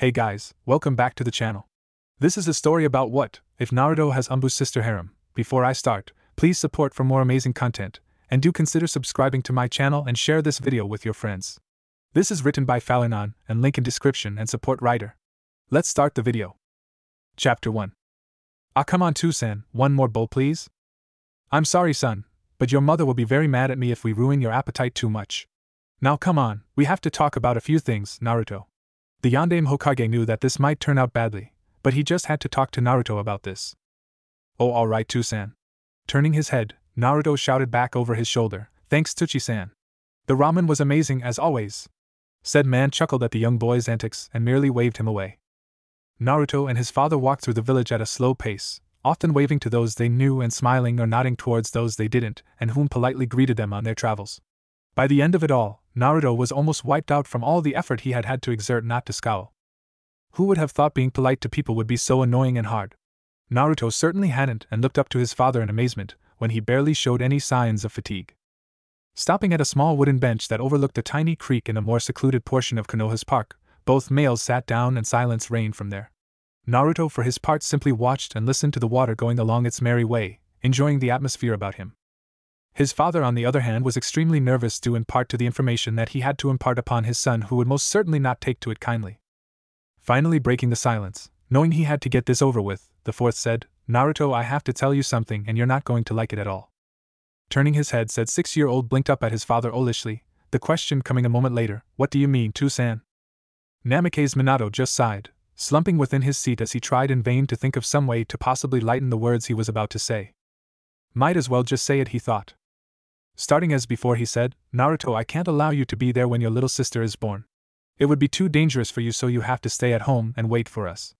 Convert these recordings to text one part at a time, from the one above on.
Hey guys, welcome back to the channel. This is a story about what if Naruto has Umbu's sister harem. Before I start, please support for more amazing content, and do consider subscribing to my channel and share this video with your friends. This is written by Falinon and link in description and support writer. Let's start the video. Chapter 1. Ah, come on Toussaint, one more bowl please? I'm sorry son, but your mother will be very mad at me if we ruin your appetite too much. Now come on, we have to talk about a few things, Naruto. The Yondaime Hokage knew that this might turn out badly, but he just had to talk to Naruto about this. Oh alright Toussaint. Turning his head, Naruto shouted back over his shoulder, thanks Tsuchi-san. The ramen was amazing as always. Said man chuckled at the young boy's antics and merely waved him away. Naruto and his father walked through the village at a slow pace, often waving to those they knew and smiling or nodding towards those they didn't and whom politely greeted them on their travels. By the end of it all, Naruto was almost wiped out from all the effort he had had to exert not to scowl. Who would have thought being polite to people would be so annoying and hard? Naruto certainly hadn't and looked up to his father in amazement when he barely showed any signs of fatigue. Stopping at a small wooden bench that overlooked a tiny creek in a more secluded portion of Konoha's park, both males sat down and silence reigned from there. Naruto for his part simply watched and listened to the water going along its merry way, enjoying the atmosphere about him. His father on the other hand was extremely nervous due in part to the information that he had to impart upon his son who would most certainly not take to it kindly. Finally breaking the silence, knowing he had to get this over with, the fourth said, Naruto, I have to tell you something and you're not going to like it at all. Turning his head, said 6-year-old blinked up at his father olishly, the question coming a moment later, what do you mean, Toussaint? Namikaze Minato just sighed, slumping within his seat as he tried in vain to think of some way to possibly lighten the words he was about to say. Might as well just say it, he thought. Starting as before he said, Naruto, I can't allow you to be there when your little sister is born. It would be too dangerous for you, so you have to stay at home and wait for us.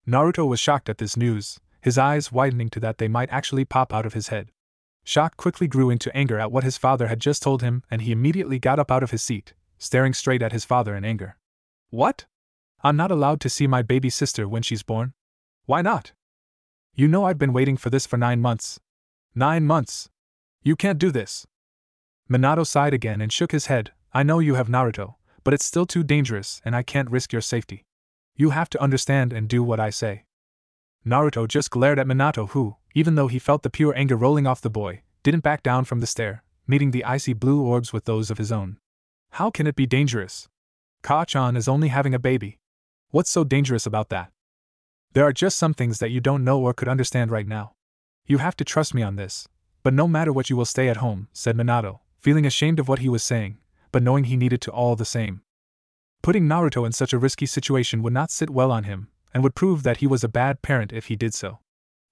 Naruto was shocked at this news, his eyes widening to that they might actually pop out of his head. Shock quickly grew into anger at what his father had just told him, and he immediately got up out of his seat, staring straight at his father in anger. What? I'm not allowed to see my baby sister when she's born? Why not? You know I've been waiting for this for 9 months. 9 months! You can't do this. Minato sighed again and shook his head. I know you have Naruto, but it's still too dangerous and I can't risk your safety. You have to understand and do what I say. Naruto just glared at Minato who, even though he felt the pure anger rolling off the boy, didn't back down from the stare, meeting the icy blue orbs with those of his own. How can it be dangerous? Ka-chan is only having a baby. What's so dangerous about that? There are just some things that you don't know or could understand right now. You have to trust me on this. But no matter what, you will stay at home, said Minato, feeling ashamed of what he was saying, but knowing he needed to all the same. Putting Naruto in such a risky situation would not sit well on him, and would prove that he was a bad parent if he did so.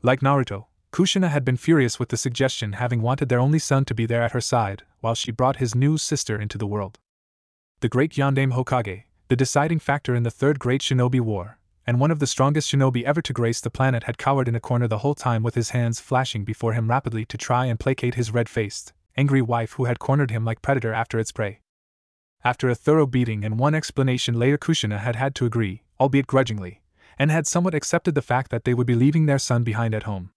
Like Naruto, Kushina had been furious with the suggestion, having wanted their only son to be there at her side while she brought his new sister into the world. The great Yondaime Hokage, the deciding factor in the Third Great Shinobi War, and one of the strongest shinobi ever to grace the planet, had cowered in a corner the whole time with his hands flashing before him rapidly to try and placate his red-faced, angry wife who had cornered him like predator after its prey. After a thorough beating and one explanation later, Kushina had had to agree, albeit grudgingly, and had somewhat accepted the fact that they would be leaving their son behind at home.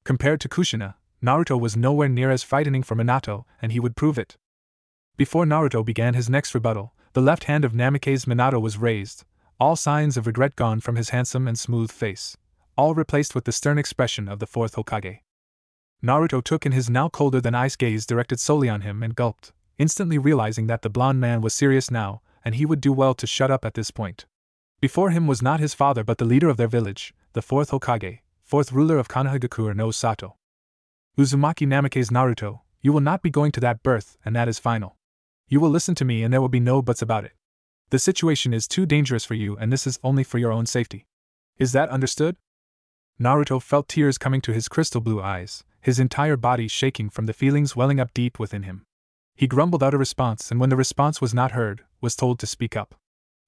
Compared to Kushina, Naruto was nowhere near as frightening for Minato, and he would prove it. Before Naruto began his next rebuttal, the left hand of Namikaze Minato was raised, all signs of regret gone from his handsome and smooth face, all replaced with the stern expression of the fourth Hokage. Naruto took in his now colder than ice gaze directed solely on him and gulped, instantly realizing that the blonde man was serious now, and he would do well to shut up at this point. Before him was not his father but the leader of their village, the fourth Hokage, fourth ruler of Konohagakure no Sato. Uzumaki Namikaze. Naruto, you will not be going to that birth, and that is final. You will listen to me and there will be no buts about it. The situation is too dangerous for you and this is only for your own safety. Is that understood? Naruto felt tears coming to his crystal blue eyes, his entire body shaking from the feelings welling up deep within him. He grumbled out a response, and when the response was not heard, was told to speak up.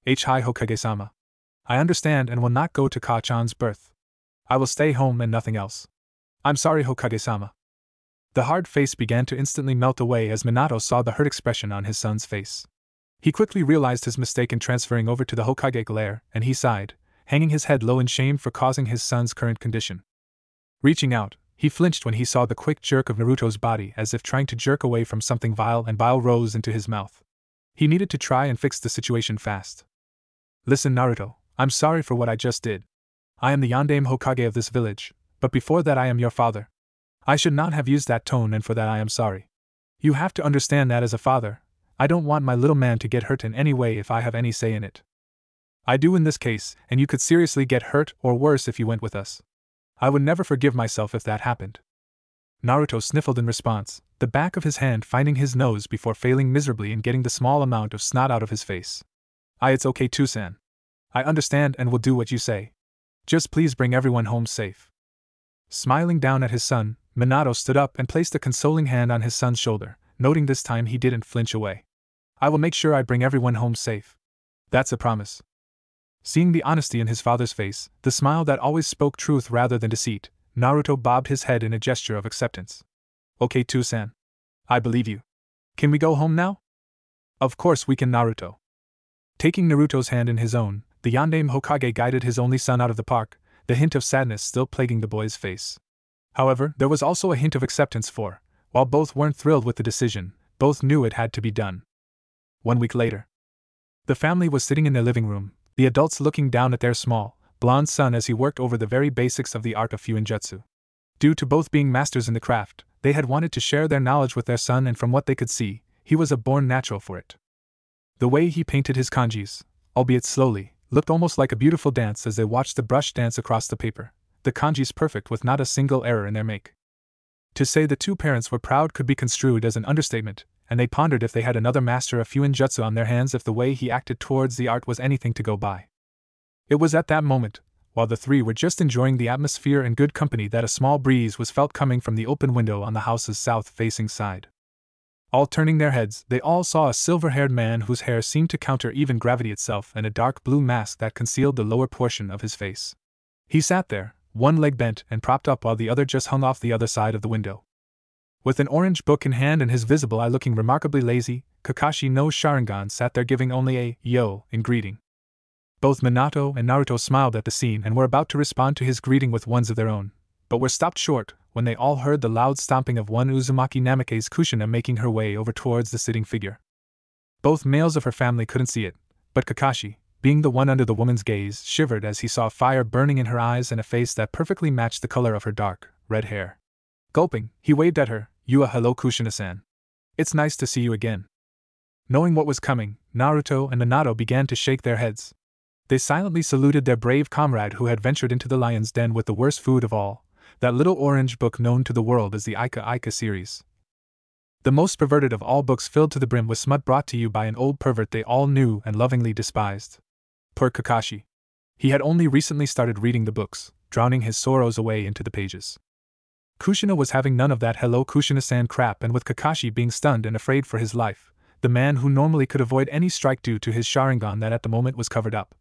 Hi Hokage-sama. I understand and will not go to Ka-chan's birth. I will stay home and nothing else. I'm sorry Hokage-sama. The hard face began to instantly melt away as Minato saw the hurt expression on his son's face. He quickly realized his mistake in transferring over to the Hokage lair, and he sighed, hanging his head low in shame for causing his son's current condition. Reaching out, he flinched when he saw the quick jerk of Naruto's body as if trying to jerk away from something vile, and bile rose into his mouth. He needed to try and fix the situation fast. Listen Naruto, I'm sorry for what I just did. I am the Yondaime Hokage of this village, but before that I am your father. I should not have used that tone, and for that I am sorry. You have to understand that as a father, I don't want my little man to get hurt in any way if I have any say in it. I do in this case, and you could seriously get hurt or worse if you went with us. I would never forgive myself if that happened. Naruto sniffled in response, the back of his hand finding his nose before failing miserably in getting the small amount of snot out of his face. It's okay too, San. I understand and will do what you say. Just please bring everyone home safe. Smiling down at his son, Minato stood up and placed a consoling hand on his son's shoulder, noting this time he didn't flinch away. I will make sure I bring everyone home safe. That's a promise. Seeing the honesty in his father's face, the smile that always spoke truth rather than deceit, Naruto bobbed his head in a gesture of acceptance. Okay too, San. I believe you. Can we go home now? Of course we can, Naruto. Taking Naruto's hand in his own, the Yondaime Hokage guided his only son out of the park, the hint of sadness still plaguing the boy's face. However, there was also a hint of acceptance for, while both weren't thrilled with the decision, both knew it had to be done. 1 week later. The family was sitting in their living room, the adults looking down at their small, blonde son as he worked over the very basics of the art of Fuinjutsu. Due to both being masters in the craft, they had wanted to share their knowledge with their son, and from what they could see, he was a born natural for it. The way he painted his kanjis, albeit slowly, looked almost like a beautiful dance as they watched the brush dance across the paper, the kanjis perfect with not a single error in their make. To say the two parents were proud could be construed as an understatement, and they pondered if they had another master of Fuinjutsu on their hands if the way he acted towards the art was anything to go by. It was at that moment, while the three were just enjoying the atmosphere and good company, that a small breeze was felt coming from the open window on the house's south-facing side. All turning their heads, they all saw a silver-haired man whose hair seemed to counter even gravity itself and a dark blue mask that concealed the lower portion of his face. He sat there, one leg bent and propped up while the other just hung off the other side of the window. With an orange book in hand and his visible eye looking remarkably lazy, Kakashi no Sharingan sat there giving only a yo in greeting. Both Minato and Naruto smiled at the scene and were about to respond to his greeting with ones of their own, but were stopped short when they all heard the loud stomping of one Uzumaki Namikaze Kushina making her way over towards the sitting figure. Both males of her family couldn't see it, but Kakashi, being the one under the woman's gaze, shivered as he saw fire burning in her eyes and a face that perfectly matched the color of her dark, red hair. Gulping, he waved at her, hello Kushina-san. It's nice to see you again. Knowing what was coming, Naruto and Minato began to shake their heads. They silently saluted their brave comrade who had ventured into the lion's den with the worst food of all, that little orange book known to the world as the Ika Ika series. The most perverted of all books filled to the brim with smut brought to you by an old pervert they all knew and lovingly despised. Poor Kakashi. He had only recently started reading the books, drowning his sorrows away into the pages. Kushina was having none of that hello Kushina-san crap, and with Kakashi being stunned and afraid for his life, the man who normally could avoid any strike due to his Sharingan that at the moment was covered up,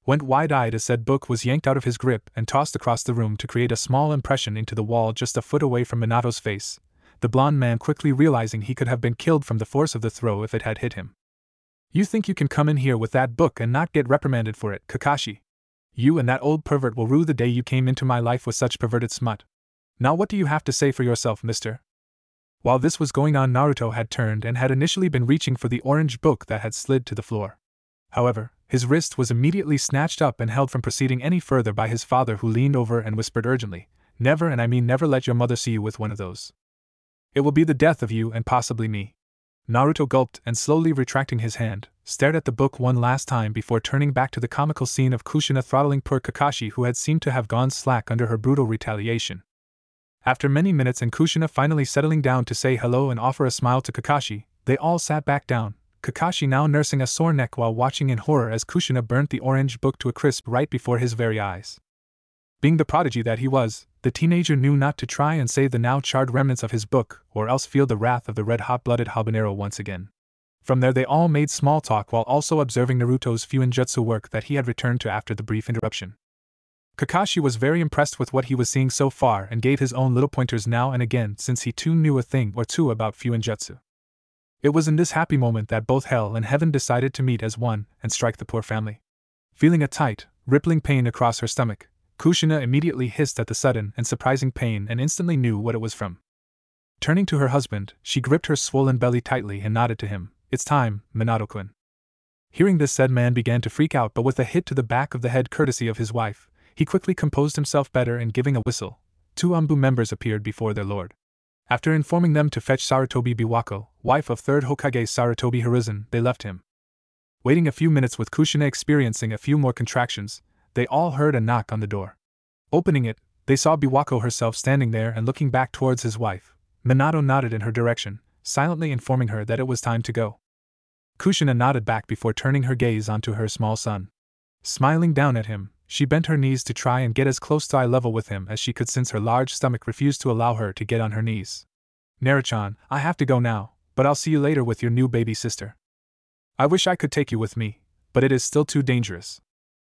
went wide-eyed as said book was yanked out of his grip and tossed across the room to create a small impression into the wall just a foot away from Minato's face, the blond man quickly realizing he could have been killed from the force of the throw if it had hit him. You think you can come in here with that book and not get reprimanded for it, Kakashi? You and that old pervert will rue the day you came into my life with such perverted smut. Now what do you have to say for yourself, mister? While this was going on, Naruto had turned and had initially been reaching for the orange book that had slid to the floor. However, his wrist was immediately snatched up and held from proceeding any further by his father, who leaned over and whispered urgently, "Never, and I mean never, let your mother see you with one of those. It will be the death of you and possibly me." Naruto gulped and, slowly retracting his hand, stared at the book one last time before turning back to the comical scene of Kushina throttling poor Kakashi, who had seemed to have gone slack under her brutal retaliation. After many minutes and Kushina finally settling down to say hello and offer a smile to Kakashi, they all sat back down, Kakashi now nursing a sore neck while watching in horror as Kushina burnt the orange book to a crisp right before his very eyes. Being the prodigy that he was, the teenager knew not to try and save the now charred remnants of his book, or else feel the wrath of the red-hot-blooded habanero once again. From there they all made small talk while also observing Naruto's Fuinjutsu work that he had returned to after the brief interruption. Kakashi was very impressed with what he was seeing so far and gave his own little pointers now and again, since he too knew a thing or two about Fuinjutsu. It was in this happy moment that both hell and heaven decided to meet as one and strike the poor family. Feeling a tight, rippling pain across her stomach, Kushina immediately hissed at the sudden and surprising pain and instantly knew what it was from. Turning to her husband, she gripped her swollen belly tightly and nodded to him. "It's time, Minato-kun. Hearing this, said man began to freak out, but with a hit to the back of the head courtesy of his wife, he quickly composed himself better, and giving a whistle, 2 Anbu members appeared before their lord. After informing them to fetch Sarutobi Biwako, wife of 3rd Hokage Sarutobi Hiruzen, they left him. Waiting a few minutes with Kushina experiencing a few more contractions, they all heard a knock on the door. Opening it, they saw Biwako herself standing there and looking back towards his wife. Minato nodded in her direction, silently informing her that it was time to go. Kushina nodded back before turning her gaze onto her small son. Smiling down at him, she bent her knees to try and get as close to eye level with him as she could, since her large stomach refused to allow her to get on her knees. Naruto-chan, I have to go now, but I'll see you later with your new baby sister. I wish I could take you with me, but it is still too dangerous.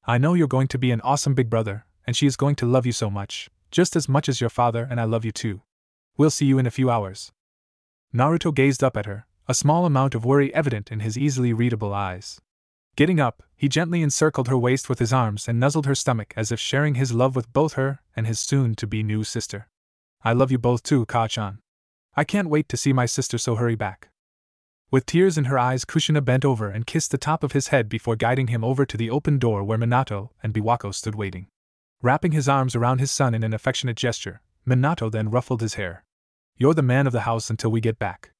I know you're going to be an awesome big brother, and she is going to love you so much, just as much as your father, and I love you too. We'll see you in a few hours. Naruto gazed up at her, a small amount of worry evident in his easily readable eyes. Getting up, he gently encircled her waist with his arms and nuzzled her stomach as if sharing his love with both her and his soon-to-be new sister. I love you both too, Ka-chan. I can't wait to see my sister, so hurry back. With tears in her eyes, Kushina bent over and kissed the top of his head before guiding him over to the open door where Minato and Biwako stood waiting. Wrapping his arms around his son in an affectionate gesture, Minato then ruffled his hair. You're the man of the house until we get back.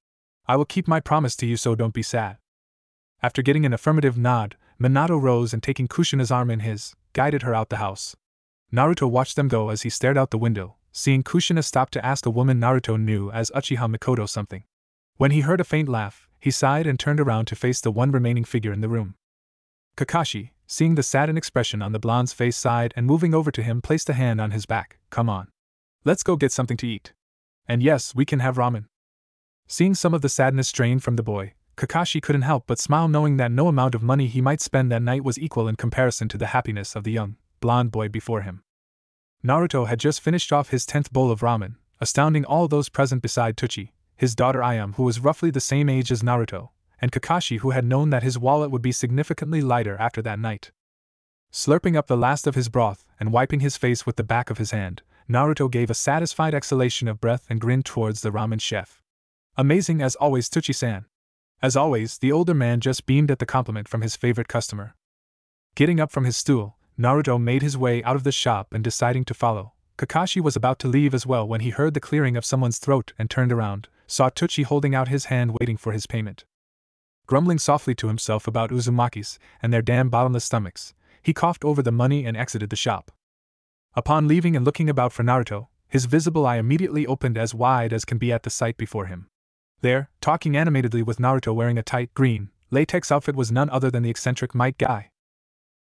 I will keep my promise to you, so don't be sad. After getting an affirmative nod, Minato rose and, taking Kushina's arm in his, guided her out the house. Naruto watched them go as he stared out the window, seeing Kushina stop to ask a woman Naruto knew as Uchiha Mikoto something. When he heard a faint laugh, he sighed and turned around to face the one remaining figure in the room. Kakashi, seeing the saddened expression on the blonde's face, sighed and, moving over to him, placed a hand on his back. Come on. Let's go get something to eat. And yes, we can have ramen. Seeing some of the sadness drained from the boy, Kakashi couldn't help but smile, knowing that no amount of money he might spend that night was equal in comparison to the happiness of the young, blonde boy before him. Naruto had just finished off his 10th bowl of ramen, astounding all those present beside Tsuchi, his daughter Ayame, who was roughly the same age as Naruto, and Kakashi, who had known that his wallet would be significantly lighter after that night. Slurping up the last of his broth and wiping his face with the back of his hand, Naruto gave a satisfied exhalation of breath and grinned towards the ramen chef. Amazing as always, Tsuchi-san. As always, the older man just beamed at the compliment from his favorite customer. Getting up from his stool, Naruto made his way out of the shop and, deciding to follow, Kakashi was about to leave as well when he heard the clearing of someone's throat and turned around, saw Tsuchi holding out his hand waiting for his payment. Grumbling softly to himself about Uzumaki's and their damn bottomless stomachs, he coughed over the money and exited the shop. Upon leaving and looking about for Naruto, his visible eye immediately opened as wide as can be at the sight before him. There, talking animatedly with Naruto wearing a tight, green, latex outfit, was none other than the eccentric Might Guy.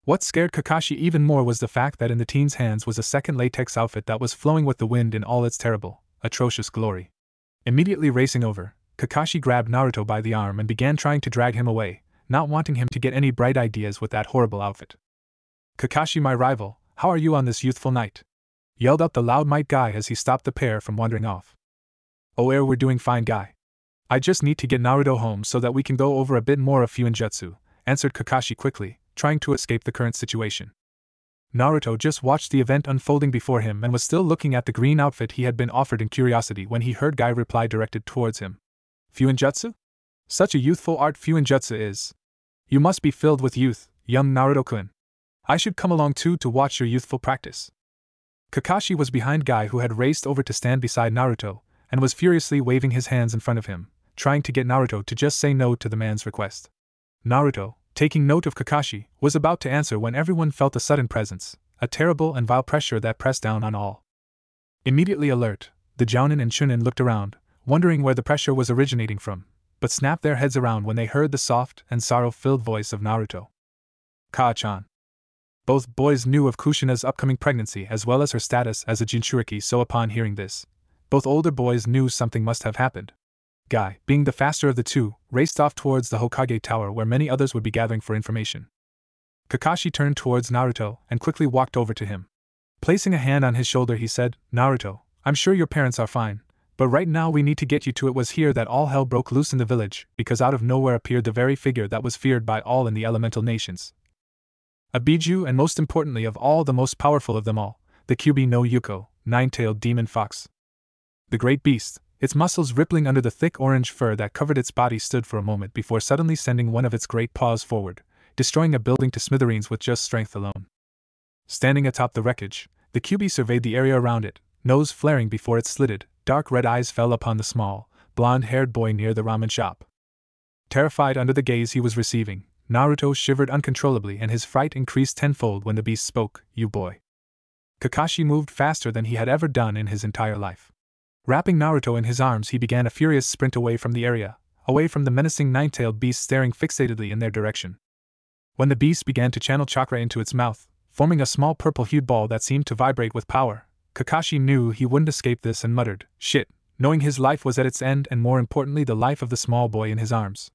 What scared Kakashi even more was the fact that in the teen's hands was a second latex outfit that was flowing with the wind in all its terrible, atrocious glory. Immediately racing over, Kakashi grabbed Naruto by the arm and began trying to drag him away, not wanting him to get any bright ideas with that horrible outfit. Kakashi, my rival, how are you on this youthful night? Yelled out the loud Might Guy as he stopped the pair from wandering off. Oh, we're doing fine, Guy. I just need to get Naruto home so that we can go over a bit more of Fuinjutsu, answered Kakashi quickly, trying to escape the current situation. Naruto just watched the event unfolding before him and was still looking at the green outfit he had been offered in curiosity when he heard Guy reply directed towards him. Fuinjutsu? Such a youthful art Fuinjutsu is. You must be filled with youth, young Naruto-kun. I should come along too to watch your youthful practice. Kakashi was behind Guy, who had raced over to stand beside Naruto, and was furiously waving his hands in front of him, trying to get Naruto to just say no to the man's request. Naruto, taking note of Kakashi, was about to answer when everyone felt a sudden presence, a terrible and vile pressure that pressed down on all. Immediately alert, the Jounin and Chunin looked around, wondering where the pressure was originating from, but snapped their heads around when they heard the soft and sorrow-filled voice of Naruto. Ka-chan. Both boys knew of Kushina's upcoming pregnancy as well as her status as a Jinchuriki, so upon hearing this, both older boys knew something must have happened. Guy, being the faster of the two, raced off towards the Hokage Tower where many others would be gathering for information. Kakashi turned towards Naruto and quickly walked over to him. Placing a hand on his shoulder, he said, Naruto, I'm sure your parents are fine, but right now we need to get you to it. Was here that all hell broke loose in the village, because out of nowhere appeared the very figure that was feared by all in the elemental nations. A Biju, and most importantly of all, the most powerful of them all, the Kyubi no Yuko, nine-tailed demon fox. The great beast, its muscles rippling under the thick orange fur that covered its body, stood for a moment before suddenly sending one of its great paws forward, destroying a building to smithereens with just strength alone. Standing atop the wreckage, the Kyuubi surveyed the area around it, nose flaring before its slitted, dark red eyes fell upon the small, blonde-haired boy near the ramen shop. Terrified under the gaze he was receiving, Naruto shivered uncontrollably and his fright increased tenfold when the beast spoke, "You boy." Kakashi moved faster than he had ever done in his entire life. Wrapping Naruto in his arms, he began a furious sprint away from the area, away from the menacing nine-tailed beast staring fixatedly in their direction. When the beast began to channel chakra into its mouth, forming a small purple-hued ball that seemed to vibrate with power, Kakashi knew he wouldn't escape this and muttered, "Shit," knowing his life was at its end and more importantly the life of the small boy in his arms.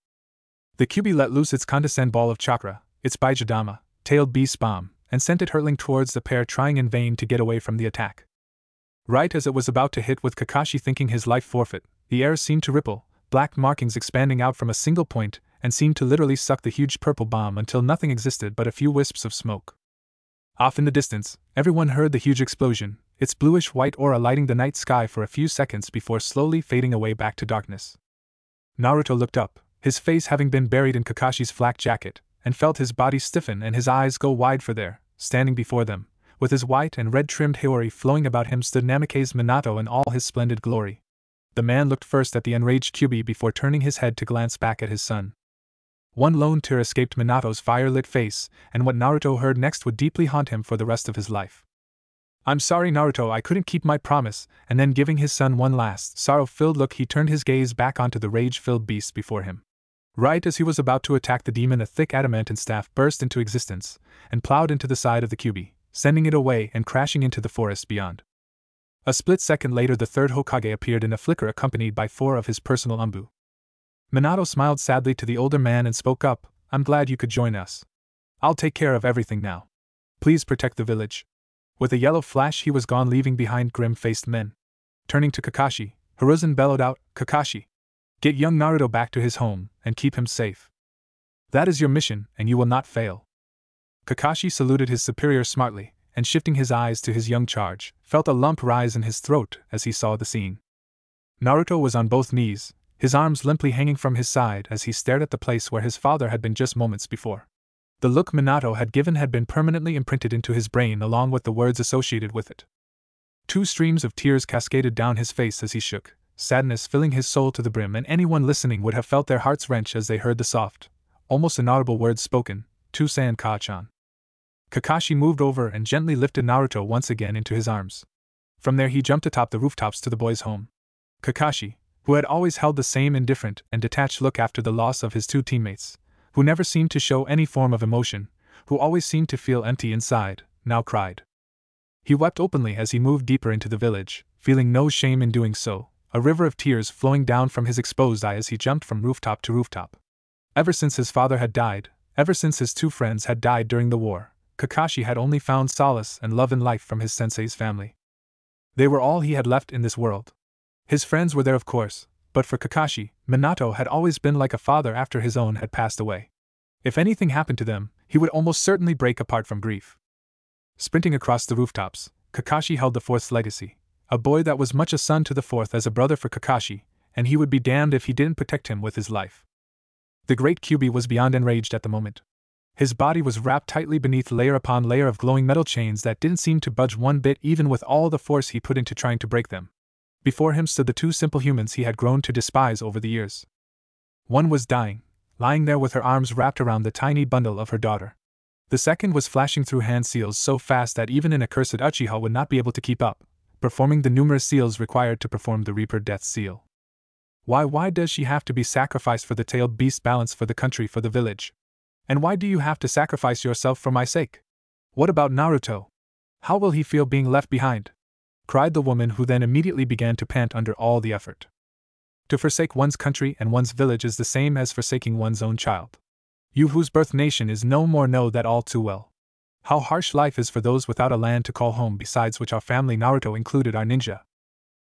The Kyuubi let loose its condescend ball of chakra, its Baijodama, tailed beast bomb, and sent it hurtling towards the pair, trying in vain to get away from the attack. Right as it was about to hit, with Kakashi thinking his life forfeit, the air seemed to ripple, black markings expanding out from a single point, and seemed to literally suck the huge purple bomb until nothing existed but a few wisps of smoke. Off in the distance, everyone heard the huge explosion, its bluish-white aura lighting the night sky for a few seconds before slowly fading away back to darkness. Naruto looked up, his face having been buried in Kakashi's flak jacket, and felt his body stiffen and his eyes go wide, for there, standing before them, with his white and red-trimmed Hiyori flowing about him, stood Namikaze Minato in all his splendid glory. The man looked first at the enraged Kyuubi before turning his head to glance back at his son. One lone tear escaped Minato's fire-lit face, and what Naruto heard next would deeply haunt him for the rest of his life. "I'm sorry, Naruto, I couldn't keep my promise," and then giving his son one last, sorrow-filled look, he turned his gaze back onto the rage-filled beast before him. Right as he was about to attack the demon, a thick adamantine staff burst into existence, and plowed into the side of the Kyuubi, sending it away and crashing into the forest beyond. A split second later, the third Hokage appeared in a flicker, accompanied by 4 of his personal Anbu. Minato smiled sadly to the older man and spoke up, "I'm glad you could join us. I'll take care of everything now. Please protect the village." With a yellow flash he was gone, leaving behind grim-faced men. Turning to Kakashi, Hiruzen bellowed out, "Kakashi! Get young Naruto back to his home, and keep him safe. That is your mission, and you will not fail." Kakashi saluted his superior smartly, and shifting his eyes to his young charge, felt a lump rise in his throat as he saw the scene. Naruto was on both knees, his arms limply hanging from his side as he stared at the place where his father had been just moments before. The look Minato had given had been permanently imprinted into his brain along with the words associated with it. 2 streams of tears cascaded down his face as he shook, sadness filling his soul to the brim, and anyone listening would have felt their hearts wrench as they heard the soft, almost inaudible words spoken, "Tusei Ka-chan." Kakashi moved over and gently lifted Naruto once again into his arms. From there he jumped atop the rooftops to the boy's home. Kakashi, who had always held the same indifferent and detached look after the loss of his 2 teammates, who never seemed to show any form of emotion, who always seemed to feel empty inside, now cried. He wept openly as he moved deeper into the village, feeling no shame in doing so, a river of tears flowing down from his exposed eye as he jumped from rooftop to rooftop. Ever since his father had died, ever since his 2 friends had died during the war, Kakashi had only found solace and love in life from his sensei's family. They were all he had left in this world. His friends were there, of course, but for Kakashi, Minato had always been like a father after his own had passed away. If anything happened to them, he would almost certainly break apart from grief. Sprinting across the rooftops, Kakashi held the 4th's legacy, a boy that was much a son to the 4th as a brother for Kakashi, and he would be damned if he didn't protect him with his life. The great Kyuubi was beyond enraged at the moment. His body was wrapped tightly beneath layer upon layer of glowing metal chains that didn't seem to budge one bit, even with all the force he put into trying to break them. Before him stood the 2 simple humans he had grown to despise over the years. One was dying, lying there with her arms wrapped around the tiny bundle of her daughter. The second was flashing through hand seals so fast that even an accursed Uchiha would not be able to keep up, performing the numerous seals required to perform the Reaper Death Seal. Why does she have to be sacrificed for the tailed beast balance, for the country, for the village? And why do you have to sacrifice yourself for my sake? What about Naruto? How will he feel being left behind? Cried the woman, who then immediately began to pant under all the effort. To forsake one's country and one's village is the same as forsaking one's own child. You whose birth nation is no more know that all too well. How harsh life is for those without a land to call home, besides which our family, Naruto included, are ninja.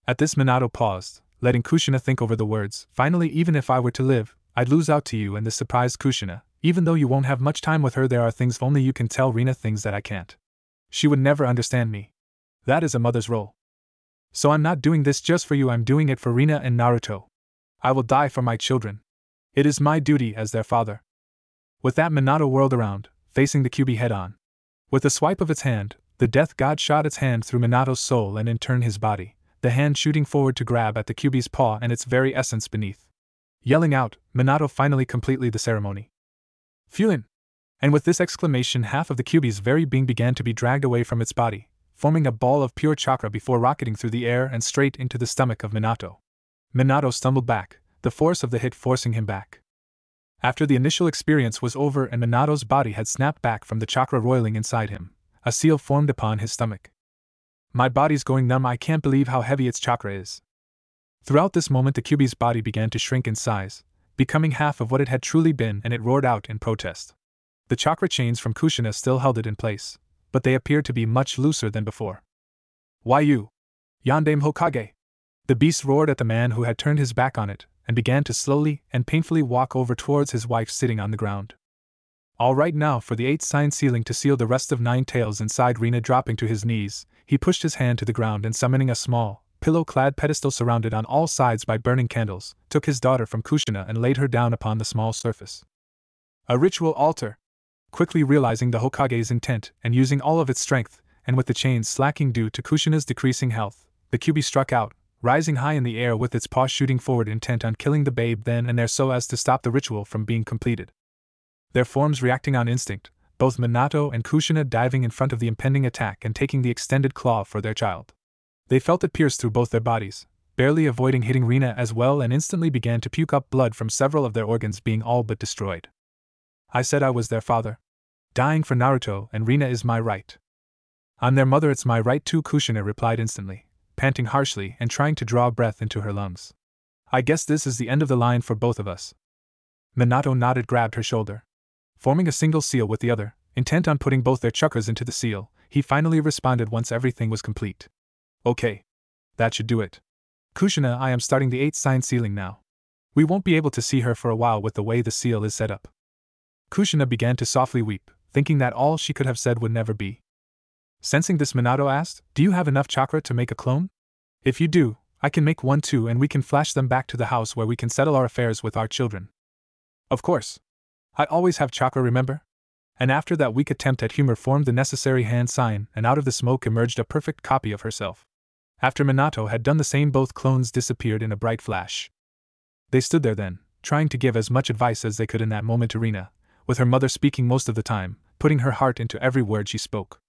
At this Minato paused, letting Kushina think over the words. Finally, even if I were to live, I'd lose out to you and this surprised Kushina. Even though you won't have much time with her, there are things only you can tell Rina, things that I can't. She would never understand me. That is a mother's role. So I'm not doing this just for you, I'm doing it for Rina and Naruto. I will die for my children. It is my duty as their father. With that, Minato whirled around, facing the Kyuubi head-on. With a swipe of its hand, the Death God shot its hand through Minato's soul and in turn his body, the hand shooting forward to grab at the Kyuubi's paw and its very essence beneath. Yelling out, Minato finally completed the ceremony. Fuin! And with this exclamation, half of the Kyuubi's very being began to be dragged away from its body, forming a ball of pure chakra before rocketing through the air and straight into the stomach of Minato. Minato stumbled back, the force of the hit forcing him back. After the initial experience was over and Minato's body had snapped back from the chakra roiling inside him, a seal formed upon his stomach. My body's going numb, I can't believe how heavy its chakra is. Throughout this moment the Kyuubi's body began to shrink in size, becoming half of what it had truly been, and it roared out in protest. The chakra chains from Kushina still held it in place, but they appeared to be much looser than before. Why you? Yondaime Hokage! The beast roared at the man who had turned his back on it, and began to slowly and painfully walk over towards his wife sitting on the ground. All right, now for the 8-sign sealing to seal the rest of 9 tails inside Rina. Dropping to his knees, he pushed his hand to the ground and summoning a small, pillow-clad pedestal surrounded on all sides by burning candles, took his daughter from Kushina and laid her down upon the small surface. A ritual altar! Quickly realizing the Hokage's intent and using all of its strength, and with the chains slacking due to Kushina's decreasing health, the Kyuubi struck out, rising high in the air with its paw shooting forward, intent on killing the babe then and there so as to stop the ritual from being completed. Their forms reacting on instinct, both Minato and Kushina diving in front of the impending attack and taking the extended claw for their child. They felt it pierce through both their bodies, barely avoiding hitting Rina as well, and instantly began to puke up blood from several of their organs being all but destroyed. I said I was their father. Dying for Naruto and Rina is my right. I'm their mother, it's my right too, Kushina replied instantly, panting harshly and trying to draw breath into her lungs. I guess this is the end of the line for both of us. Minato nodded, grabbed her shoulder. Forming a single seal with the other, intent on putting both their chakras into the seal, he finally responded once everything was complete. Okay. That should do it. Kushina, I am starting the 8-sign sealing now. We won't be able to see her for a while with the way the seal is set up. Kushina began to softly weep, thinking that all she could have said would never be. Sensing this, Minato asked, do you have enough chakra to make a clone? If you do, I can make one too and we can flash them back to the house where we can settle our affairs with our children. Of course. I always have chakra, remember? And after that weak attempt at humor formed the necessary hand sign and out of the smoke emerged a perfect copy of herself. After Minato had done the same, both clones disappeared in a bright flash. They stood there then, trying to give as much advice as they could in that moment to Rina, with her mother speaking most of the time, putting her heart into every word she spoke.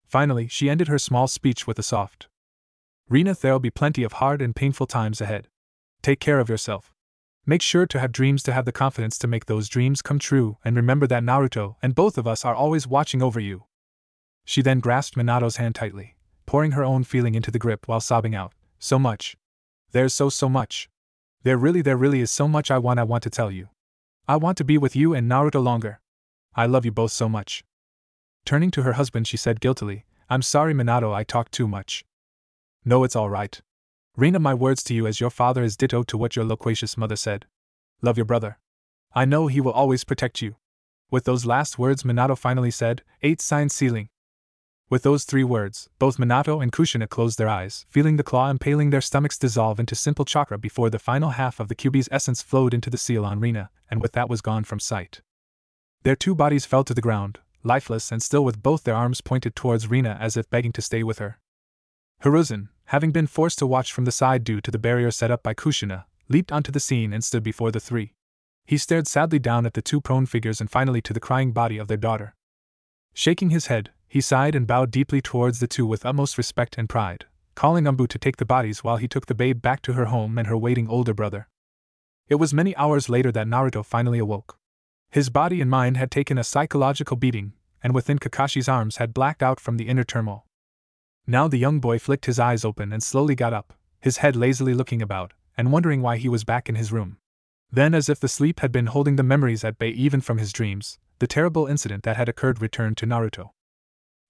Finally, she ended her small speech with a soft, Rina, there'll be plenty of hard and painful times ahead. Take care of yourself. Make sure to have dreams, to have the confidence to make those dreams come true, and remember that Naruto and both of us are always watching over you. She then grasped Minato's hand tightly, pouring her own feeling into the grip while sobbing out, so much. There's so much. There really is so much I want to tell you. I want to be with you and Naruto longer. I love you both so much. Turning to her husband, she said guiltily, I'm sorry Minato, I talked too much. No, it's all right. Rina, my words to you as your father is ditto to what your loquacious mother said. Love your brother. I know he will always protect you. With those last words, Minato finally said, 8-sign sealing. With those 3 words, both Minato and Kushina closed their eyes, feeling the claw impaling their stomachs dissolve into simple chakra before the final half of the Kyuubi's essence flowed into the seal on Rina, and with that was gone from sight. Their 2 bodies fell to the ground, lifeless and still, with both their arms pointed towards Rina as if begging to stay with her. Hiruzen, having been forced to watch from the side due to the barrier set up by Kushina, leaped onto the scene and stood before the 3. He stared sadly down at the 2 prone figures and finally to the crying body of their daughter. Shaking his head, he sighed and bowed deeply towards the 2 with utmost respect and pride, calling Umbu to take the bodies while he took the babe back to her home and her waiting older brother. It was many hours later that Naruto finally awoke. His body and mind had taken a psychological beating, and within Kakashi's arms had blacked out from the inner turmoil. Now the young boy flicked his eyes open and slowly got up, his head lazily looking about, and wondering why he was back in his room. Then, as if the sleep had been holding the memories at bay even from his dreams, the terrible incident that had occurred returned to Naruto.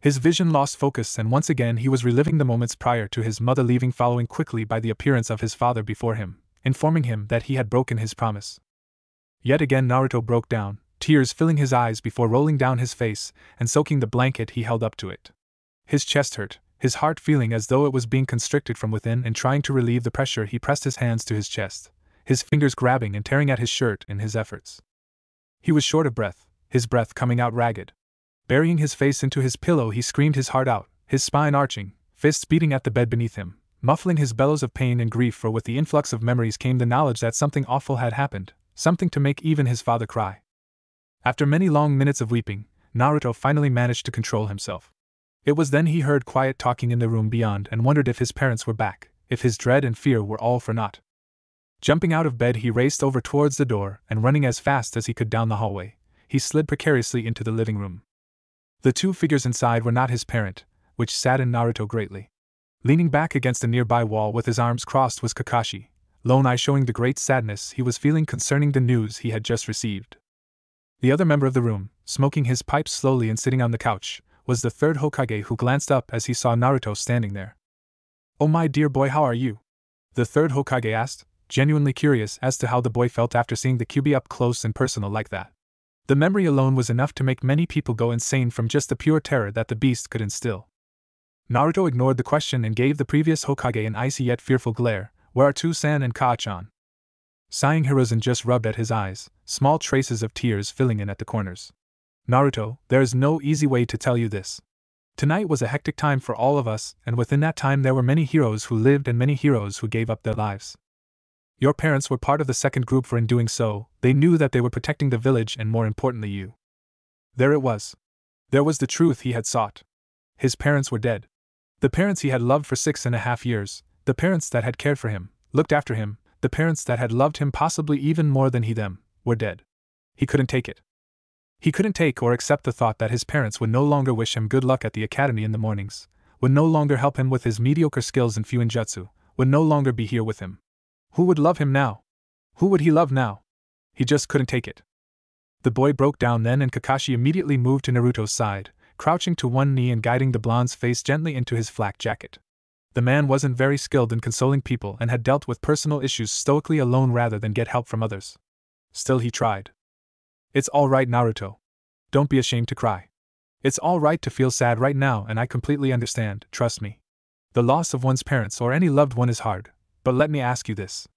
His vision lost focus and once again he was reliving the moments prior to his mother leaving, following quickly by the appearance of his father before him, informing him that he had broken his promise. Yet again Naruto broke down, tears filling his eyes before rolling down his face and soaking the blanket he held up to it. His chest hurt, his heart feeling as though it was being constricted from within, and trying to relieve the pressure he pressed his hands to his chest, his fingers grabbing and tearing at his shirt in his efforts. He was short of breath, his breath coming out ragged. Burying his face into his pillow, he screamed his heart out, his spine arching, fists beating at the bed beneath him, muffling his bellows of pain and grief, for with the influx of memories came the knowledge that something awful had happened, something to make even his father cry. After many long minutes of weeping, Naruto finally managed to control himself. It was then he heard quiet talking in the room beyond and wondered if his parents were back, if his dread and fear were all for naught. Jumping out of bed, he raced over towards the door, and running as fast as he could down the hallway, he slid precariously into the living room. The two figures inside were not his parent, which saddened Naruto greatly. Leaning back against a nearby wall with his arms crossed was Kakashi, lone eye showing the great sadness he was feeling concerning the news he had just received. The other member of the room, smoking his pipe slowly and sitting on the couch, was the third Hokage, who glanced up as he saw Naruto standing there. "Oh my dear boy, how are you?" the third Hokage asked, genuinely curious as to how the boy felt after seeing the Kyuubi up close and personal like that. The memory alone was enough to make many people go insane from just the pure terror that the beast could instill. Naruto ignored the question and gave the previous Hokage an icy yet fearful glare. "Where are Toussaint and Kacchan?" Sighing, Hiruzen just rubbed at his eyes, small traces of tears filling in at the corners. "Naruto, there is no easy way to tell you this. Tonight was a hectic time for all of us, and within that time there were many heroes who lived and many heroes who gave up their lives. Your parents were part of the second group, for in doing so, they knew that they were protecting the village and more importantly you." There it was. There was the truth he had sought. His parents were dead. The parents he had loved for 6.5 years, the parents that had cared for him, looked after him, the parents that had loved him possibly even more than he them, were dead. He couldn't take it. He couldn't take or accept the thought that his parents would no longer wish him good luck at the academy in the mornings, would no longer help him with his mediocre skills in Fuinjutsu, would no longer be here with him. Who would love him now? Who would he love now? He just couldn't take it. The boy broke down then, and Kakashi immediately moved to Naruto's side, crouching to one knee and guiding the blonde's face gently into his flak jacket. The man wasn't very skilled in consoling people and had dealt with personal issues stoically alone rather than get help from others. Still, he tried. "It's all right, Naruto. Don't be ashamed to cry. It's all right to feel sad right now, and I completely understand, trust me. The loss of one's parents or any loved one is hard, but let me ask you this.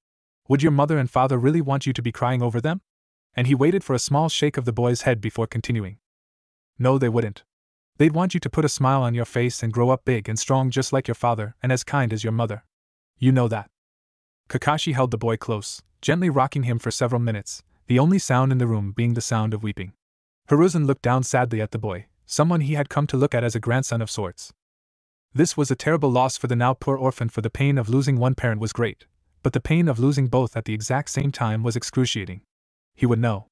Would your mother and father really want you to be crying over them?" And he waited for a small shake of the boy's head before continuing. "No, they wouldn't. They'd want you to put a smile on your face and grow up big and strong just like your father and as kind as your mother. You know that." Kakashi held the boy close, gently rocking him for several minutes, the only sound in the room being the sound of weeping. Hiruzen looked down sadly at the boy, someone he had come to look at as a grandson of sorts. This was a terrible loss for the now poor orphan, for the pain of losing one parent was great, but the pain of losing both at the exact same time was excruciating. He would know.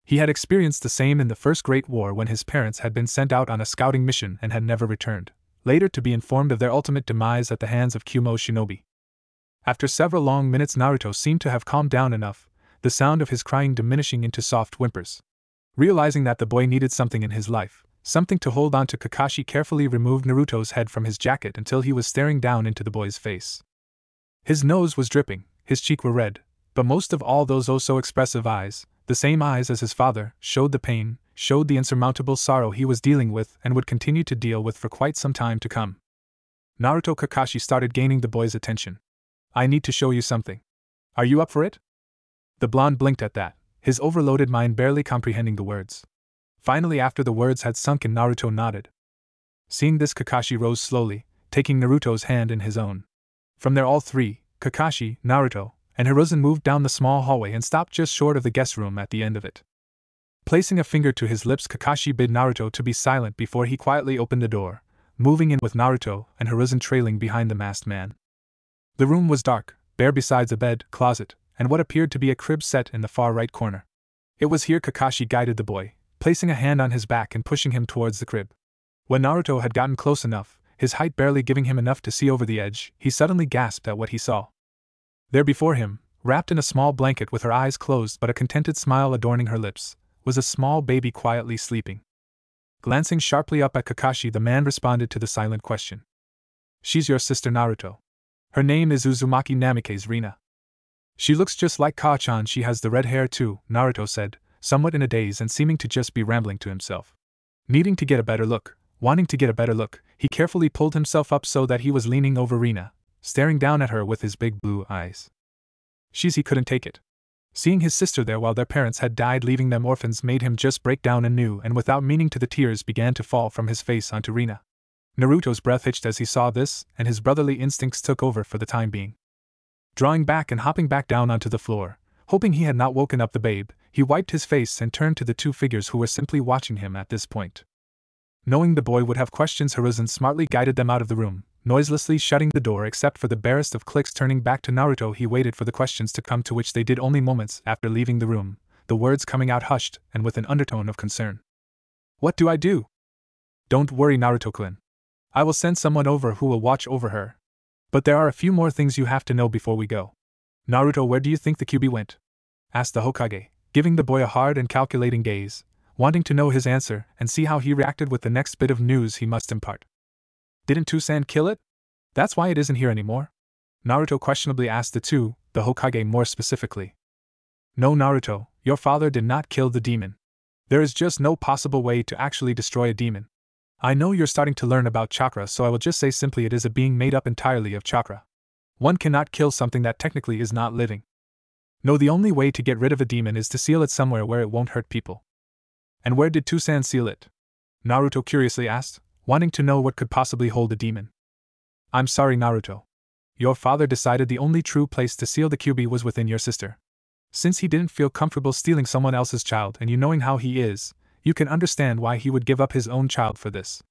He had experienced the same in the First Great War when his parents had been sent out on a scouting mission and had never returned, later to be informed of their ultimate demise at the hands of Kyumo shinobi. After several long minutes, Naruto seemed to have calmed down enough, the sound of his crying diminishing into soft whimpers. Realizing that the boy needed something in his life, something to hold on to, Kakashi carefully removed Naruto's head from his jacket until he was staring down into the boy's face. His nose was dripping, his cheeks were red, but most of all those oh-so expressive eyes, the same eyes as his father, showed the pain, showed the insurmountable sorrow he was dealing with and would continue to deal with for quite some time to come. Naruto, Kakashi started gaining the boy's attention. "I need to show you something. Are you up for it?" The blonde blinked at that, his overloaded mind barely comprehending the words. Finally, after the words had sunk in, Naruto nodded. Seeing this, Kakashi rose slowly, taking Naruto's hand in his own. From there all three, Kakashi, Naruto, and Hiruzen, moved down the small hallway and stopped just short of the guest room at the end of it. Placing a finger to his lips, Kakashi bid Naruto to be silent before he quietly opened the door, moving in with Naruto and Hiruzen trailing behind the masked man. The room was dark, bare besides a bed, closet, and what appeared to be a crib set in the far right corner. It was here Kakashi guided the boy, placing a hand on his back and pushing him towards the crib. When Naruto had gotten close enough, his height barely giving him enough to see over the edge, he suddenly gasped at what he saw. There before him, wrapped in a small blanket with her eyes closed but a contented smile adorning her lips, was a small baby quietly sleeping. Glancing sharply up at Kakashi, the man responded to the silent question. "She's your sister, Naruto. Her name is Uzumaki Namikaze Rina. She looks just like Kacchan. She has the red hair too," Naruto said, somewhat in a daze and seeming to just be rambling to himself. Needing to get a better look, wanting to get a better look, he carefully pulled himself up so that he was leaning over Rina, staring down at her with his big blue eyes. He couldn't take it. Seeing his sister there while their parents had died leaving them orphans made him just break down anew, and without meaning to the tears began to fall from his face onto Rina. Naruto's breath hitched as he saw this, and his brotherly instincts took over for the time being. Drawing back and hopping back down onto the floor, hoping he had not woken up the babe, he wiped his face and turned to the two figures who were simply watching him at this point. Knowing the boy would have questions, Hiruzen smartly guided them out of the room, noiselessly shutting the door except for the barest of clicks. Turning back to Naruto, he waited for the questions to come, to which they did only moments after leaving the room, the words coming out hushed and with an undertone of concern. "What do I do?" "Don't worry, Naruto-kun. I will send someone over who will watch over her. But there are a few more things you have to know before we go." "Naruto, where do you think the Kyuubi went?" asked the Hokage, giving the boy a hard and calculating gaze, wanting to know his answer and see how he reacted with the next bit of news he must impart. "Didn't Toussaint kill it? That's why it isn't here anymore?" Naruto questionably asked the Hokage more specifically. "No, Naruto, your father did not kill the demon. There is just no possible way to actually destroy a demon. I know you're starting to learn about chakra, so I will just say simply it is a being made up entirely of chakra. One cannot kill something that technically is not living. No, the only way to get rid of a demon is to seal it somewhere where it won't hurt people." "And where did Toussaint seal it?" Naruto curiously asked, wanting to know what could possibly hold a demon. "I'm sorry, Naruto. Your father decided the only true place to seal the Kyuubi was within your sister. Since he didn't feel comfortable stealing someone else's child, and you knowing how he is, you can understand why he would give up his own child for this.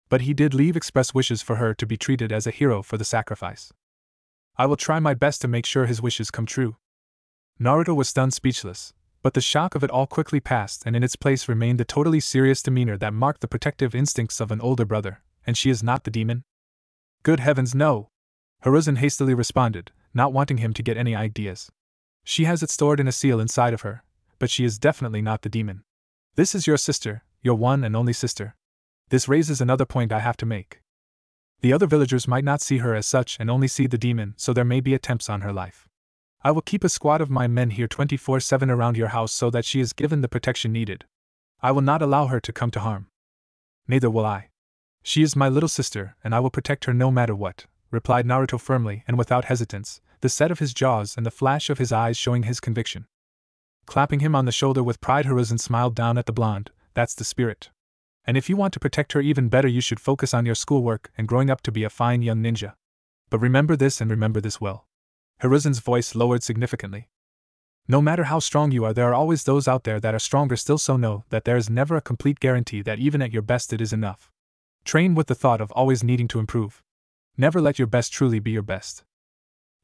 But he did leave express wishes for her to be treated as a hero for the sacrifice. I will try my best to make sure his wishes come true." Naruto was stunned speechless, but the shock of it all quickly passed, and in its place remained the totally serious demeanor that marked the protective instincts of an older brother. "And she is not the demon?" "Good heavens, no!" Hiruzen hastily responded, not wanting him to get any ideas. "She has it stored in a seal inside of her, but she is definitely not the demon. This is your sister, your one and only sister. This raises another point I have to make. The other villagers might not see her as such and only see the demon, so there may be attempts on her life. I will keep a squad of my men here 24/7 around your house so that she is given the protection needed. I will not allow her to come to harm." "Neither will I. She is my little sister, and I will protect her no matter what," replied Naruto firmly and without hesitance, the set of his jaws and the flash of his eyes showing his conviction. Clapping him on the shoulder with pride, Hiruzen smiled down at the blonde. "That's the spirit. And if you want to protect her even better, you should focus on your schoolwork and growing up to be a fine young ninja. But remember this, and remember this well." Hiruzen's voice lowered significantly. "No matter how strong you are, there are always those out there that are stronger still, so know that there is never a complete guarantee that even at your best it is enough. Train with the thought of always needing to improve. Never let your best truly be your best.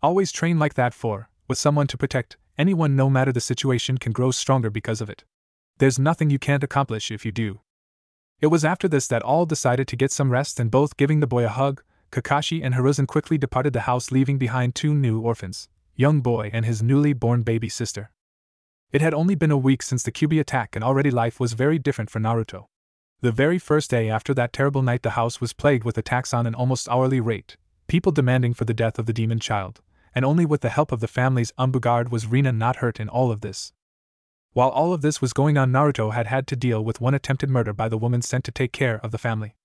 Always train like that, for, with someone to protect, anyone no matter the situation can grow stronger because of it. There's nothing you can't accomplish if you do." It was after this that all decided to get some rest, and both giving the boy a hug, Kakashi and Hiruzen quickly departed the house, leaving behind two new orphans, young boy and his newly born baby sister. It had only been a week since the Kyuubi attack, and already life was very different for Naruto. The very first day after that terrible night, the house was plagued with attacks on an almost hourly rate, people demanding for the death of the demon child, and only with the help of the family's Anbu guard was Rina not hurt in all of this. While all of this was going on, Naruto had had to deal with one attempted murder by the woman sent to take care of the family.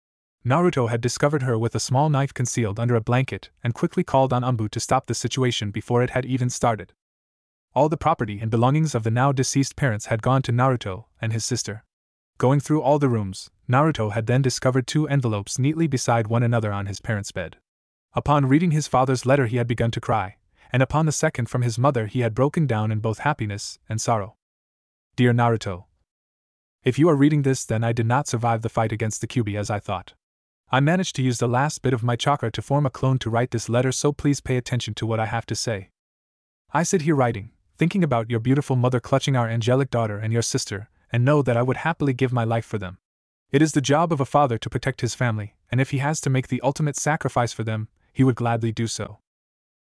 Naruto had discovered her with a small knife concealed under a blanket and quickly called on Anbu to stop the situation before it had even started. All the property and belongings of the now deceased parents had gone to Naruto and his sister. Going through all the rooms, Naruto had then discovered two envelopes neatly beside one another on his parents' bed. Upon reading his father's letter, he had begun to cry, and upon the second from his mother, he had broken down in both happiness and sorrow. "Dear Naruto, if you are reading this, then I did not survive the fight against the Kyuubi as I thought. I managed to use the last bit of my chakra to form a clone to write this letter, so please pay attention to what I have to say. I sit here writing, thinking about your beautiful mother clutching our angelic daughter and your sister, and know that I would happily give my life for them. It is the job of a father to protect his family, and if he has to make the ultimate sacrifice for them, he would gladly do so.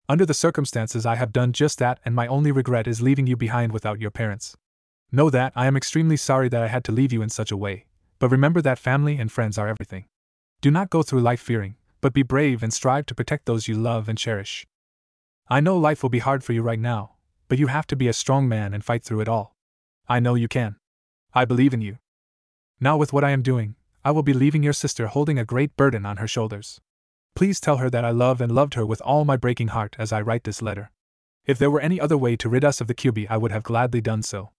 Under the circumstances, I have done just that, and my only regret is leaving you behind without your parents. Know that I am extremely sorry that I had to leave you in such a way, but remember that family and friends are everything. Do not go through life fearing, but be brave and strive to protect those you love and cherish. I know life will be hard for you right now, but you have to be a strong man and fight through it all. I know you can. I believe in you. Now with what I am doing, I will be leaving your sister holding a great burden on her shoulders. Please tell her that I love and loved her with all my breaking heart as I write this letter. If there were any other way to rid us of the Kyuubi, I would have gladly done so.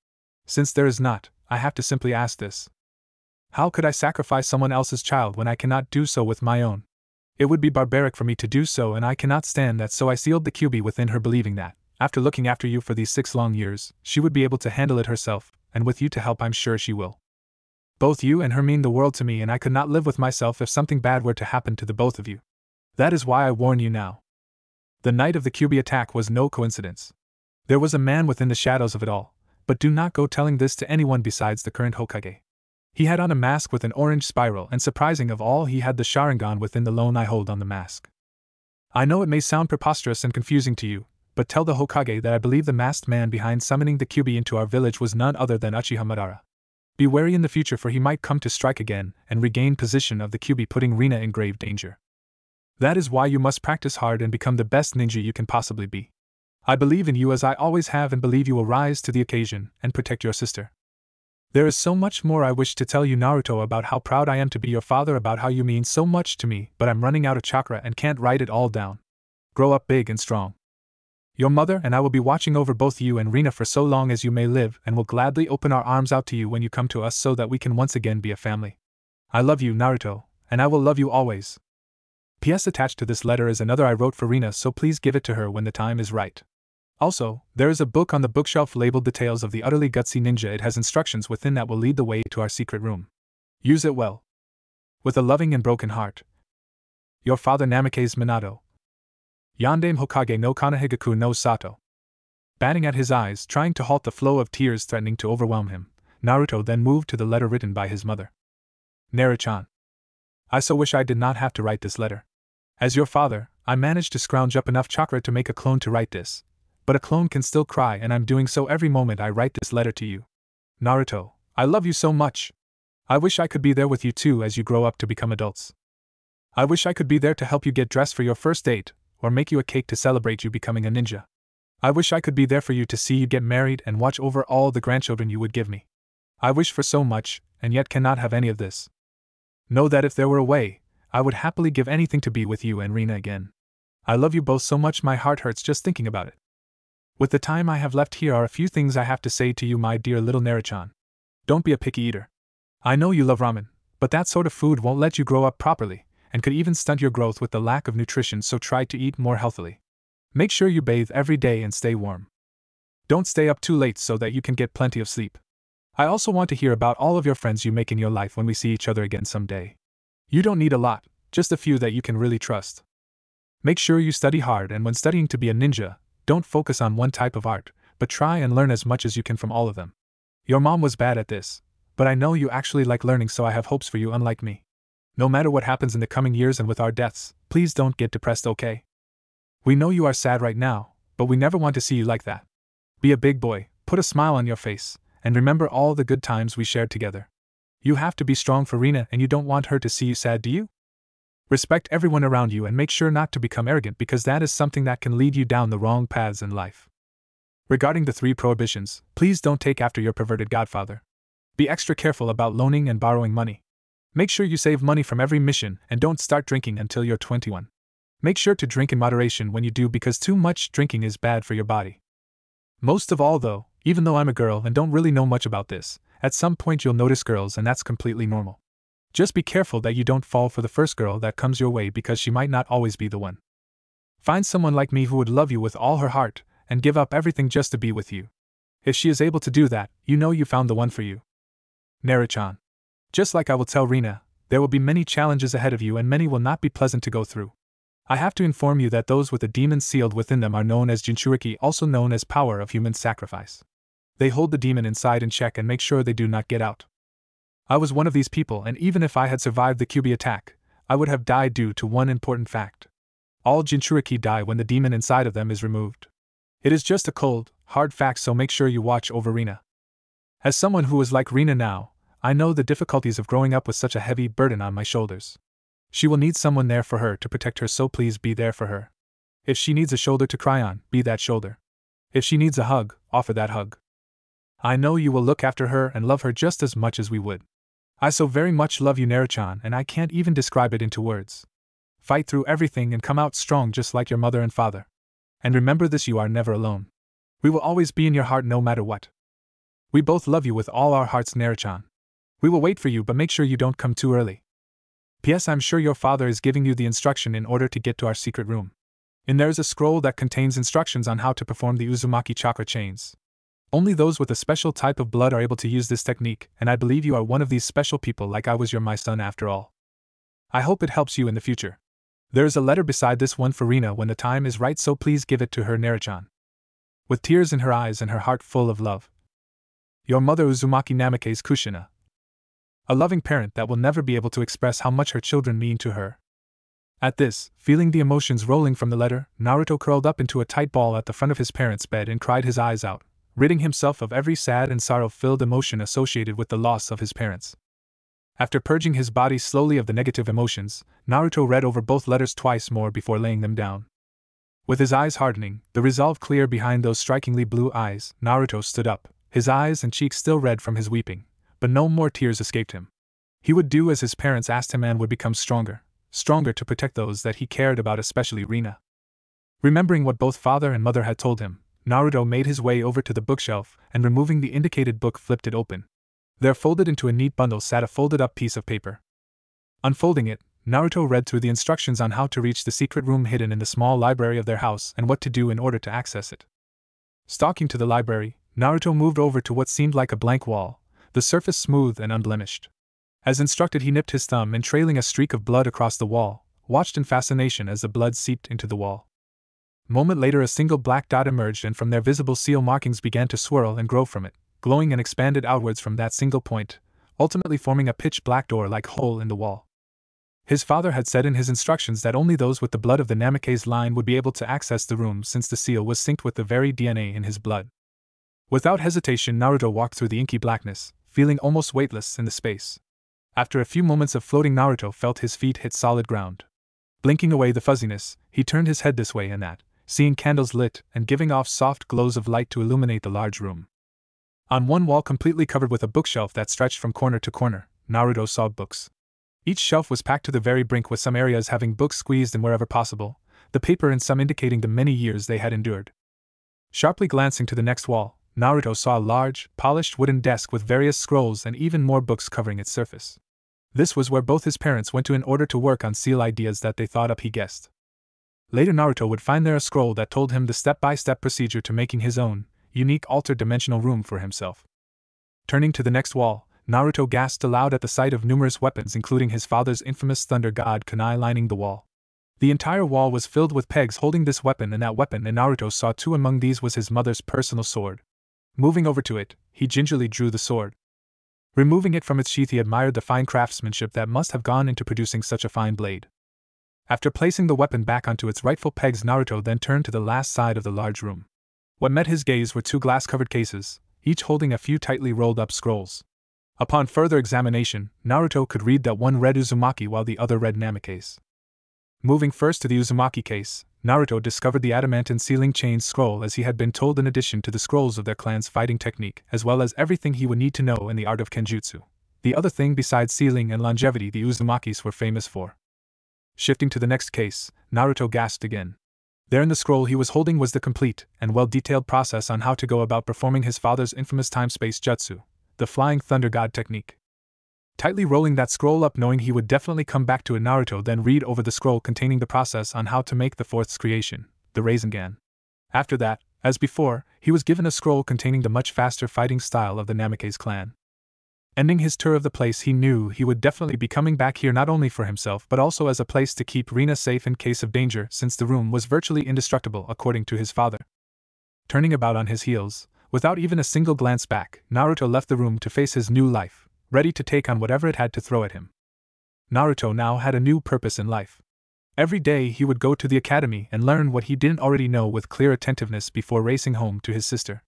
Since there is not, I have to simply ask this. How could I sacrifice someone else's child when I cannot do so with my own? It would be barbaric for me to do so, and I cannot stand that, so I sealed the Kyuubi within her, believing that, after looking after you for these 6 long years, she would be able to handle it herself, and with you to help I'm sure she will. Both you and her mean the world to me, and I could not live with myself if something bad were to happen to the both of you. That is why I warn you now. The night of the Kyuubi attack was no coincidence. There was a man within the shadows of it all, but do not go telling this to anyone besides the current Hokage. He had on a mask with an orange spiral, and surprising of all, he had the Sharingan within the lone eye hold on the mask. I know it may sound preposterous and confusing to you, but tell the Hokage that I believe the masked man behind summoning the Kyuubi into our village was none other than Uchiha Madara. Be wary in the future, for he might come to strike again and regain possession of the Kyuubi, putting Rina in grave danger. That is why you must practice hard and become the best ninja you can possibly be. I believe in you as I always have, and believe you will rise to the occasion and protect your sister. There is so much more I wish to tell you, Naruto, about how proud I am to be your father, about how you mean so much to me, but I'm running out of chakra and can't write it all down. Grow up big and strong. Your mother and I will be watching over both you and Rina for so long as you may live, and will gladly open our arms out to you when you come to us so that we can once again be a family. I love you, Naruto, and I will love you always. P.S. Attached to this letter is another I wrote for Rina, so please give it to her when the time is right. Also, there is a book on the bookshelf labeled The Tales of the Utterly Gutsy Ninja. It has instructions within that will lead the way to our secret room. Use it well. With a loving and broken heart. Your father, Namikaze Minato. Yandame Hokage no Kanahigaku no Sato. Batting at his eyes, trying to halt the flow of tears threatening to overwhelm him, Naruto then moved to the letter written by his mother. Nara-chan. I so wish I did not have to write this letter. As your father, I managed to scrounge up enough chakra to make a clone to write this. But a clone can still cry, and I'm doing so every moment I write this letter to you. Naruto, I love you so much. I wish I could be there with you too as you grow up to become adults. I wish I could be there to help you get dressed for your first date, or make you a cake to celebrate you becoming a ninja. I wish I could be there for you to see you get married and watch over all the grandchildren you would give me. I wish for so much, and yet cannot have any of this. Know that if there were a way, I would happily give anything to be with you and Rina again. I love you both so much my heart hurts just thinking about it. With the time I have left, here are a few things I have to say to you, my dear little Nara-chan. Don't be a picky eater. I know you love ramen, but that sort of food won't let you grow up properly, and could even stunt your growth with the lack of nutrition, so try to eat more healthily. Make sure you bathe every day and stay warm. Don't stay up too late so that you can get plenty of sleep. I also want to hear about all of your friends you make in your life when we see each other again someday. You don't need a lot, just a few that you can really trust. Make sure you study hard, and when studying to be a ninja, don't focus on one type of art, but try and learn as much as you can from all of them. Your mom was bad at this, but I know you actually like learning, so I have hopes for you, unlike me. No matter what happens in the coming years and with our deaths, please don't get depressed, okay? We know you are sad right now, but we never want to see you like that. Be a big boy, put a smile on your face, and remember all the good times we shared together. You have to be strong for Rina, and you don't want her to see you sad, do you? Respect everyone around you and make sure not to become arrogant, because that is something that can lead you down the wrong paths in life. Regarding the 3 prohibitions, please don't take after your perverted godfather. Be extra careful about loaning and borrowing money. Make sure you save money from every mission, and don't start drinking until you're 21. Make sure to drink in moderation when you do, because too much drinking is bad for your body. Most of all though, even though I'm a girl and don't really know much about this, at some point you'll notice girls, and that's completely normal. Just be careful that you don't fall for the first girl that comes your way, because she might not always be the one. Find someone like me who would love you with all her heart, and give up everything just to be with you. If she is able to do that, you know you found the one for you. Nara-chan. Just like I will tell Rina, there will be many challenges ahead of you, and many will not be pleasant to go through. I have to inform you that those with the demon sealed within them are known as Jinchuriki, also known as power of human sacrifice. They hold the demon inside in check and make sure they do not get out. I was one of these people, and even if I had survived the Kyuubi attack, I would have died due to one important fact. All Jinchuriki die when the demon inside of them is removed. It is just a cold, hard fact, so make sure you watch over Rina. As someone who is like Rina now, I know the difficulties of growing up with such a heavy burden on my shoulders. She will need someone there for her to protect her, so please be there for her. If she needs a shoulder to cry on, be that shoulder. If she needs a hug, offer that hug. I know you will look after her and love her just as much as we would. I so very much love you, Nara-chan, and I can't even describe it into words. Fight through everything and come out strong just like your mother and father. And remember this, you are never alone. We will always be in your heart no matter what. We both love you with all our hearts, Naruto-chan. We will wait for you, but make sure you don't come too early. P.S. I'm sure your father is giving you the instruction in order to get to our secret room. In there is a scroll that contains instructions on how to perform the Uzumaki chakra chains. Only those with a special type of blood are able to use this technique, and I believe you are one of these special people, like I was my son after all. I hope it helps you in the future. There is a letter beside this one for Rina when the time is right, so please give it to her, Naruto-chan. With tears in her eyes and her heart full of love. Your mother, Uzumaki Namikaze Kushina. A loving parent that will never be able to express how much her children mean to her. At this, feeling the emotions rolling from the letter, Naruto curled up into a tight ball at the front of his parents' bed and cried his eyes out, ridding himself of every sad and sorrow-filled emotion associated with the loss of his parents. After purging his body slowly of the negative emotions, Naruto read over both letters twice more before laying them down. With his eyes hardening, the resolve clear behind those strikingly blue eyes, Naruto stood up, his eyes and cheeks still red from his weeping, but no more tears escaped him. He would do as his parents asked him and would become stronger to protect those that he cared about, especially Rina. Remembering what both father and mother had told him, Naruto made his way over to the bookshelf and, removing the indicated book, flipped it open. There, folded into a neat bundle, sat a folded-up piece of paper. Unfolding it, Naruto read through the instructions on how to reach the secret room hidden in the small library of their house and what to do in order to access it. Stalking to the library, Naruto moved over to what seemed like a blank wall, the surface smooth and unblemished. As instructed, he nipped his thumb and, trailing a streak of blood across the wall, watched in fascination as the blood seeped into the wall. A moment later, a single black dot emerged, and from there visible seal markings began to swirl and grow from it, glowing and expanded outwards from that single point, ultimately forming a pitch-black door-like hole in the wall. His father had said in his instructions that only those with the blood of the Namikaze line would be able to access the room, since the seal was synced with the very DNA in his blood. Without hesitation, Naruto walked through the inky blackness, feeling almost weightless in the space. After a few moments of floating, Naruto felt his feet hit solid ground. Blinking away the fuzziness, he turned his head this way and that, seeing candles lit and giving off soft glows of light to illuminate the large room. On one wall, completely covered with a bookshelf that stretched from corner to corner, Naruto saw books. Each shelf was packed to the very brink, with some areas having books squeezed in wherever possible, the paper in some indicating the many years they had endured. Sharply glancing to the next wall, Naruto saw a large, polished wooden desk with various scrolls and even more books covering its surface. This was where both his parents went to in order to work on seal ideas that they thought up, he guessed. Later, Naruto would find there a scroll that told him the step-by-step procedure to making his own, unique altered dimensional room for himself. Turning to the next wall, Naruto gasped aloud at the sight of numerous weapons, including his father's infamous Thunder God kunai, lining the wall. The entire wall was filled with pegs holding this weapon and that weapon, and Naruto saw two among these was his mother's personal sword. Moving over to it, he gingerly drew the sword. Removing it from its sheath, he admired the fine craftsmanship that must have gone into producing such a fine blade. After placing the weapon back onto its rightful pegs, Naruto then turned to the last side of the large room. What met his gaze were two glass-covered cases, each holding a few tightly rolled-up scrolls. Upon further examination, Naruto could read that one read Uzumaki while the other read Namikaze. Moving first to the Uzumaki case, Naruto discovered the adamantine sealing chain scroll as he had been told, in addition to the scrolls of their clan's fighting technique, as well as everything he would need to know in the art of Kenjutsu. The other thing besides sealing and longevity the Uzumakis were famous for. Shifting to the next case, Naruto gasped again. There in the scroll he was holding was the complete and well-detailed process on how to go about performing his father's infamous time-space jutsu, the Flying Thunder God technique. Tightly rolling that scroll up, knowing he would definitely come back to it, Naruto then read over the scroll containing the process on how to make the fourth creation, the Rasengan. After that, as before, he was given a scroll containing the much faster fighting style of the Namikaze clan. Ending his tour of the place, he knew he would definitely be coming back here, not only for himself but also as a place to keep Rina safe in case of danger, since the room was virtually indestructible according to his father. Turning about on his heels, without even a single glance back, Naruto left the room to face his new life, ready to take on whatever it had to throw at him. Naruto now had a new purpose in life. Every day he would go to the academy and learn what he didn't already know with clear attentiveness before racing home to his sister.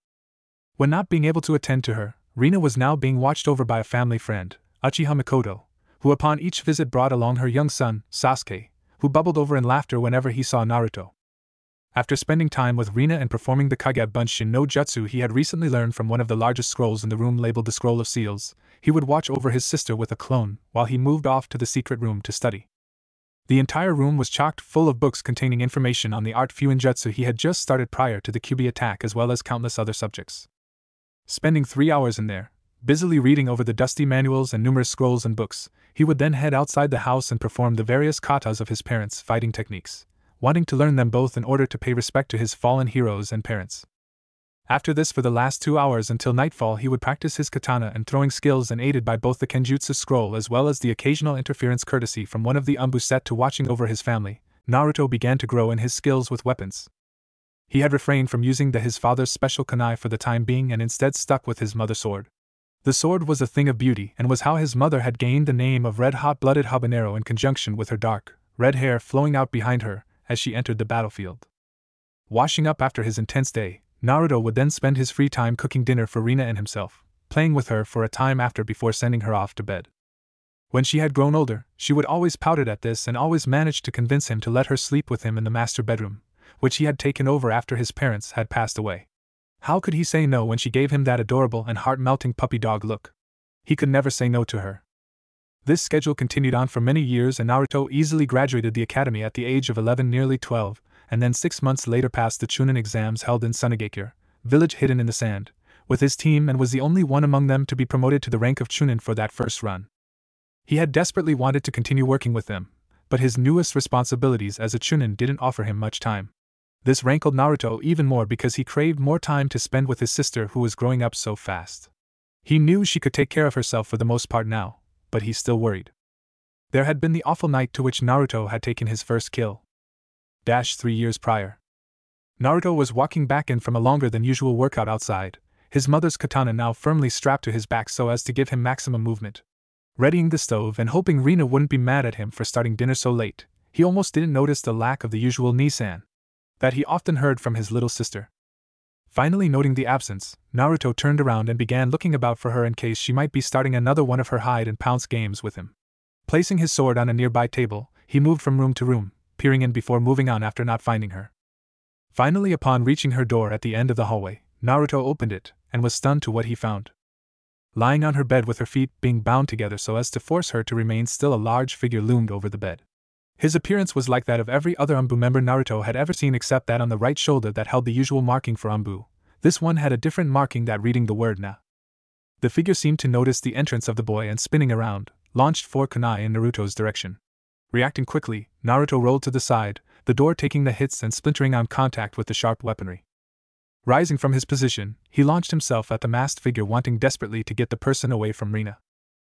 When not being able to attend to her, Rina was now being watched over by a family friend, Uchiha Mikoto, who upon each visit brought along her young son, Sasuke, who bubbled over in laughter whenever he saw Naruto. After spending time with Rina and performing the Kage Bunshin no Jutsu he had recently learned from one of the largest scrolls in the room labeled the Scroll of Seals, he would watch over his sister with a clone while he moved off to the secret room to study. The entire room was chock full of books containing information on the art Fuinjutsu he had just started prior to the Kyuubi attack, as well as countless other subjects. Spending 3 hours in there, busily reading over the dusty manuals and numerous scrolls and books, he would then head outside the house and perform the various katas of his parents' fighting techniques, wanting to learn them both in order to pay respect to his fallen heroes and parents. After this, for the last 2 hours until nightfall, he would practice his katana and throwing skills, and aided by both the Kenjutsu scroll as well as the occasional interference courtesy from one of the Anbu set to watching over his family, Naruto began to grow in his skills with weapons. He had refrained from using his father's special kunai for the time being and instead stuck with his mother's sword. The sword was a thing of beauty and was how his mother had gained the name of red-hot-blooded habanero in conjunction with her dark, red hair flowing out behind her as she entered the battlefield. Washing up after his intense day, Naruto would then spend his free time cooking dinner for Rina and himself, playing with her for a time after before sending her off to bed. When she had grown older, she would always pout at this and always managed to convince him to let her sleep with him in the master bedroom, which he had taken over after his parents had passed away. How could he say no when she gave him that adorable and heart-melting puppy dog look? He could never say no to her. This schedule continued on for many years, and Naruto easily graduated the academy at the age of 11, nearly 12, and then 6 months later passed the Chunin exams held in Sunagakure, village hidden in the sand, with his team, and was the only one among them to be promoted to the rank of Chunin for that first run. He had desperately wanted to continue working with them, but his newest responsibilities as a Chunin didn't offer him much time. This rankled Naruto even more because he craved more time to spend with his sister, who was growing up so fast. He knew she could take care of herself for the most part now, but he still worried. There had been the awful night to which Naruto had taken his first kill. 3 years prior. Naruto was walking back in from a longer than usual workout outside, his mother's katana now firmly strapped to his back so as to give him maximum movement. Readying the stove and hoping Rina wouldn't be mad at him for starting dinner so late, he almost didn't notice the lack of the usual Nissan that he often heard from his little sister. Finally noting the absence, Naruto turned around and began looking about for her in case she might be starting another one of her hide and pounce games with him. Placing his sword on a nearby table, he moved from room to room, peering in before moving on after not finding her. Finally, upon reaching her door at the end of the hallway, Naruto opened it, and was stunned to what he found. Lying on her bed with her feet being bound together so as to force her to remain still, a large figure loomed over the bed. His appearance was like that of every other Anbu member Naruto had ever seen except that on the right shoulder that held the usual marking for Anbu. This one had a different marking that reading the word Na. The figure seemed to notice the entrance of the boy and spinning around, launched 4 kunai in Naruto's direction. Reacting quickly, Naruto rolled to the side, the door taking the hits and splintering on contact with the sharp weaponry. Rising from his position, he launched himself at the masked figure, wanting desperately to get the person away from Rina.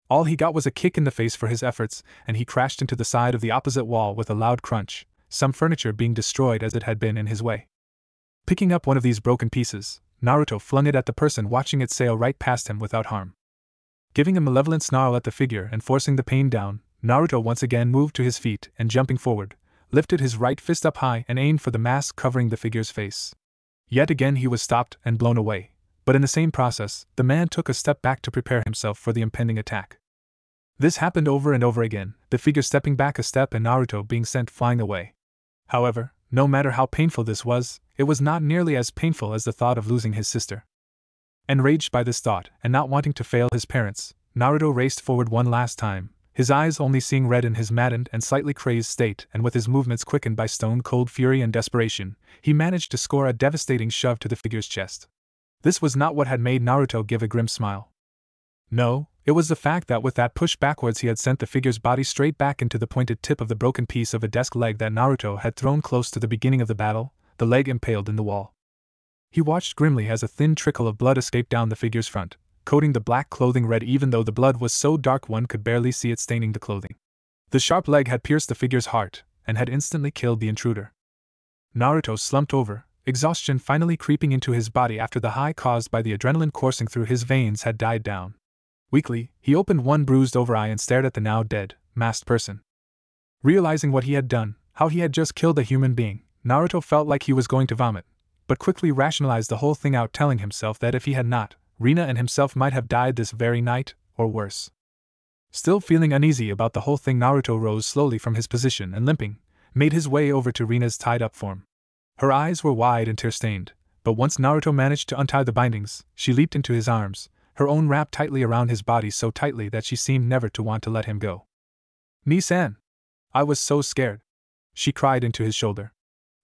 All he got was a kick in the face for his efforts, and he crashed into the side of the opposite wall with a loud crunch, some furniture being destroyed as it had been in his way. Picking up one of these broken pieces, Naruto flung it at the person, watching it sail right past him without harm. Giving a malevolent snarl at the figure and forcing the pain down, Naruto once again moved to his feet and, jumping forward, lifted his right fist up high and aimed for the mask covering the figure's face. Yet again he was stopped and blown away, but in the same process, the man took a step back to prepare himself for the impending attack. This happened over and over again, the figure stepping back a step and Naruto being sent flying away. However, no matter how painful this was, it was not nearly as painful as the thought of losing his sister. Enraged by this thought, and not wanting to fail his parents, Naruto raced forward one last time, his eyes only seeing red in his maddened and slightly crazed state, and with his movements quickened by stone-cold fury and desperation, he managed to score a devastating shove to the figure's chest. This was not what had made Naruto give a grim smile. No, it was the fact that with that push backwards he had sent the figure's body straight back into the pointed tip of the broken piece of a desk leg that Naruto had thrown close to the beginning of the battle, the leg impaled in the wall. He watched grimly as a thin trickle of blood escaped down the figure's front, coating the black clothing red even though the blood was so dark one could barely see it staining the clothing. The sharp leg had pierced the figure's heart, and had instantly killed the intruder. Naruto slumped over, exhaustion finally creeping into his body after the high caused by the adrenaline coursing through his veins had died down. Weakly, he opened one bruised over eye and stared at the now dead, masked person. Realizing what he had done, how he had just killed a human being, Naruto felt like he was going to vomit, but quickly rationalized the whole thing out, telling himself that if he had not, Rina and himself might have died this very night, or worse. Still feeling uneasy about the whole thing, Naruto rose slowly from his position and, limping, made his way over to Rina's tied-up form. Her eyes were wide and tear-stained, but once Naruto managed to untie the bindings, she leaped into his arms, her own wrapped tightly around his body, so tightly that she seemed never to want to let him go. "Ni-san!" I was so scared. She cried into his shoulder.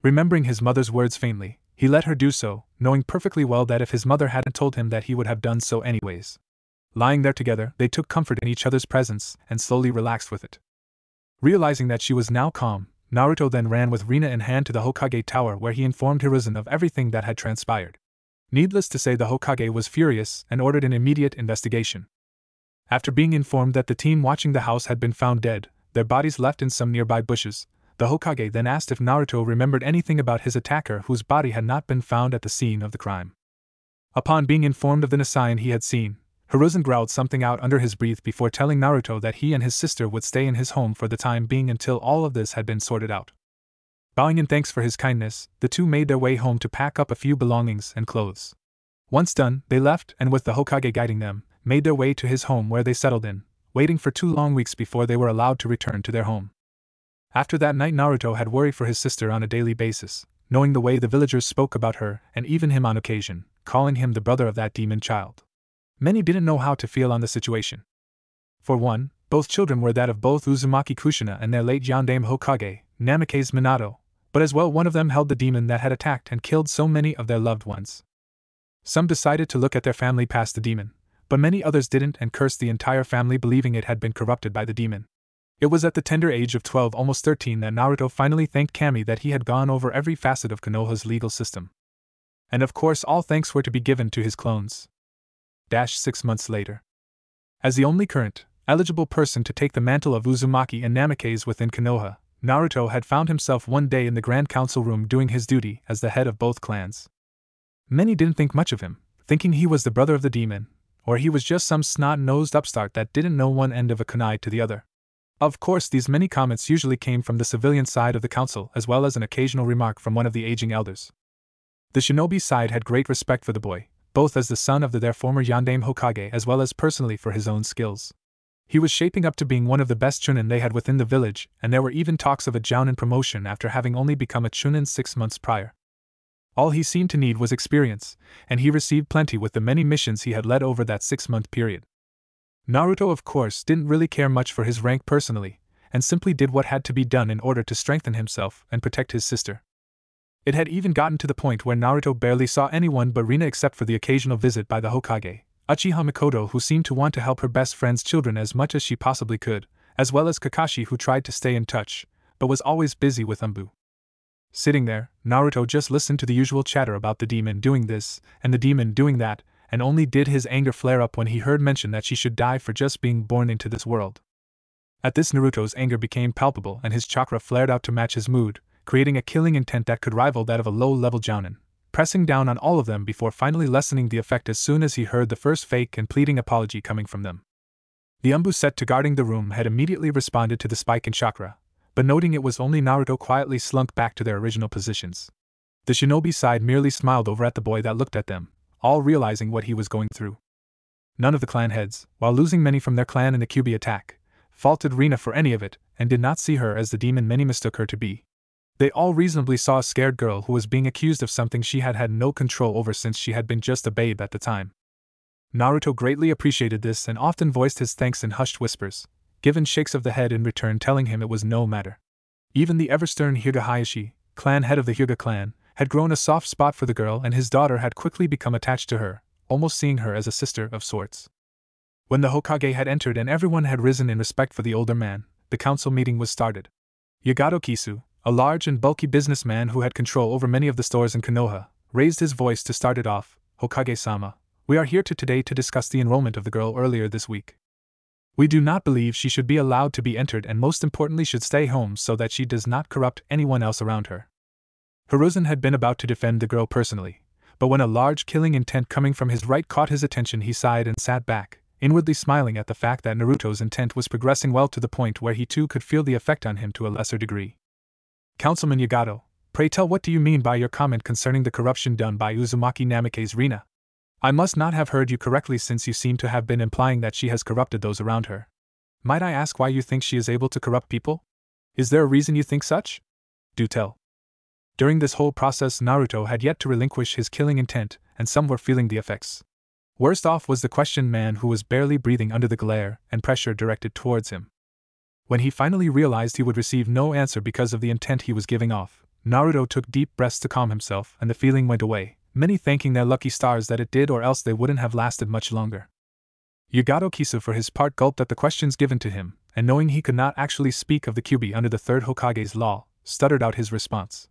Remembering his mother's words faintly, he let her do so, knowing perfectly well that if his mother hadn't told him that he would have done so anyways. Lying there together, they took comfort in each other's presence and slowly relaxed with it. Realizing that she was now calm, Naruto then ran with Rina in hand to the Hokage tower where he informed Hiruzen of everything that had transpired. Needless to say, the Hokage was furious and ordered an immediate investigation. After being informed that the team watching the house had been found dead, their bodies left in some nearby bushes, the Hokage then asked if Naruto remembered anything about his attacker whose body had not been found at the scene of the crime. Upon being informed of the Nasayan he had seen, Hiruzen growled something out under his breath before telling Naruto that he and his sister would stay in his home for the time being until all of this had been sorted out. Bowing in thanks for his kindness, the two made their way home to pack up a few belongings and clothes. Once done, they left and, with the Hokage guiding them, made their way to his home where they settled in, waiting for 2 long weeks before they were allowed to return to their home. After that night, Naruto had worry for his sister on a daily basis, knowing the way the villagers spoke about her and even him on occasion, calling him the brother of that demon child. Many didn't know how to feel on the situation. For one, both children were that of both Uzumaki Kushina and their late Yondaime Hokage, Namikaze Minato, but as well one of them held the demon that had attacked and killed so many of their loved ones. Some decided to look at their family past the demon, but many others didn't and cursed the entire family, believing it had been corrupted by the demon. It was at the tender age of 12, almost 13, that Naruto finally thanked Kami that he had gone over every facet of Konoha's legal system. And of course all thanks were to be given to his clones. 6 months later. As the only current, eligible person to take the mantle of Uzumaki and Namikaze within Konoha, Naruto had found himself one day in the Grand Council room doing his duty as the head of both clans. Many didn't think much of him, thinking he was the brother of the demon, or he was just some snot-nosed upstart that didn't know one end of a kunai to the other. Of course, these many comments usually came from the civilian side of the council, as well as an occasional remark from one of the aging elders. The shinobi side had great respect for the boy, both as the son of their former Yondaime Hokage as well as personally for his own skills. He was shaping up to being one of the best chunin they had within the village, and there were even talks of a jounin promotion after having only become a chunin 6 months prior. All he seemed to need was experience, and he received plenty with the many missions he had led over that 6-month period. Naruto, of course, didn't really care much for his rank personally, and simply did what had to be done in order to strengthen himself and protect his sister. It had even gotten to the point where Naruto barely saw anyone but Rina except for the occasional visit by the Hokage, Uchiha Mikoto, who seemed to want to help her best friend's children as much as she possibly could, as well as Kakashi, who tried to stay in touch, but was always busy with Umbu. Sitting there, Naruto just listened to the usual chatter about the demon doing this and the demon doing that, and only did his anger flare up when he heard mention that she should die for just being born into this world. At this, Naruto's anger became palpable and his chakra flared out to match his mood, creating a killing intent that could rival that of a low-level jounin, pressing down on all of them before finally lessening the effect as soon as he heard the first fake and pleading apology coming from them. The Umbu set to guarding the room had immediately responded to the spike in chakra, but noting it was only Naruto, quietly slunk back to their original positions. The shinobi side merely smiled over at the boy that looked at them, all realizing what he was going through. None of the clan heads, while losing many from their clan in the Kyuubi attack, faulted Rina for any of it, and did not see her as the demon many mistook her to be. They all reasonably saw a scared girl who was being accused of something she had had no control over since she had been just a babe at the time. Naruto greatly appreciated this and often voiced his thanks in hushed whispers, given shakes of the head in return telling him it was no matter. Even the ever-stern Hyuga Hayashi, clan head of the Hyuga clan, had grown a soft spot for the girl, and his daughter had quickly become attached to her, almost seeing her as a sister of sorts. When the Hokage had entered and everyone had risen in respect for the older man, the council meeting was started. Yagato Kisu, a large and bulky businessman who had control over many of the stores in Konoha, raised his voice to start it off. Hokage-sama, we are here today to discuss the enrollment of the girl earlier this week. We do not believe she should be allowed to be entered, and most importantly should stay home so that she does not corrupt anyone else around her. Hiruzen had been about to defend the girl personally, but when a large killing intent coming from his right caught his attention, he sighed and sat back, inwardly smiling at the fact that Naruto's intent was progressing well to the point where he too could feel the effect on him to a lesser degree. Councilman Yagato, pray tell, what do you mean by your comment concerning the corruption done by Uzumaki Namikaze Rina? I must not have heard you correctly, since you seem to have been implying that she has corrupted those around her. Might I ask why you think she is able to corrupt people? Is there a reason you think such? Do tell. During this whole process, Naruto had yet to relinquish his killing intent, and some were feeling the effects. Worst off was the questioned man, who was barely breathing under the glare and pressure directed towards him. When he finally realized he would receive no answer because of the intent he was giving off, Naruto took deep breaths to calm himself, and the feeling went away, many thanking their lucky stars that it did, or else they wouldn't have lasted much longer. Yagato Kisu for his part gulped at the questions given to him, and knowing he could not actually speak of the Kyuubi under the third Hokage's law, stuttered out his response.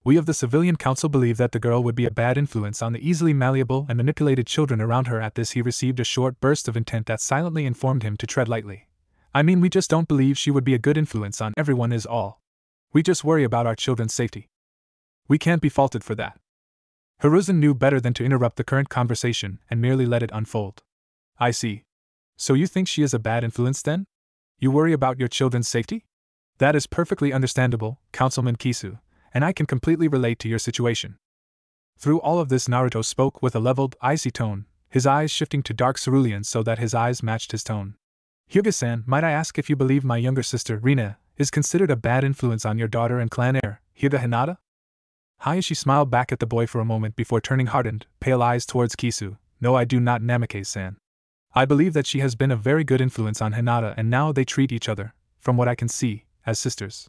We of the civilian council believe that the girl would be a bad influence on the easily malleable and manipulated children around her. At this he received a short burst of intent that silently informed him to tread lightly. I mean, we just don't believe she would be a good influence on everyone is all. We just worry about our children's safety. We can't be faulted for that. Hiruzen knew better than to interrupt the current conversation and merely let it unfold. I see. So you think she is a bad influence then? You worry about your children's safety? That is perfectly understandable, Councilman Kisu, and I can completely relate to your situation. Through all of this, Naruto spoke with a leveled, icy tone, his eyes shifting to dark cerulean so that his eyes matched his tone. Hyuga-san, might I ask if you believe my younger sister, Rina, is considered a bad influence on your daughter and clan heir, Hyuga Hinata? Hayashi smiled back at the boy for a moment before turning hardened, pale eyes towards Kisu. No, I do not, Namikaze-san. I believe that she has been a very good influence on Hinata, and now they treat each other, from what I can see, as sisters.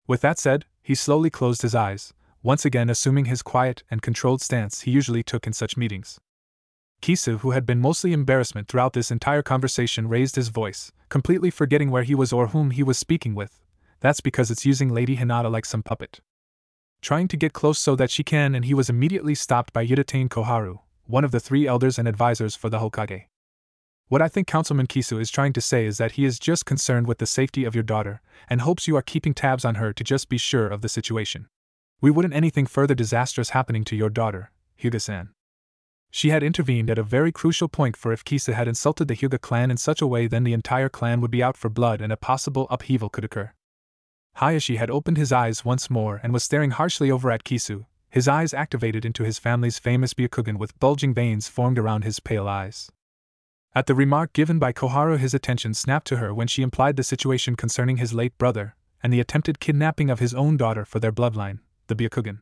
With that said, he slowly closed his eyes, once again assuming his quiet and controlled stance he usually took in such meetings. Kisu, who had been mostly embarrassment throughout this entire conversation, raised his voice, completely forgetting where he was or whom he was speaking with. That's because it's using Lady Hinata like some puppet. Trying to get close so that she can, and he was immediately stopped by Yudetane Koharu, one of the 3 elders and advisors for the Hokage. What I think Councilman Kisu is trying to say is that he is just concerned with the safety of your daughter, and hopes you are keeping tabs on her to just be sure of the situation. We wouldn't anything further disastrous happening to your daughter, Hyuga-san. She had intervened at a very crucial point, for if Kisu had insulted the Hyuga clan in such a way, then the entire clan would be out for blood and a possible upheaval could occur. Hayashi had opened his eyes once more and was staring harshly over at Kisu, his eyes activated into his family's famous Byakugan with bulging veins formed around his pale eyes. At the remark given by Koharu, his attention snapped to her when she implied the situation concerning his late brother and the attempted kidnapping of his own daughter for their bloodline, the Byakugan.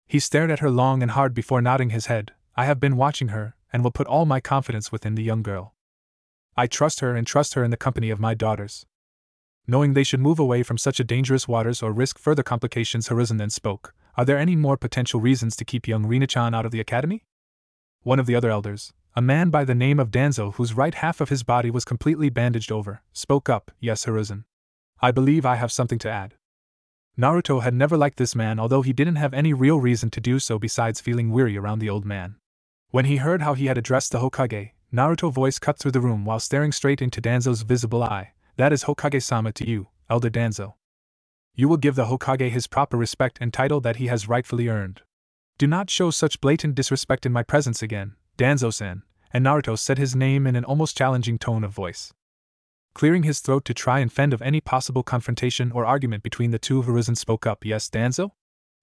He stared at her long and hard before nodding his head. I have been watching her, and will put all my confidence within the young girl. I trust her and trust her in the company of my daughters. Knowing they should move away from such a dangerous waters or risk further complications, Hiruzen then spoke. Are there any more potential reasons to keep young Rina-chan out of the academy? One of the other elders, a man by the name of Danzo, whose right half of his body was completely bandaged over, spoke up. Yes, Hiruzen. I believe I have something to add. Naruto had never liked this man, although he didn't have any real reason to do so besides feeling weary around the old man. When he heard how he had addressed the Hokage, Naruto's voice cut through the room while staring straight into Danzo's visible eye. That is Hokage-sama to you, Elder Danzo. You will give the Hokage his proper respect and title that he has rightfully earned. Do not show such blatant disrespect in my presence again, Danzo-san, and Naruto said his name in an almost challenging tone of voice. Clearing his throat to try and fend off any possible confrontation or argument between the two, Hiruzen spoke up. Yes, Danzo?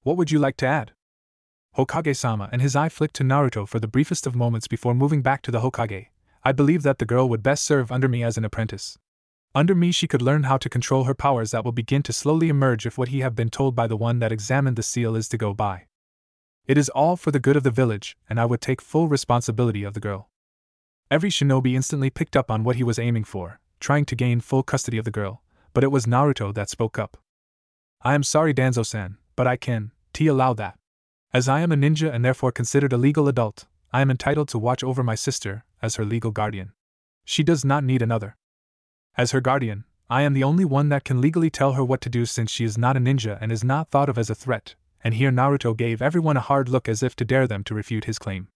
What would you like to add? Hokage-sama, and his eye flicked to Naruto for the briefest of moments before moving back to the Hokage. I believe that the girl would best serve under me as an apprentice. Under me she could learn how to control her powers that will begin to slowly emerge if what he have been told by the one that examined the seal is to go by. It is all for the good of the village, and I would take full responsibility of the girl. Every shinobi instantly picked up on what he was aiming for, trying to gain full custody of the girl, but it was Naruto that spoke up. I am sorry, Danzo-san, but I can't allow that. As I am a ninja and therefore considered a legal adult, I am entitled to watch over my sister, as her legal guardian. She does not need another. As her guardian, I am the only one that can legally tell her what to do, since she is not a ninja and is not thought of as a threat, and here Naruto gave everyone a hard look as if to dare them to refute his claim.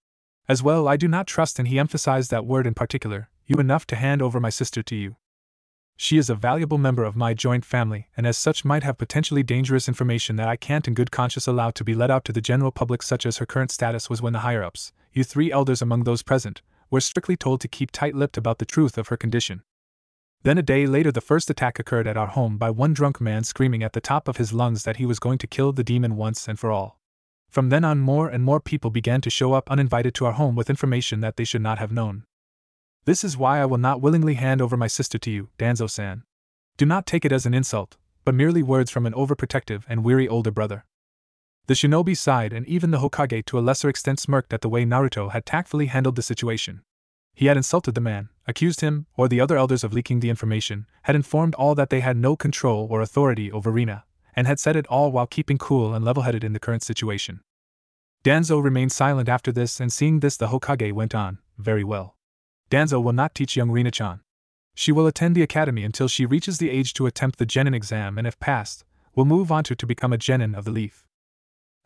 As well, I do not trust, and he emphasized that word in particular, you enough to hand over my sister to you. She is a valuable member of my joint family, and as such might have potentially dangerous information that I can't in good conscience allow to be let out to the general public, such as her current status was when the higher-ups, you 3 elders among those present, were strictly told to keep tight-lipped about the truth of her condition. Then a day later the first attack occurred at our home by one drunk man screaming at the top of his lungs that he was going to kill the demon once and for all. From then on more and more people began to show up uninvited to our home with information that they should not have known. This is why I will not willingly hand over my sister to you, Danzo-san. Do not take it as an insult, but merely words from an overprotective and weary older brother. The shinobi sighed, and even the Hokage to a lesser extent smirked at the way Naruto had tactfully handled the situation. He had insulted the man, accused him or the other elders of leaking the information, had informed all that they had no control or authority over Rina, and had said it all while keeping cool and level-headed in the current situation. Danzo remained silent after this, and seeing this the Hokage went on, "Very well. Danzo will not teach young Rina-chan. She will attend the academy until she reaches the age to attempt the genin exam, and if passed, will move on to become a genin of the leaf."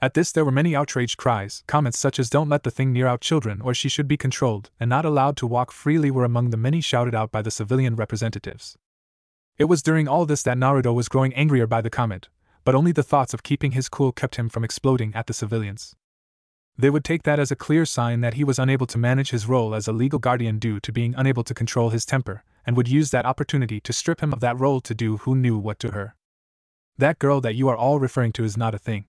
At this there were many outraged cries. Comments such as "Don't let the thing near out children," or "She should be controlled and not allowed to walk freely" were among the many shouted out by the civilian representatives. It was during all this that Naruto was growing angrier by the comment, but only the thoughts of keeping his cool kept him from exploding at the civilians. They would take that as a clear sign that he was unable to manage his role as a legal guardian due to being unable to control his temper, and would use that opportunity to strip him of that role to do who knew what to her. "That girl that you are all referring to is not a thing.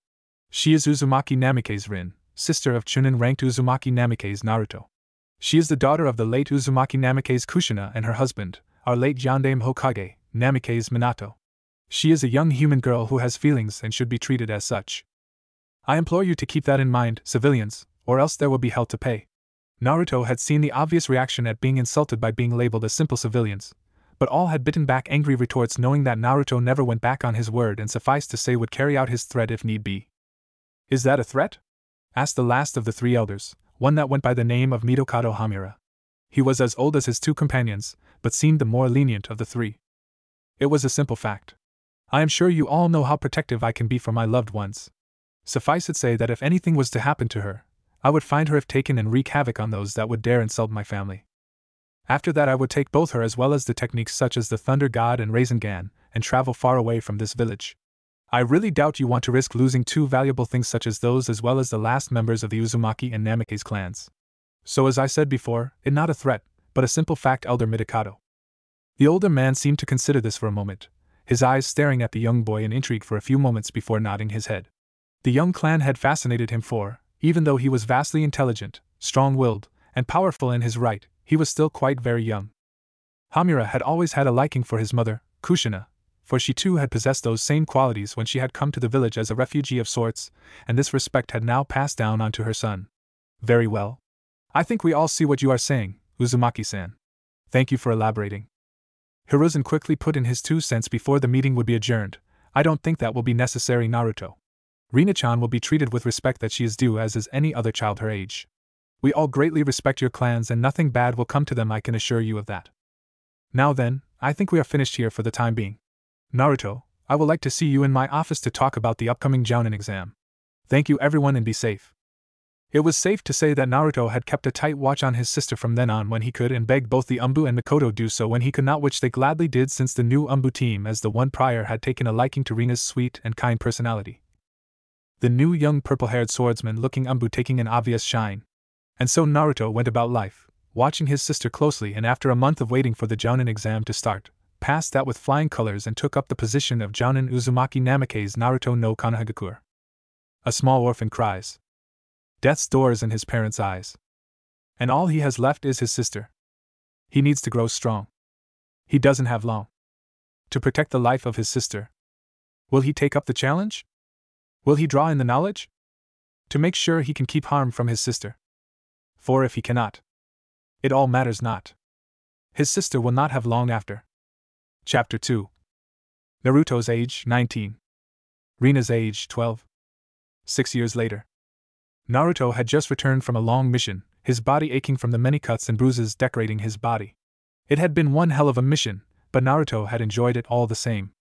She is Uzumaki Namikaze Rin, sister of Chunin-ranked Uzumaki Namikaze Naruto. She is the daughter of the late Uzumaki Namikaze Kushina and her husband, our late Yondaime Hokage, Namikaze Minato. She is a young human girl who has feelings and should be treated as such. I implore you to keep that in mind, civilians, or else there will be hell to pay." Naruto had seen the obvious reaction at being insulted by being labeled as simple civilians, but all had bitten back angry retorts knowing that Naruto never went back on his word and suffice to say would carry out his threat if need be. "Is that a threat?" asked the last of the three elders, one that went by the name of Mitokado Hamura. He was as old as his two companions, but seemed the more lenient of the three. "It was a simple fact. I am sure you all know how protective I can be for my loved ones. Suffice it say that if anything was to happen to her, I would find her if taken and wreak havoc on those that would dare insult my family. After that I would take both her as well as the techniques such as the Thunder God and Rasengan, and travel far away from this village. I really doubt you want to risk losing two valuable things such as those as well as the last members of the Uzumaki and Namikaze clans. So as I said before, it not a threat, but a simple fact, Elder Mitokado." The older man seemed to consider this for a moment, his eyes staring at the young boy in intrigue for a few moments before nodding his head. The young clan had fascinated him for, even though he was vastly intelligent, strong-willed, and powerful in his right, he was still quite very young. Hamura had always had a liking for his mother, Kushina, for she too had possessed those same qualities when she had come to the village as a refugee of sorts, and this respect had now passed down onto her son. "Very well. I think we all see what you are saying, Uzumaki-san. Thank you for elaborating." Hiruzen quickly put in his 2 cents before the meeting would be adjourned. "I don't think that will be necessary, Naruto. Rina-chan will be treated with respect that she is due as is any other child her age. We all greatly respect your clans and nothing bad will come to them, I can assure you of that. Now then, I think we are finished here for the time being. Naruto, I would like to see you in my office to talk about the upcoming Jounin exam. Thank you everyone and be safe." It was safe to say that Naruto had kept a tight watch on his sister from then on when he could, and begged both the Umbu and Mikoto do so when he could not, which they gladly did since the new Umbu team as the one prior had taken a liking to Rina's sweet and kind personality. The new young purple-haired swordsman looking Umbu taking an obvious shine. And so Naruto went about life, watching his sister closely, and after a month of waiting for the Jounin exam to start, passed that with flying colors and took up the position of Jounin Uzumaki Namikaze Naruto no Konohagakure. A small orphan cries. Death's door is in his parents' eyes. And all he has left is his sister. He needs to grow strong. He doesn't have long. To protect the life of his sister. Will he take up the challenge? Will he draw in the knowledge? To make sure he can keep harm from his sister. For if he cannot, it all matters not. His sister will not have long after. Chapter 2. Naruto's age 19. Rina's age 12. 6 years later. Naruto had just returned from a long mission, his body aching from the many cuts and bruises decorating his body. It had been one hell of a mission, but Naruto had enjoyed it all the same.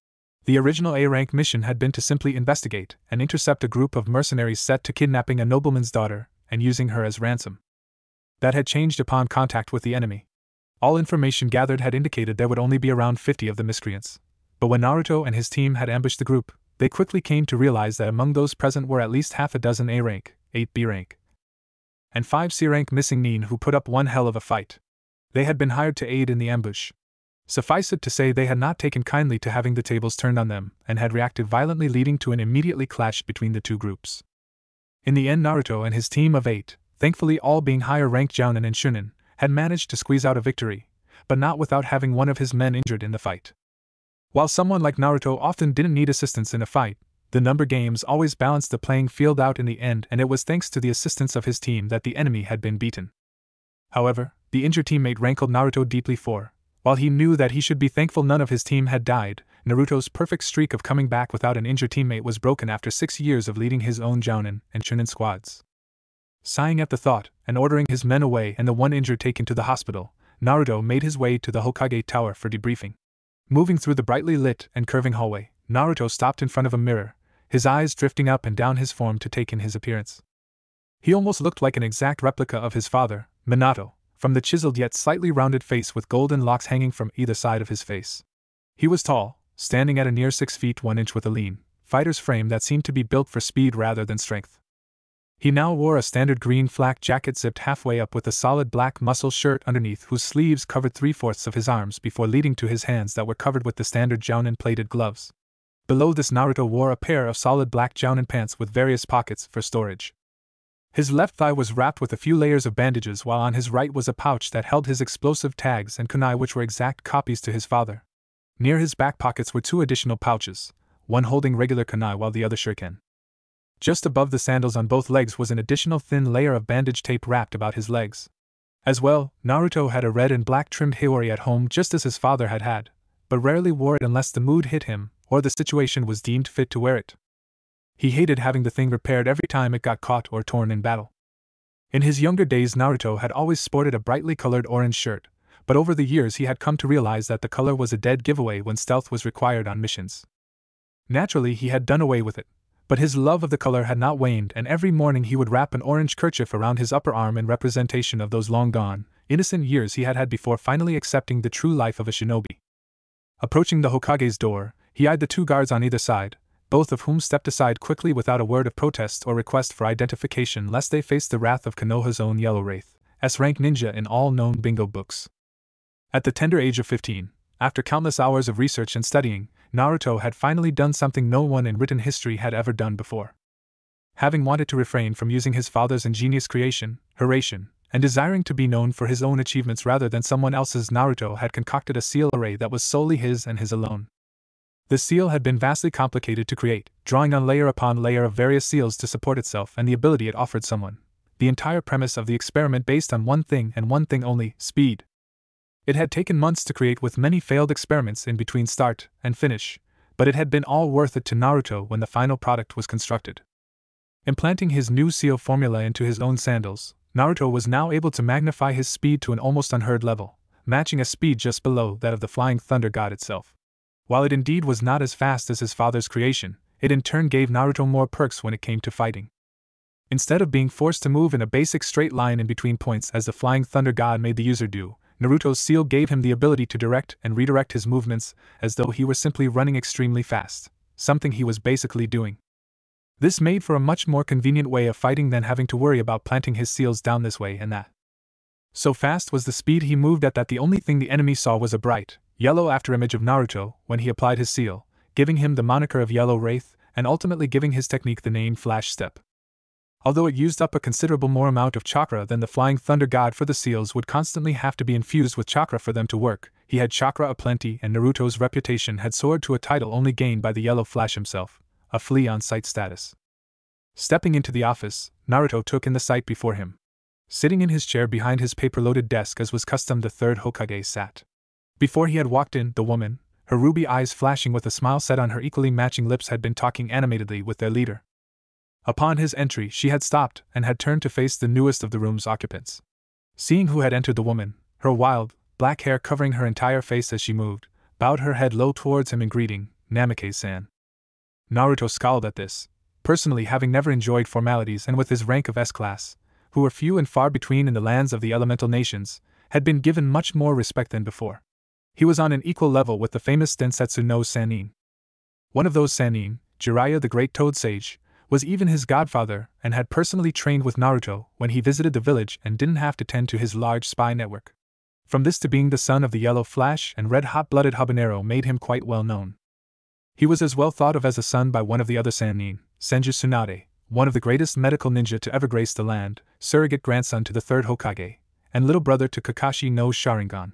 The original A-rank mission had been to simply investigate and intercept a group of mercenaries set to kidnapping a nobleman's daughter and using her as ransom. That had changed upon contact with the enemy. All information gathered had indicated there would only be around 50 of the miscreants. But when Naruto and his team had ambushed the group, they quickly came to realize that among those present were at least half a dozen A-rank, 8 B-rank, and 5 C-rank missing nin who put up one hell of a fight. They had been hired to aid in the ambush. Suffice it to say they had not taken kindly to having the tables turned on them, and had reacted violently, leading to an immediately clash between the two groups. In the end, Naruto and his team of 8, thankfully all being higher-ranked Jounin and Shunin, had managed to squeeze out a victory, but not without having one of his men injured in the fight. While someone like Naruto often didn't need assistance in a fight, the number games always balanced the playing field out in the end, and it was thanks to the assistance of his team that the enemy had been beaten. However, the injured teammate rankled Naruto deeply for, while he knew that he should be thankful none of his team had died, Naruto's perfect streak of coming back without an injured teammate was broken after 6 years of leading his own Jounin and Chunin squads. Sighing at the thought, and ordering his men away and the one injured taken to the hospital, Naruto made his way to the Hokage Tower for debriefing. Moving through the brightly lit and curving hallway, Naruto stopped in front of a mirror, his eyes drifting up and down his form to take in his appearance. He almost looked like an exact replica of his father, Minato, from the chiseled yet slightly rounded face with golden locks hanging from either side of his face. He was tall, standing at a near 6 feet 1 inch with a lean, fighter's frame that seemed to be built for speed rather than strength. He now wore a standard green flak jacket zipped halfway up with a solid black muscle shirt underneath whose sleeves covered 3/4 of his arms before leading to his hands that were covered with the standard Jounin plated gloves. Below this Naruto wore a pair of solid black Jounin pants with various pockets for storage. His left thigh was wrapped with a few layers of bandages while on his right was a pouch that held his explosive tags and kunai which were exact copies to his father. Near his back pockets were 2 additional pouches, one holding regular kunai while the other shuriken. Just above the sandals on both legs was an additional thin layer of bandage tape wrapped about his legs. As well, Naruto had a red and black trimmed hiyori at home just as his father had had, but rarely wore it unless the mood hit him or the situation was deemed fit to wear it. He hated having the thing repaired every time it got caught or torn in battle. In his younger days Naruto had always sported a brightly colored orange shirt, but over the years he had come to realize that the color was a dead giveaway when stealth was required on missions. Naturally he had done away with it, but his love of the color had not waned and every morning he would wrap an orange kerchief around his upper arm in representation of those long-gone, innocent years he had before finally accepting the true life of a shinobi. Approaching the Hokage's door, he eyed the 2 guards on either side, both of whom stepped aside quickly without a word of protest or request for identification lest they face the wrath of Konoha's own Yellow Wraith, S-rank ninja in all known bingo books. At the tender age of 15, after countless hours of research and studying, Naruto had finally done something no one in written history had ever done before. Having wanted to refrain from using his father's ingenious creation, Hiraishin, and desiring to be known for his own achievements rather than someone else's, Naruto had concocted a seal array that was solely his and his alone. The seal had been vastly complicated to create, drawing on layer upon layer of various seals to support itself and the ability it offered someone. The entire premise of the experiment based on one thing and one thing only: speed. It had taken months to create with many failed experiments in between start and finish, but it had been all worth it to Naruto when the final product was constructed. Implanting his new seal formula into his own sandals, Naruto was now able to magnify his speed to an almost unheard level, matching a speed just below that of the Flying Thunder God itself. While it indeed was not as fast as his father's creation, it in turn gave Naruto more perks when it came to fighting. Instead of being forced to move in a basic straight line in between points as the Flying Thunder God made the user do, Naruto's seal gave him the ability to direct and redirect his movements as though he were simply running extremely fast, something he was basically doing. This made for a much more convenient way of fighting than having to worry about planting his seals down this way and that. So fast was the speed he moved at that the only thing the enemy saw was a bright, yellow afterimage of Naruto when he applied his seal, giving him the moniker of Yellow Wraith and ultimately giving his technique the name Flash Step. Although it used up a considerable more amount of chakra than the Flying Thunder God, for the seals would constantly have to be infused with chakra for them to work, he had chakra aplenty and Naruto's reputation had soared to a title only gained by the Yellow Flash himself, a flea on sight status. Stepping into the office, Naruto took in the sight before him. Sitting in his chair behind his paper-loaded desk as was custom, the 3rd Hokage sat. Before he had walked in, the woman, her ruby eyes flashing with a smile set on her equally matching lips, had been talking animatedly with their leader. Upon his entry she had stopped and had turned to face the newest of the room's occupants. Seeing who had entered, the woman, her wild, black hair covering her entire face as she moved, bowed her head low towards him in greeting, "Namikaze-san." Naruto scowled at this, personally having never enjoyed formalities and with his rank of S-class, who were few and far between in the lands of the elemental nations, had been given much more respect than before. He was on an equal level with the famous Densetsu no Sannin. One of those Sannin, Jiraiya the Great Toad Sage, was even his godfather and had personally trained with Naruto when he visited the village and didn't have to tend to his large spy network. From this to being the son of the Yellow Flash and red hot-blooded habanero made him quite well known. He was as well thought of as a son by one of the other Sannin, Senju Tsunade, one of the greatest medical ninja to ever grace the land, surrogate grandson to the 3rd Hokage, and little brother to Kakashi no Sharingan.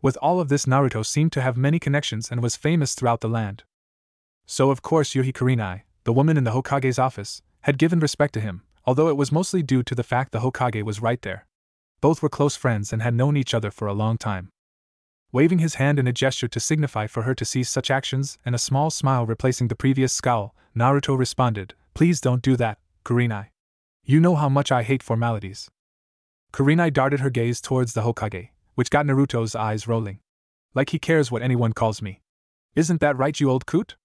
With all of this, Naruto seemed to have many connections and was famous throughout the land. So of course Yuhi Kurenai, the woman in the Hokage's office, had given respect to him, although it was mostly due to the fact the Hokage was right there. Both were close friends and had known each other for a long time. Waving his hand in a gesture to signify for her to cease such actions and a small smile replacing the previous scowl, Naruto responded, "Please don't do that, Kurenai. You know how much I hate formalities." Kurenai darted her gaze towards the Hokage, which got Naruto's eyes rolling. "Like he cares what anyone calls me. Isn't that right, you old coot?"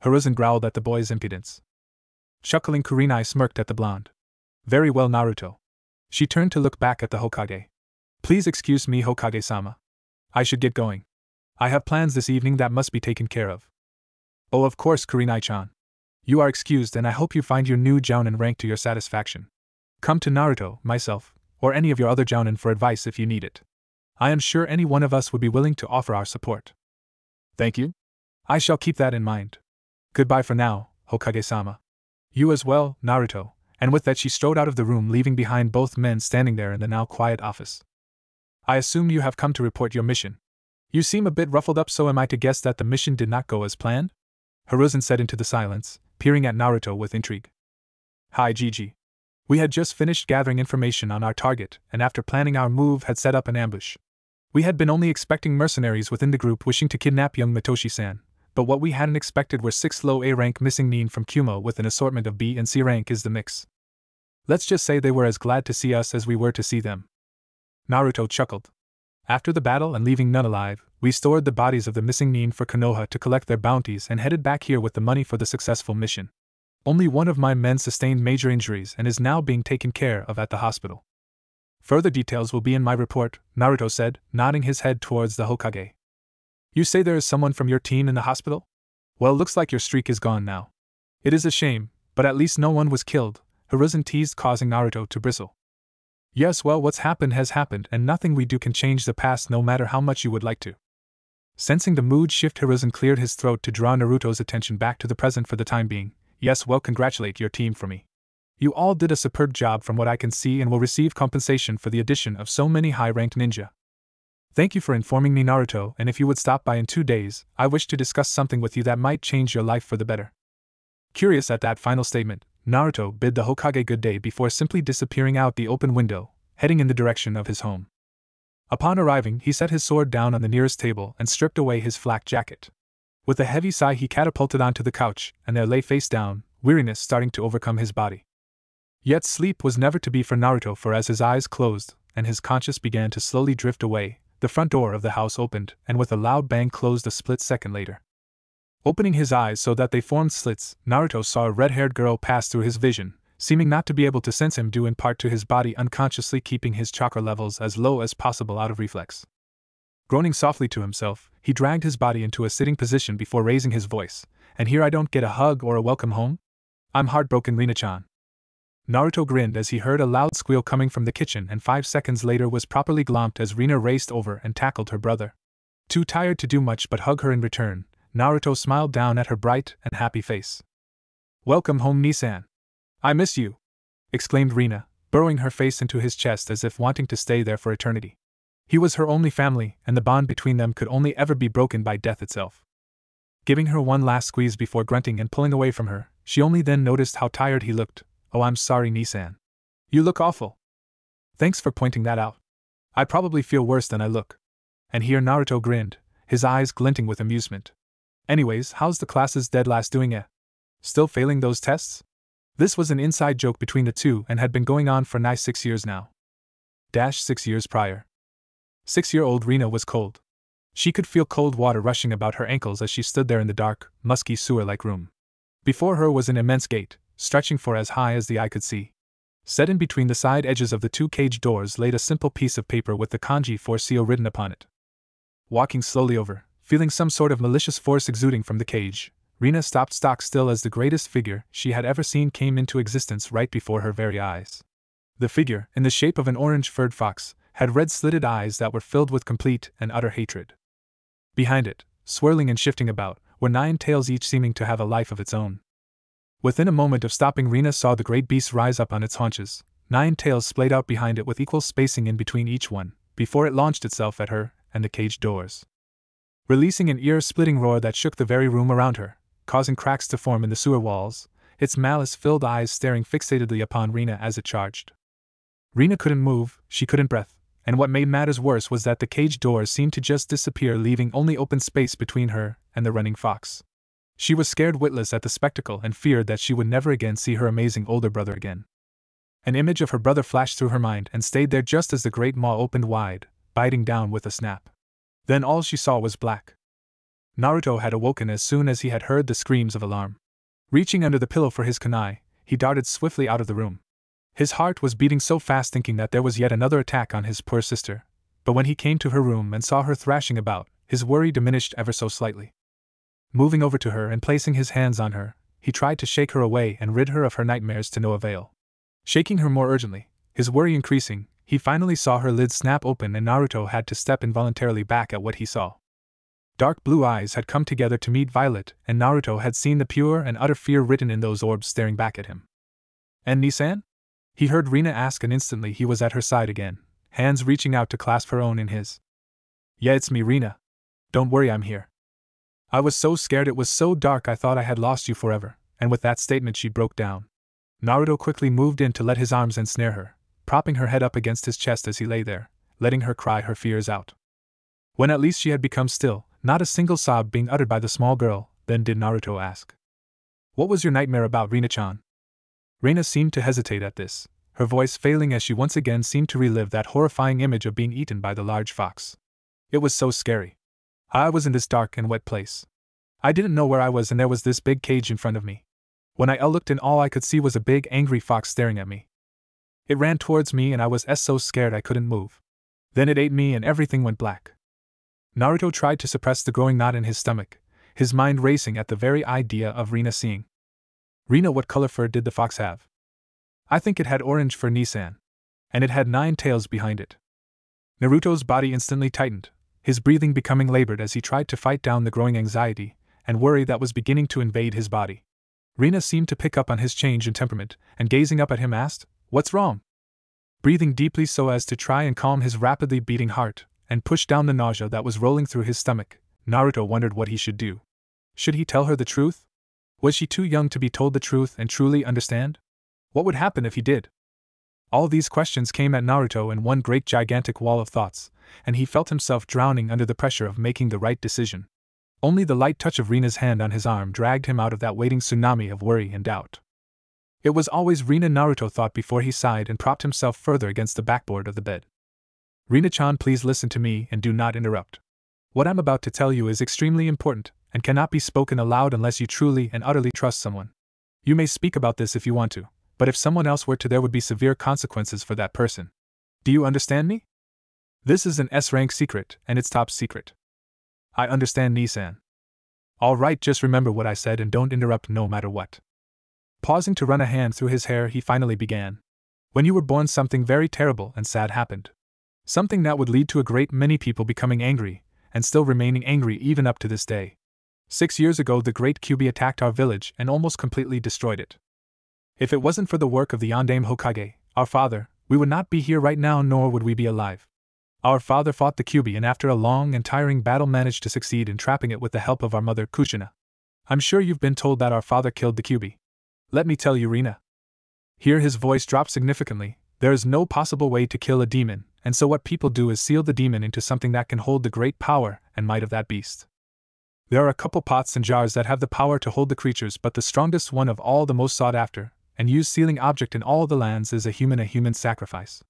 Hiruzen growled at the boy's impudence. Chuckling, Kurenai smirked at the blonde. "Very well, Naruto." She turned to look back at the Hokage. "Please excuse me, Hokage-sama. I should get going. I have plans this evening that must be taken care of." "Oh, of course, Kurenai-chan. You are excused, and I hope you find your new jounin rank to your satisfaction. Come to Naruto, myself, or any of your other jounin for advice if you need it. I am sure any one of us would be willing to offer our support." "Thank you. I shall keep that in mind. Goodbye for now, Hokage-sama. You as well, Naruto," and with that she strode out of the room, leaving behind both men standing there in the now quiet office. "I assume you have come to report your mission. You seem a bit ruffled up, so am I to guess that the mission did not go as planned?" Hiruzen said into the silence, peering at Naruto with intrigue. "Hi, Gigi. We had just finished gathering information on our target, and after planning our move had set up an ambush. We had been only expecting mercenaries within the group wishing to kidnap young Mitoshi-san, but what we hadn't expected were 6 low A rank missing nin from Kumo with an assortment of B and C rank is the mix. Let's just say they were as glad to see us as we were to see them." Naruto chuckled. "After the battle and leaving none alive, we stored the bodies of the missing nin for Konoha to collect their bounties and headed back here with the money for the successful mission. Only one of my men sustained major injuries and is now being taken care of at the hospital. Further details will be in my report," Naruto said, nodding his head towards the Hokage. "You say there is someone from your team in the hospital? Well, looks like your streak is gone now. It is a shame, but at least no one was killed," Hiruzen teased, causing Naruto to bristle. "Yes, well, what's happened has happened, and nothing we do can change the past no matter how much you would like to." Sensing the mood shift, Hiruzen cleared his throat to draw Naruto's attention back to the present for the time being. "Yes, well, congratulate your team for me. You all did a superb job from what I can see and will receive compensation for the addition of so many high-ranked ninja. Thank you for informing me, Naruto, and if you would stop by in 2 days, I wish to discuss something with you that might change your life for the better." Curious at that final statement, Naruto bid the Hokage good day before simply disappearing out the open window, heading in the direction of his home. Upon arriving, he set his sword down on the nearest table and stripped away his flak jacket. With a heavy sigh, he catapulted onto the couch, and there lay face down, weariness starting to overcome his body. Yet sleep was never to be for Naruto, for as his eyes closed, and his conscience began to slowly drift away, the front door of the house opened, and with a loud bang closed a split second later. Opening his eyes so that they formed slits, Naruto saw a red-haired girl pass through his vision, seeming not to be able to sense him due in part to his body unconsciously keeping his chakra levels as low as possible out of reflex. Groaning softly to himself, he dragged his body into a sitting position before raising his voice. "And here I don't get a hug or a welcome home? I'm heartbroken, Rina-chan." Naruto grinned as he heard a loud squeal coming from the kitchen, and 5 seconds later was properly glomped as Rina raced over and tackled her brother. Too tired to do much but hug her in return, Naruto smiled down at her bright and happy face. "Welcome home, Nisan. I miss you," exclaimed Rina, burrowing her face into his chest as if wanting to stay there for eternity. He was her only family, and the bond between them could only ever be broken by death itself. Giving her one last squeeze before grunting and pulling away from her, she only then noticed how tired he looked. "Oh, I'm sorry, Nisan. You look awful." "Thanks for pointing that out. I probably feel worse than I look." And here Naruto grinned, his eyes glinting with amusement. "Anyways, how's the classes dead last doing, eh? Still failing those tests?" This was an inside joke between the two and had been going on for nigh 6 years now. 6 years prior. 6-year-old Rina was cold. She could feel cold water rushing about her ankles as she stood there in the dark, musky sewer-like room. Before her was an immense gate, stretching for as high as the eye could see. Set in between the side edges of the 2 cage doors laid a simple piece of paper with the kanji for Seo written upon it. Walking slowly over, feeling some sort of malicious force exuding from the cage, Rina stopped stock still as the greatest figure she had ever seen came into existence right before her very eyes. The figure, in the shape of an orange-furred fox, had red slitted eyes that were filled with complete and utter hatred. Behind it, swirling and shifting about, were 9 tails, each seeming to have a life of its own. Within a moment of stopping, Rina saw the great beast rise up on its haunches, 9 tails splayed out behind it with equal spacing in between each one, before it launched itself at her and the cage doors. Releasing an ear-splitting roar that shook the very room around her, causing cracks to form in the sewer walls, its malice-filled eyes staring fixatedly upon Rina as it charged. Rina couldn't move, she couldn't breathe, and what made matters worse was that the cage doors seemed to just disappear, leaving only open space between her and the running fox. She was scared witless at the spectacle and feared that she would never again see her amazing older brother again. An image of her brother flashed through her mind and stayed there just as the great maw opened wide, biting down with a snap. Then all she saw was black. Naruto had awoken as soon as he had heard the screams of alarm. Reaching under the pillow for his kunai, he darted swiftly out of the room. His heart was beating so fast, thinking that there was yet another attack on his poor sister, but when he came to her room and saw her thrashing about, his worry diminished ever so slightly. Moving over to her and placing his hands on her, he tried to shake her away and rid her of her nightmares to no avail. Shaking her more urgently, his worry increasing, he finally saw her lids snap open and Naruto had to step involuntarily back at what he saw. Dark blue eyes had come together to meet violet, and Naruto had seen the pure and utter fear written in those orbs staring back at him. "And Nissan?" He heard Rina ask, and instantly he was at her side again, hands reaching out to clasp her own in his. "Yeah, it's me, Rina. Don't worry, I'm here. I was so scared, it was so dark, I thought I had lost you forever," and with that statement she broke down. Naruto quickly moved in to let his arms ensnare her, propping her head up against his chest as he lay there, letting her cry her fears out. When at least she had become still, not a single sob being uttered by the small girl, then did Naruto ask, "What was your nightmare about, Rina-chan?" Rina seemed to hesitate at this, her voice failing as she once again seemed to relive that horrifying image of being eaten by the large fox. "It was so scary. I was in this dark and wet place. I didn't know where I was, and there was this big cage in front of me. When I looked in, all I could see was a big angry fox staring at me. It ran towards me and I was so scared I couldn't move. Then it ate me and everything went black." Naruto tried to suppress the growing knot in his stomach, his mind racing at the very idea of Rina seeing. "Rina, what color fur did the fox have?" "I think it had orange fur, Nissan. And it had 9 tails behind it." Naruto's body instantly tightened, his breathing becoming labored as he tried to fight down the growing anxiety and worry that was beginning to invade his body. Rina seemed to pick up on his change in temperament, and gazing up at him asked, "What's wrong?" Breathing deeply so as to try and calm his rapidly beating heart, and push down the nausea that was rolling through his stomach, Naruto wondered what he should do. Should he tell her the truth? Was she too young to be told the truth and truly understand? What would happen if he did? All these questions came at Naruto in one great gigantic wall of thoughts, and he felt himself drowning under the pressure of making the right decision. Only the light touch of Rina's hand on his arm dragged him out of that waiting tsunami of worry and doubt. It was always Rina, Naruto thought before he sighed and propped himself further against the backboard of the bed. "Rina-chan, please listen to me and do not interrupt. What I'm about to tell you is extremely important and cannot be spoken aloud unless you truly and utterly trust someone. You may speak about this if you want to, but if someone else were to, there would be severe consequences for that person. Do you understand me? This is an S-rank secret, and it's top secret." "I understand, Nissan." "All right, just remember what I said and don't interrupt no matter what." Pausing to run a hand through his hair, he finally began. "When you were born, something very terrible and sad happened. Something that would lead to a great many people becoming angry, and still remaining angry even up to this day. 6 years ago, the great Kyuubi attacked our village and almost completely destroyed it. If it wasn't for the work of the Yondaime Hokage, our father, we would not be here right now, nor would we be alive. Our father fought the Kyuubi and after a long and tiring battle managed to succeed in trapping it with the help of our mother, Kushina. I'm sure you've been told that our father killed the Kyuubi. Let me tell you, Rina." Here his voice dropped significantly. "There is no possible way to kill a demon, and so what people do is seal the demon into something that can hold the great power and might of that beast. There are a couple pots and jars that have the power to hold the creatures, but the strongest one of all, the most sought after, and used sealing object in all the lands, is a human sacrifice.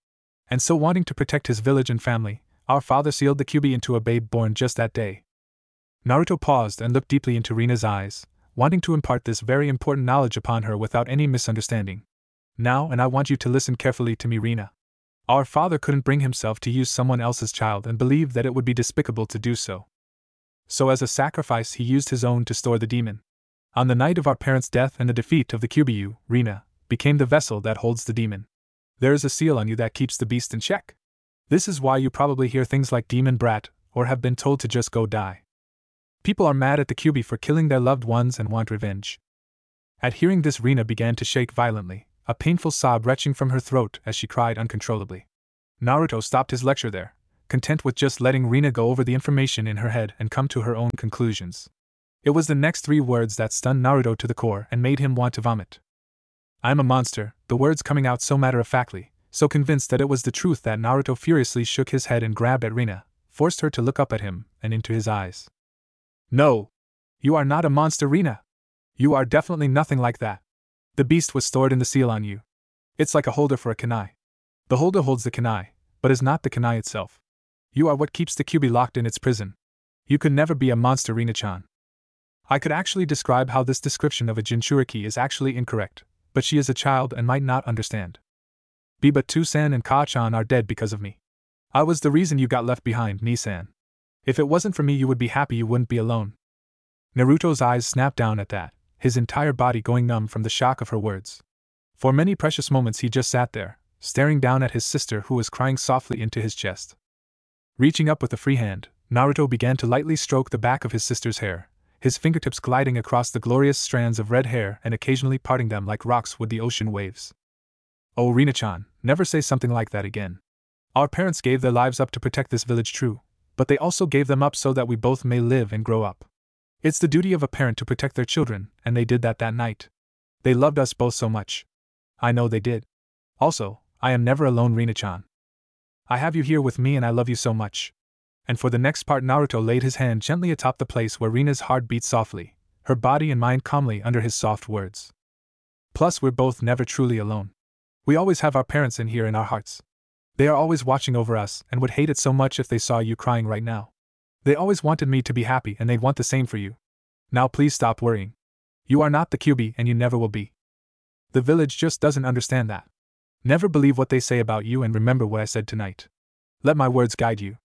And so, wanting to protect his village and family, our father sealed the Kyuubi into a babe born just that day." Naruto paused and looked deeply into Rina's eyes, wanting to impart this very important knowledge upon her without any misunderstanding. "Now, and I want you to listen carefully to me, Rina. Our father couldn't bring himself to use someone else's child and believed that it would be despicable to do so. So as a sacrifice he used his own to store the demon. On the night of our parents' death and the defeat of the Kyuubi, you, Rina, became the vessel that holds the demon. There is a seal on you that keeps the beast in check. This is why you probably hear things like demon brat, or have been told to just go die. People are mad at the Kyuubi for killing their loved ones and want revenge." At hearing this, Rina began to shake violently, a painful sob retching from her throat as she cried uncontrollably. Naruto stopped his lecture there, content with just letting Rina go over the information in her head and come to her own conclusions. It was the next 3 words that stunned Naruto to the core and made him want to vomit. "I'm a monster," the words coming out so matter-of-factly, so convinced that it was the truth that Naruto furiously shook his head and grabbed at Rina, forced her to look up at him and into his eyes. No! You are not a monster, Rina! You are definitely nothing like that. The beast was stored in the seal on you. It's like a holder for a kunai. The holder holds the kunai, but is not the kunai itself. You are what keeps the Kyuubi locked in its prison. You could never be a monster, Rina-chan. I could actually describe how this description of a Jinchuriki is actually incorrect, but she is a child and might not understand. Biba 2-san and Ka-chan are dead because of me. I was the reason you got left behind, Ni-san. If it wasn't for me, you would be happy you wouldn't be alone. Naruto's eyes snapped down at that, his entire body going numb from the shock of her words. For many precious moments he just sat there, staring down at his sister who was crying softly into his chest. Reaching up with a free hand, Naruto began to lightly stroke the back of his sister's hair, his fingertips gliding across the glorious strands of red hair and occasionally parting them like rocks would the ocean waves. Oh, Rina-chan, never say something like that again. Our parents gave their lives up to protect this village, true, but they also gave them up so that we both may live and grow up. It's the duty of a parent to protect their children, and they did that night. They loved us both so much. I know they did. Also, I am never alone, Rina-chan. I have you here with me and I love you so much. And for the next part, Naruto laid his hand gently atop the place where Rina's heart beat softly, her body and mind calmly under his soft words. Plus, we're both never truly alone. We always have our parents in here in our hearts. They are always watching over us and would hate it so much if they saw you crying right now. They always wanted me to be happy and they'd want the same for you. Now please stop worrying. You are not the Kyuubi and you never will be. The village just doesn't understand that. Never believe what they say about you and remember what I said tonight. Let my words guide you.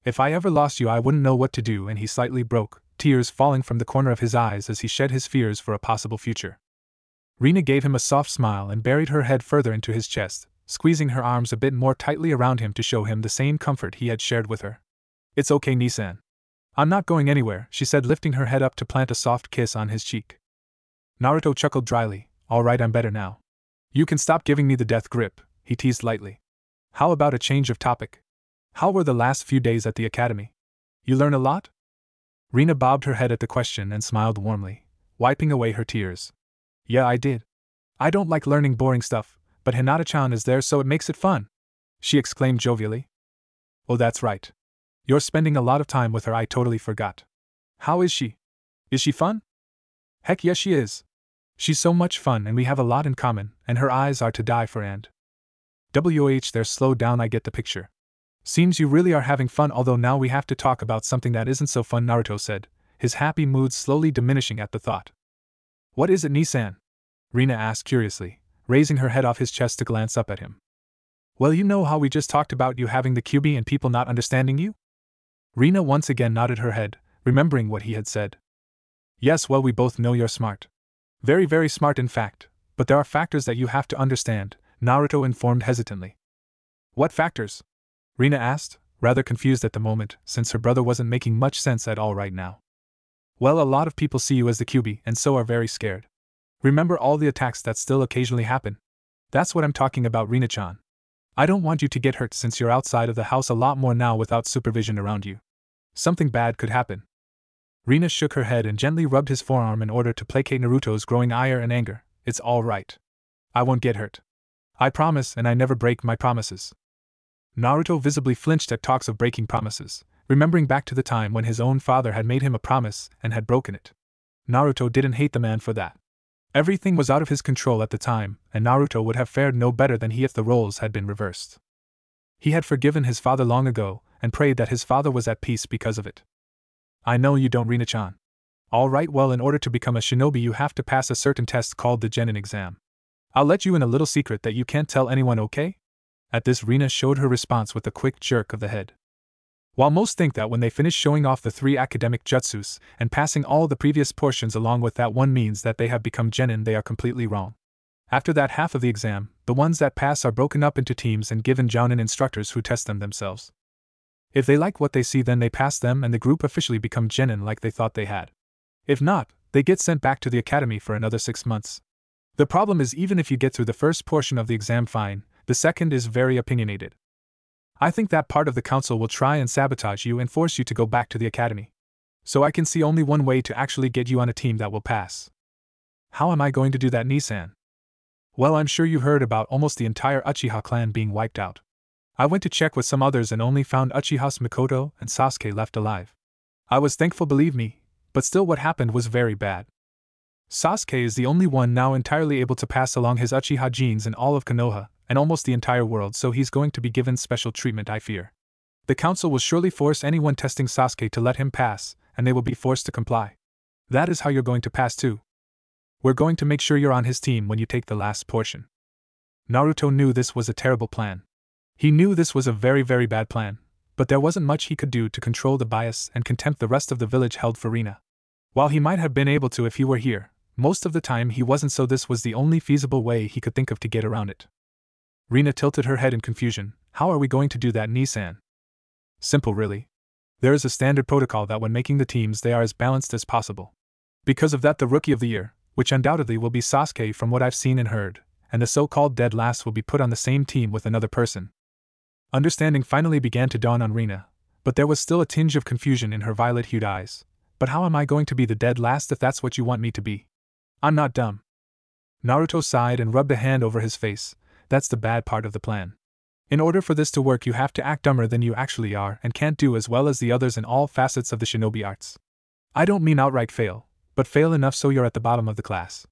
If I ever lost you, I wouldn't know what to do, and he slightly broke, tears falling from the corner of his eyes as he shed his fears for a possible future. Rina gave him a soft smile and buried her head further into his chest, squeezing her arms a bit more tightly around him to show him the same comfort he had shared with her. It's okay, Ni-san. I'm not going anywhere, she said, lifting her head up to plant a soft kiss on his cheek. Naruto chuckled dryly. All right, I'm better now. You can stop giving me the death grip, he teased lightly. How about a change of topic? How were the last few days at the academy? You learn a lot? Rina bobbed her head at the question and smiled warmly, wiping away her tears. Yeah, I did. I don't like learning boring stuff, but Hinata-chan is there so it makes it fun, she exclaimed jovially. Oh, that's right. You're spending a lot of time with her, I totally forgot. How is she? Is she fun? Heck yes, she is. She's so much fun and we have a lot in common, and her eyes are to die for, and there, slow down, I get the picture. Seems you really are having fun, although now we have to talk about something that isn't so fun, Naruto said, his happy mood slowly diminishing at the thought. What is it, Ni-san? Rina asked curiously, raising her head off his chest to glance up at him. Well, you know how we just talked about you having the Kyuubi and people not understanding you? Rina once again nodded her head, remembering what he had said. Yes, well, we both know you're smart. Very, very smart in fact, but there are factors that you have to understand, Naruto informed hesitantly. What factors? Rina asked, rather confused at the moment, since her brother wasn't making much sense at all right now. Well, a lot of people see you as the Kyuubi and so are very scared. Remember all the attacks that still occasionally happen? That's what I'm talking about, Rina-chan. I don't want you to get hurt since you're outside of the house a lot more now without supervision around you. Something bad could happen. Rina shook her head and gently rubbed his forearm in order to placate Naruto's growing ire and anger. It's all right. I won't get hurt. I promise, and I never break my promises. Naruto visibly flinched at talks of breaking promises, remembering back to the time when his own father had made him a promise and had broken it. Naruto didn't hate the man for that. Everything was out of his control at the time, and Naruto would have fared no better than he if the roles had been reversed. He had forgiven his father long ago, and prayed that his father was at peace because of it. I know you don't, Rina-chan. All right, well, in order to become a shinobi you have to pass a certain test called the Genin exam. I'll let you in a little secret that you can't tell anyone, okay? At this, Rina showed her response with a quick jerk of the head. While most think that when they finish showing off the 3 academic jutsus and passing all the previous portions along with that one means that they have become genin, they are completely wrong. After that half of the exam, the ones that pass are broken up into teams and given jounin instructors who test them themselves. If they like what they see, then they pass them and the group officially become genin like they thought they had. If not, they get sent back to the academy for another 6 months. The problem is, even if you get through the first portion of the exam fine, the second is very opinionated. I think that part of the council will try and sabotage you and force you to go back to the academy. So I can see only one way to actually get you on a team that will pass. How am I going to do that, Ni-san? Well, I'm sure you heard about almost the entire Uchiha clan being wiped out. I went to check with some others and only found Uchiha's Mikoto and Sasuke left alive. I was thankful, believe me, but still what happened was very bad. Sasuke is the only one now entirely able to pass along his Uchiha genes in all of Konoha, and almost the entire world, so he's going to be given special treatment, I fear. The council will surely force anyone testing Sasuke to let him pass, and they will be forced to comply. That is how you're going to pass too. We're going to make sure you're on his team when you take the last portion. Naruto knew this was a terrible plan. He knew this was a very, very bad plan, but there wasn't much he could do to control the bias and contempt the rest of the village held for Rina. While he might have been able to if he were here, most of the time he wasn't, so this was the only feasible way he could think of to get around it. Rina tilted her head in confusion. How are we going to do that, Nissan? Simple, really. There is a standard protocol that when making the teams they are as balanced as possible. Because of that, the Rookie of the Year, which undoubtedly will be Sasuke from what I've seen and heard, and the so-called dead last will be put on the same team with another person. Understanding finally began to dawn on Rina, but there was still a tinge of confusion in her violet-hued eyes. But how am I going to be the dead last if that's what you want me to be? I'm not dumb. Naruto sighed and rubbed a hand over his face. That's the bad part of the plan. In order for this to work, you have to act dumber than you actually are and can't do as well as the others in all facets of the shinobi arts. I don't mean outright fail, but fail enough so you're at the bottom of the class.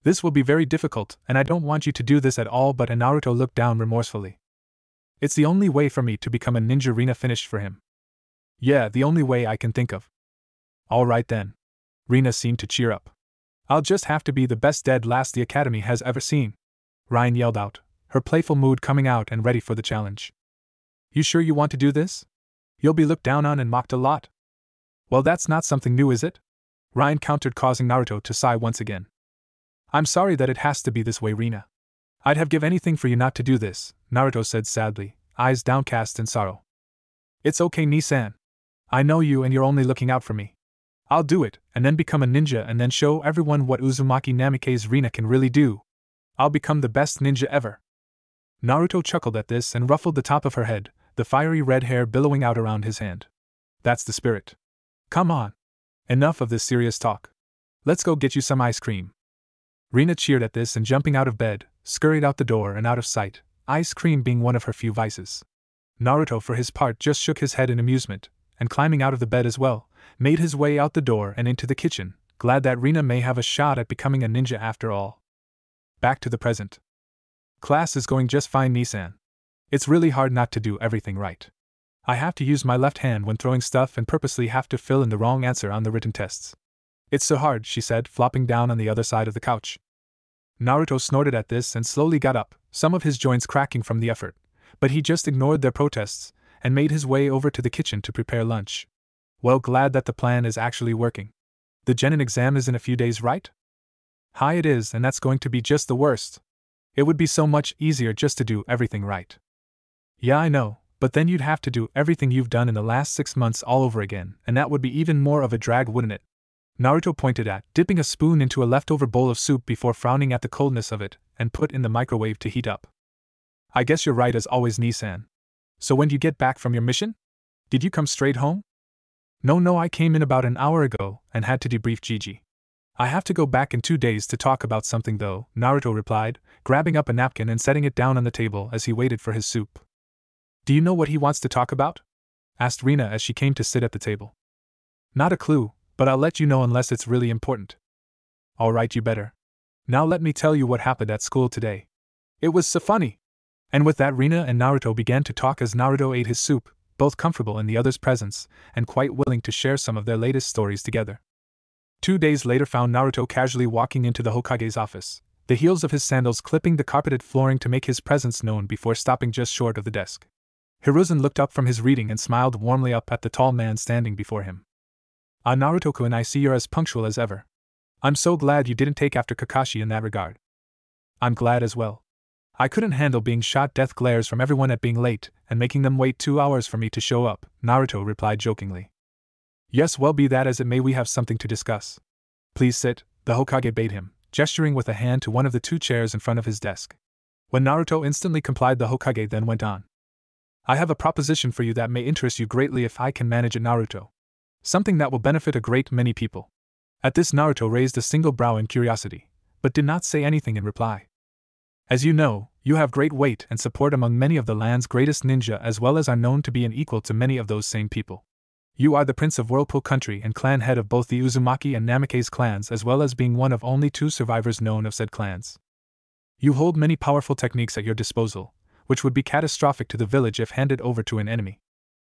This will be very difficult, and I don't want you to do this at all, but Naruto looked down remorsefully. It's the only way for me to become a ninja. Rina finished for him. Yeah, the only way I can think of. All right then. Rina seemed to cheer up. I'll just have to be the best dead last the academy has ever seen. Ryan yelled out, her playful mood coming out and ready for the challenge. You sure you want to do this? You'll be looked down on and mocked a lot. Well, that's not something new, is it? Ryan countered, causing Naruto to sigh once again. I'm sorry that it has to be this way, Rina. I'd have give anything for you not to do this, Naruto said sadly, eyes downcast in sorrow. It's okay, Nissan. I know you and you're only looking out for me. I'll do it, and then become a ninja and then show everyone what Uzumaki Namikaze Rina can really do. I'll become the best ninja ever. Naruto chuckled at this and ruffled the top of her head, the fiery red hair billowing out around his hand. That's the spirit. Come on. Enough of this serious talk. Let's go get you some ice cream. Rina cheered at this and, jumping out of bed, scurried out the door and out of sight, ice cream being one of her few vices. Naruto, for his part, just shook his head in amusement, and climbing out of the bed as well, made his way out the door and into the kitchen, glad that Rina may have a shot at becoming a ninja after all. Back to the present. Class is going just fine, Nissan. It's really hard not to do everything right. I have to use my left hand when throwing stuff and purposely have to fill in the wrong answer on the written tests. It's so hard, she said, flopping down on the other side of the couch. Naruto snorted at this and slowly got up, some of his joints cracking from the effort, but he just ignored their protests and made his way over to the kitchen to prepare lunch. Well, glad that the plan is actually working. The Genin exam is in a few days, right? Hi, it is, and that's going to be just the worst. It would be so much easier just to do everything right. Yeah, I know, but then you'd have to do everything you've done in the last 6 months all over again, and that would be even more of a drag, wouldn't it? Naruto pointed at, dipping a spoon into a leftover bowl of soup before frowning at the coldness of it, and put in the microwave to heat up. I guess you're right as always, Nissan. So when do you get back from your mission? Did you come straight home? No, I came in about an hour ago, and had to debrief Gigi. I have to go back in 2 days to talk about something though, Naruto replied, grabbing up a napkin and setting it down on the table as he waited for his soup. Do you know what he wants to talk about? Asked Rina as she came to sit at the table. Not a clue, but I'll let you know unless it's really important. Alright, you better. Now let me tell you what happened at school today. It was so funny. And with that, Rina and Naruto began to talk as Naruto ate his soup, both comfortable in the other's presence, and quite willing to share some of their latest stories together. 2 days later found Naruto casually walking into the Hokage's office, the heels of his sandals clipping the carpeted flooring to make his presence known before stopping just short of the desk. Hiruzen looked up from his reading and smiled warmly up at the tall man standing before him. Ah, Naruto-kun, I see you're as punctual as ever. I'm so glad you didn't take after Kakashi in that regard. I'm glad as well. I couldn't handle being shot death glares from everyone at being late, and making them wait 2 hours for me to show up, Naruto replied jokingly. Yes, well, be that as it may, we have something to discuss. Please sit, the Hokage bade him, gesturing with a hand to one of the 2 chairs in front of his desk. When Naruto instantly complied, the Hokage then went on. I have a proposition for you that may interest you greatly if I can manage it, Naruto. Something that will benefit a great many people. At this, Naruto raised a single brow in curiosity, but did not say anything in reply. As you know, you have great weight and support among many of the land's greatest ninja, as well as are known to be an equal to many of those same people. You are the prince of Whirlpool Country and clan head of both the Uzumaki and Namikaze clans, as well as being one of only 2 survivors known of said clans. You hold many powerful techniques at your disposal, which would be catastrophic to the village if handed over to an enemy.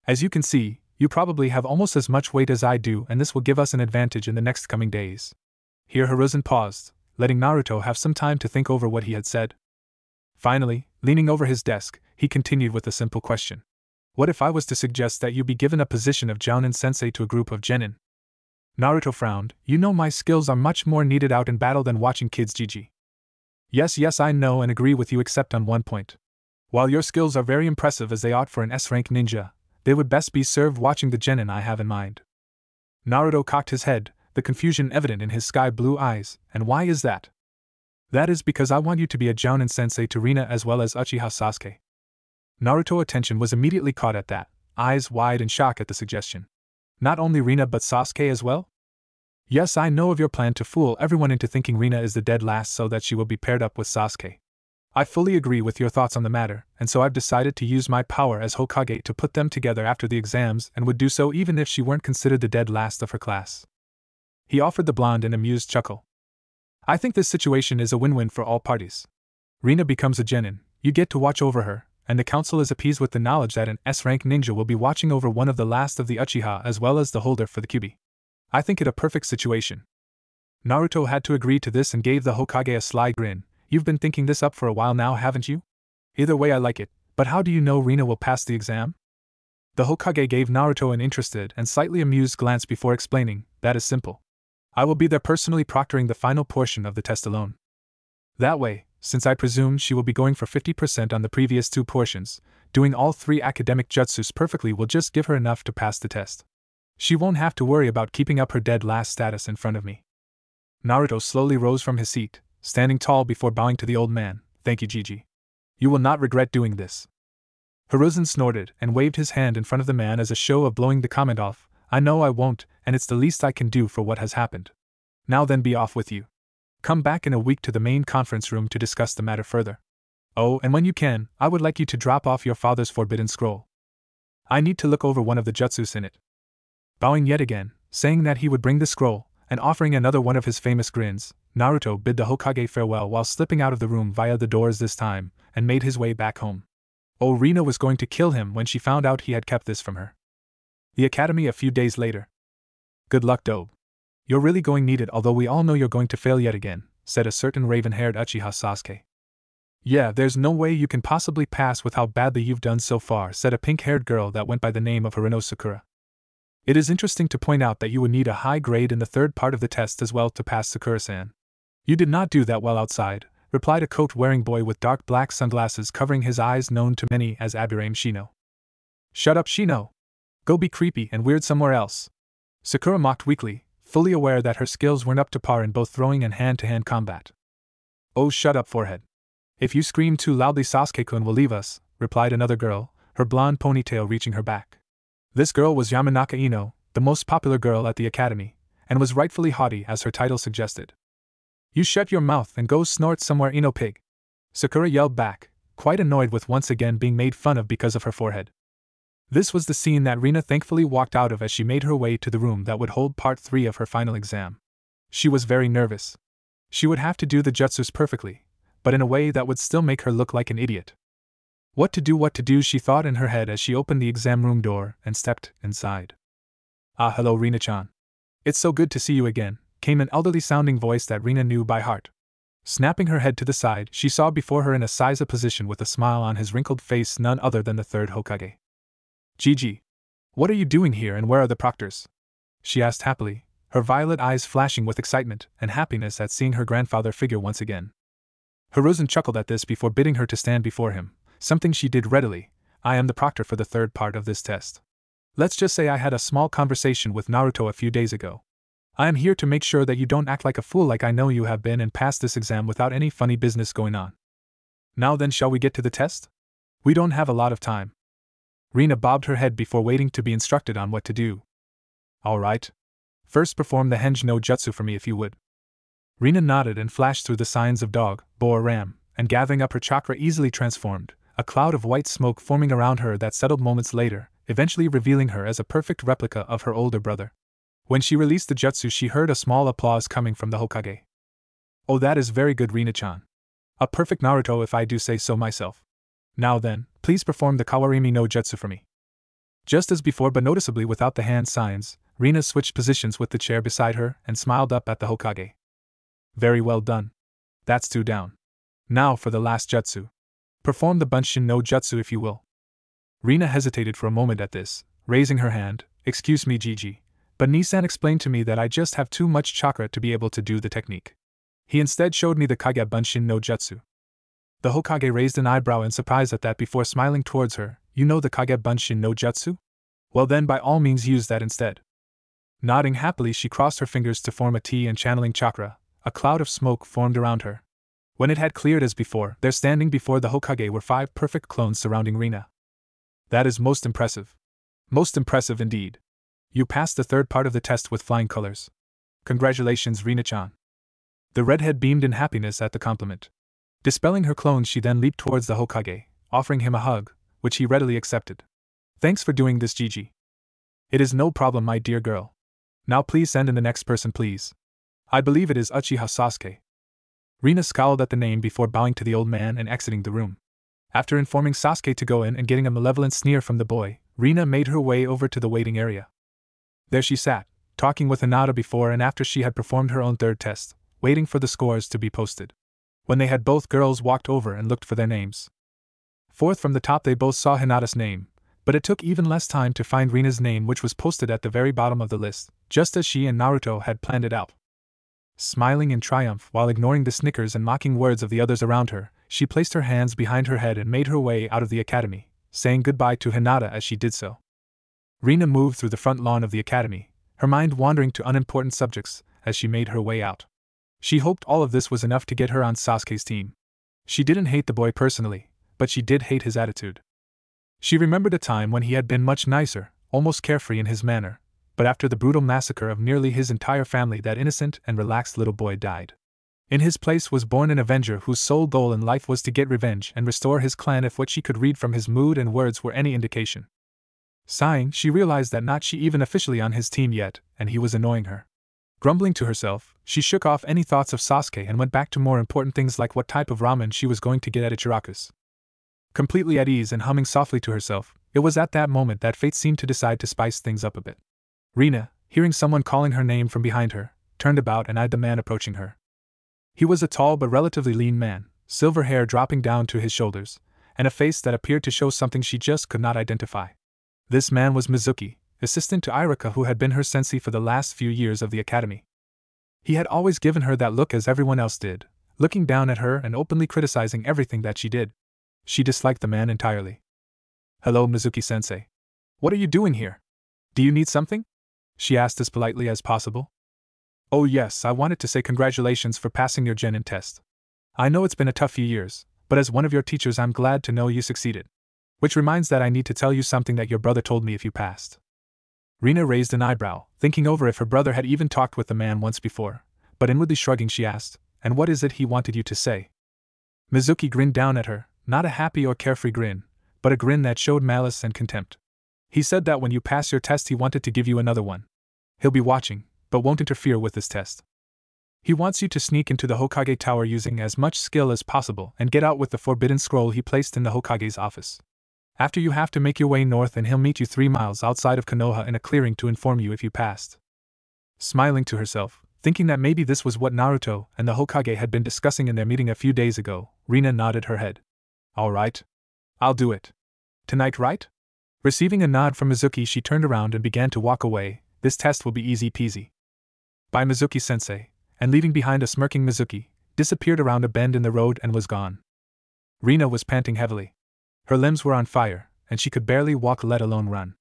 As you can see, you probably have almost as much weight as I do, and this will give us an advantage in the next coming days. Here Hiruzen paused, letting Naruto have some time to think over what he had said. Finally, leaning over his desk, he continued with a simple question. What if I was to suggest that you be given a position of Jounin Sensei to a group of genin? Naruto frowned. You know my skills are much more needed out in battle than watching kids GG. Yes, I know and agree with you except on one point. While your skills are very impressive as they ought for an S-rank ninja, they would best be served watching the genin I have in mind. Naruto cocked his head, the confusion evident in his sky-blue eyes. And why is that? That is because I want you to be a Jounin Sensei to Rina as well as Uchiha Sasuke. Naruto's attention was immediately caught at that, eyes wide in shock at the suggestion. Not only Rina but Sasuke as well? Yes, I know of your plan to fool everyone into thinking Rina is the dead last so that she will be paired up with Sasuke. I fully agree with your thoughts on the matter, and so I've decided to use my power as Hokage to put them together after the exams, and would do so even if she weren't considered the dead last of her class. He offered the blonde an amused chuckle. I think this situation is a win-win for all parties. Rina becomes a genin, you get to watch over her, and the council is appeased with the knowledge that an S-rank ninja will be watching over one of the last of the Uchiha as well as the holder for the Kyuubi. I think it a perfect situation. Naruto had to agree to this and gave the Hokage a sly grin. You've been thinking this up for a while now, haven't you? Either way I like it, but how do you know Rina will pass the exam? The Hokage gave Naruto an interested and slightly amused glance before explaining, that is simple. I will be there personally proctoring the final portion of the test alone. That way, since I presume she will be going for 50% on the previous 2 portions, doing all 3 academic jutsus perfectly will just give her enough to pass the test. She won't have to worry about keeping up her dead last status in front of me. Naruto slowly rose from his seat, standing tall before bowing to the old man. Thank you, Gigi. You will not regret doing this. Hiruzen snorted and waved his hand in front of the man as a show of blowing the comment off. I know I won't, and it's the least I can do for what has happened. Now then, be off with you. Come back in a week to the main conference room to discuss the matter further. Oh, and when you can, I would like you to drop off your father's forbidden scroll. I need to look over one of the jutsus in it. Bowing yet again, saying that he would bring the scroll, and offering another one of his famous grins, Naruto bid the Hokage farewell while slipping out of the room via the doors this time, and made his way back home. Oh, Rina was going to kill him when she found out he had kept this from her. The academy a few days later. Good luck, Dobe. You're really going to need it, although we all know you're going to fail yet again, said a certain raven-haired Uchiha Sasuke. Yeah, there's no way you can possibly pass with how badly you've done so far, said a pink-haired girl that went by the name of Harino Sakura. It is interesting to point out that you would need a high grade in the 3rd part of the test as well to pass, Sakura-san. You did not do that well outside, replied a coat-wearing boy with dark black sunglasses covering his eyes, known to many as Abirame Shino. Shut up, Shino! Go be creepy and weird somewhere else. Sakura mocked weakly, fully aware that her skills weren't up to par in both throwing and hand-to-hand combat. Oh, shut up, forehead. If you scream too loudly, Sasuke-kun will leave us, replied another girl, her blonde ponytail reaching her back. This girl was Yamanaka Ino, the most popular girl at the academy, and was rightfully haughty as her title suggested. You shut your mouth and go snort somewhere, Ino pig! Sakura yelled back, quite annoyed with once again being made fun of because of her forehead. This was the scene that Rina thankfully walked out of as she made her way to the room that would hold part 3 of her final exam. She was very nervous. She would have to do the jutsus perfectly, but in a way that would still make her look like an idiot. What to do, she thought in her head as she opened the exam room door and stepped inside. Ah, hello, Rina-chan. It's so good to see you again, came an elderly-sounding voice that Rina knew by heart. Snapping her head to the side, she saw before her in a Saiza position with a smile on his wrinkled face none other than the 3rd Hokage. Gigi, what are you doing here and where are the proctors? She asked happily, her violet eyes flashing with excitement and happiness at seeing her grandfather figure once again. Hiruzen chuckled at this before bidding her to stand before him, something she did readily. I am the proctor for the 3rd part of this test. Let's just say I had a small conversation with Naruto a few days ago. I am here to make sure that you don't act like a fool like I know you have been and pass this exam without any funny business going on. Now then, shall we get to the test? We don't have a lot of time. Rina bobbed her head before waiting to be instructed on what to do. All right. First perform the Henge no Jutsu for me if you would. Rina nodded and flashed through the signs of dog, boar, ram, and gathering up her chakra easily transformed, a cloud of white smoke forming around her that settled moments later, eventually revealing her as a perfect replica of her older brother. When she released the jutsu, she heard a small applause coming from the Hokage. "Oh, that is very good, Rina-chan. A perfect Naruto if I do say so myself. Now then, please perform the Kawarimi no Jutsu for me." Just as before, but noticeably without the hand signs, Rina switched positions with the chair beside her and smiled up at the Hokage. "Very well done. That's 2 down. Now for the last jutsu. Perform the Bunshin no Jutsu if you will." Rina hesitated for a moment at this, raising her hand. "Excuse me, Gigi, but Nissan explained to me that I just have too much chakra to be able to do the technique. He instead showed me the Kage Bunshin no Jutsu." The Hokage raised an eyebrow in surprise at that before smiling towards her. "You know the Kage Bunshin no Jutsu? Well then, by all means use that instead." Nodding happily, she crossed her fingers to form a T and channeling chakra, a cloud of smoke formed around her. When it had cleared as before, there standing before the Hokage were 5 perfect clones surrounding Rina. "That is most impressive. Most impressive indeed. You passed the 3rd part of the test with flying colors. Congratulations, Rina-chan." The redhead beamed in happiness at the compliment. Dispelling her clones, she then leaped towards the Hokage, offering him a hug, which he readily accepted. "Thanks for doing this, Gigi." "It is no problem, my dear girl. Now please send in the next person, please. I believe it is Uchiha Sasuke." Rina scowled at the name before bowing to the old man and exiting the room. After informing Sasuke to go in and getting a malevolent sneer from the boy, Rina made her way over to the waiting area. There she sat, talking with Hinata before and after she had performed her own 3rd test, waiting for the scores to be posted. When they had, both girls walked over and looked for their names. 4th from the top, they both saw Hinata's name, but it took even less time to find Rina's name, which was posted at the very bottom of the list, just as she and Naruto had planned it out. Smiling in triumph while ignoring the snickers and mocking words of the others around her, she placed her hands behind her head and made her way out of the academy, saying goodbye to Hinata as she did so. Rina moved through the front lawn of the academy, her mind wandering to unimportant subjects as she made her way out. She hoped all of this was enough to get her on Sasuke's team. She didn't hate the boy personally, but she did hate his attitude. She remembered a time when he had been much nicer, almost carefree in his manner, but after the brutal massacre of nearly his entire family, that innocent and relaxed little boy died. In his place was born an avenger whose sole goal in life was to get revenge and restore his clan, if what she could read from his mood and words were any indication. Sighing, she realized that not she even officially on his team yet, and he was annoying her. Grumbling to herself, she shook off any thoughts of Sasuke and went back to more important things like what type of ramen she was going to get at Ichiraku's. Completely at ease and humming softly to herself, it was at that moment that fate seemed to decide to spice things up a bit. Rina, hearing someone calling her name from behind her, turned about and eyed the man approaching her. He was a tall but relatively lean man, silver hair dropping down to his shoulders, and a face that appeared to show something she just could not identify. This man was Mizuki, assistant to Irika, who had been her sensei for the last few years of the academy. He had always given her that look as everyone else did, looking down at her and openly criticizing everything that she did. She disliked the man entirely. "Hello, Mizuki-sensei. What are you doing here? Do you need something?" she asked as politely as possible. "Oh yes, I wanted to say congratulations for passing your Genin test. I know it's been a tough few years, but as one of your teachers I'm glad to know you succeeded. Which reminds that I need to tell you something that your brother told me if you passed." Rina raised an eyebrow, thinking over if her brother had even talked with the man once before, but inwardly shrugging she asked, "And what is it he wanted you to say?" Mizuki grinned down at her, not a happy or carefree grin, but a grin that showed malice and contempt. "He said that when you pass your test he wanted to give you another one. He'll be watching, but won't interfere with this test. He wants you to sneak into the Hokage Tower using as much skill as possible and get out with the forbidden scroll he placed in the Hokage's office. After you have to make your way north and he'll meet you 3 miles outside of Konoha in a clearing to inform you if you passed." Smiling to herself, thinking that maybe this was what Naruto and the Hokage had been discussing in their meeting a few days ago, Rina nodded her head. "All right. I'll do it. Tonight, right?" Receiving a nod from Mizuki, she turned around and began to walk away. "This test will be easy peasy." By Mizuki-sensei, and leaving behind a smirking Mizuki, disappeared around a bend in the road and was gone. Rina was panting heavily. Her limbs were on fire, and she could barely walk, let alone run.